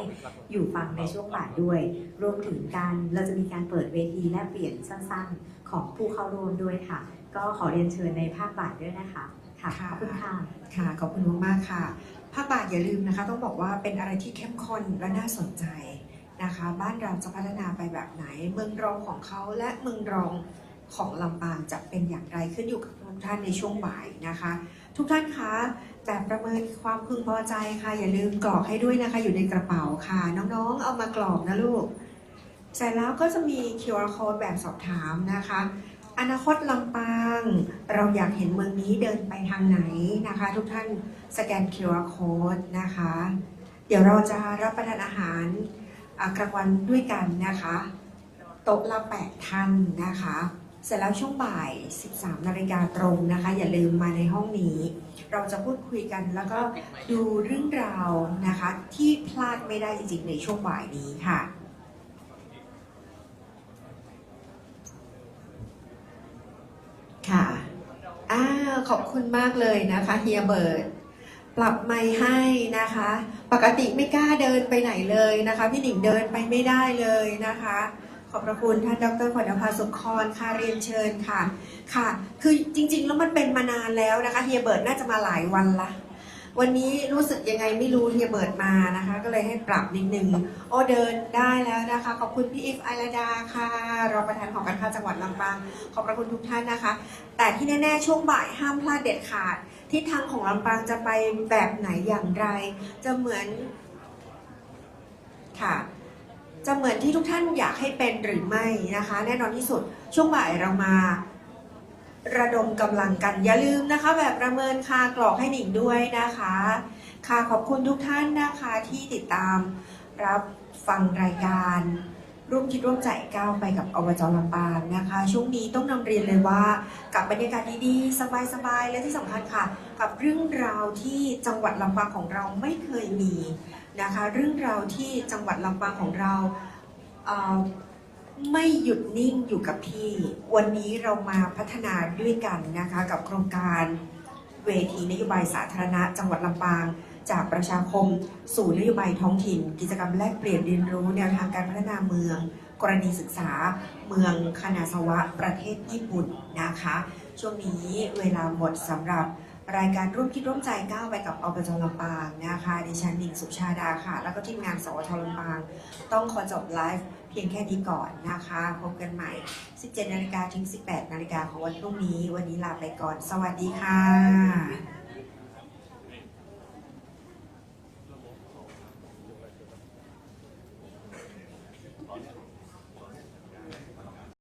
S11: อยู่ฟังในช่วงบ่ายด้วย รวมถึงเราจะมีการเปิดเวทีแลกเปลี่ยนสั้นๆของผู้เข้าร่วมด้วยค่ะ ก็ขอเรียนเชิญในภาคบ่ายด้วยนะคะค่ะขอบคุณค่ะ
S1: ค่ะขอบคุณมากๆค่ะภาคบ่ายอย่าลืมนะคะต้องบอกว่าเป็นอะไรที่เข้มข้นและน่าสนใจนะคะบ้านเราจะพัฒนาไปแบบไหนเมืองรองของเขาและเมืองรองของลำปางจะเป็นอย่างไรขึ้นอยู่กับทุกท่านในช่วงบ่ายนะคะ ทุกท่านคะแบบประเมินความพึงพอใจค่ะอย่าลืมกรอกให้ด้วยนะคะอยู่ในกระเป๋าค่ะน้องๆเอามากรอกนะลูกเสร็จแล้วก็จะมี QR code แบบสอบถามนะคะอนาคตลำปางเราอยากเห็นเมืองนี้เดินไปทางไหนนะคะทุกท่านสแกน QR code นะคะเดี๋ยวเราจะรับประทานอาหารกลางวันด้วยกันนะคะโต๊ะละ8ท่านนะคะเสร็จแล้วช่วงบ่าย 13 นาฬิกาตรงนะคะอย่าลืมมาในห้องนี้เราจะพูดคุยกันแล้วก็ดูเรื่องราวนะคะที่พลาดไม่ได้จริงๆในช่วงบ่ายนี้ค่ะค่ะขอบคุณมากเลยนะคะเฮียเบิร์ดปรับไมค์ให้นะคะปกติไม่กล้าเดินไปไหนเลยนะคะพี่หนิงเดินไปไม่ได้เลยนะคะขอบพระคุณท่านดร.ขวัญภาสุขรค่ะเรียนเชิญค่ะค่ะคือจริงๆแล้วมันเป็นมานานแล้วนะคะเฮียเบิร์ดน่าจะมาหลายวันละวันนี้รู้สึกยังไงไม่รู้เฮียเบิร์ดมานะคะก็เลยให้ปรับนิดนึงโอ้เดินได้แล้วนะคะขอบคุณพี่อิฟไอราดาค่ะรองประธานหอการค้าจังหวัดลำปางขอบพระคุณทุกท่านนะคะแต่ที่แน่ๆช่วงบ่ายห้ามพลาดเด็ดขาดทิศทางของลำปางจะไปแบบไหนอย่างไรจะเหมือนค่ะจะเหมือนที่ทุกท่านอยากให้เป็นหรือไม่นะคะแน่นอนที่สุดช่วงบ่ายเรามาระดมกำลังกันอย่าลืมนะคะแบบประเมินค่ากรอกให้หนิงด้วยนะคะค่ะขอบคุณทุกท่านนะคะที่ติดตามรับฟังรายการร่วมคิดร่วมใจก้าวไปกับอบจ.ลำปางนะคะช่วงนี้ต้องนำเรียนเลยว่ากับบรรยากาศดีๆสบายๆและที่สำคัญค่ะกับเรื่องราวที่จังหวัดลำปางของเราไม่เคยมีนะคะเรื่องราวที่จังหวัดลำปางของเราไม่หยุดนิ่งอยู่กับที่วันนี้เรามาพัฒนาด้วยกันนะคะกับโครงการเวทีนโยบายสาธารณะจังหวัดลำปางจากประชาคมสู่นโยบายท้องถิ่นกิจกรรมแลกเปลี่ยนเรียนรู้แนวทางการพัฒนาเมืองกรณีศึกษาเมืองคานาซาวะประเทศญี่ปุ่นนะคะช่วงนี้เวลาหมดสำหรับรายการร่วมคิดร่วมใจก้าวไปกับอบจ.ลำปางนะคะดิฉันหนิงสุชาดาค่ะแล้วก็ทีมงานสวท.ลำปางต้องขอจบไลฟ์เพียงแค่นี้ก่อนนะคะพบกันใหม่ 17 นาฬิกาถึง 18 นาฬิกาของวันพรุ่งนี้วันนี้ลาไปก่อนสวัสดีค่ะ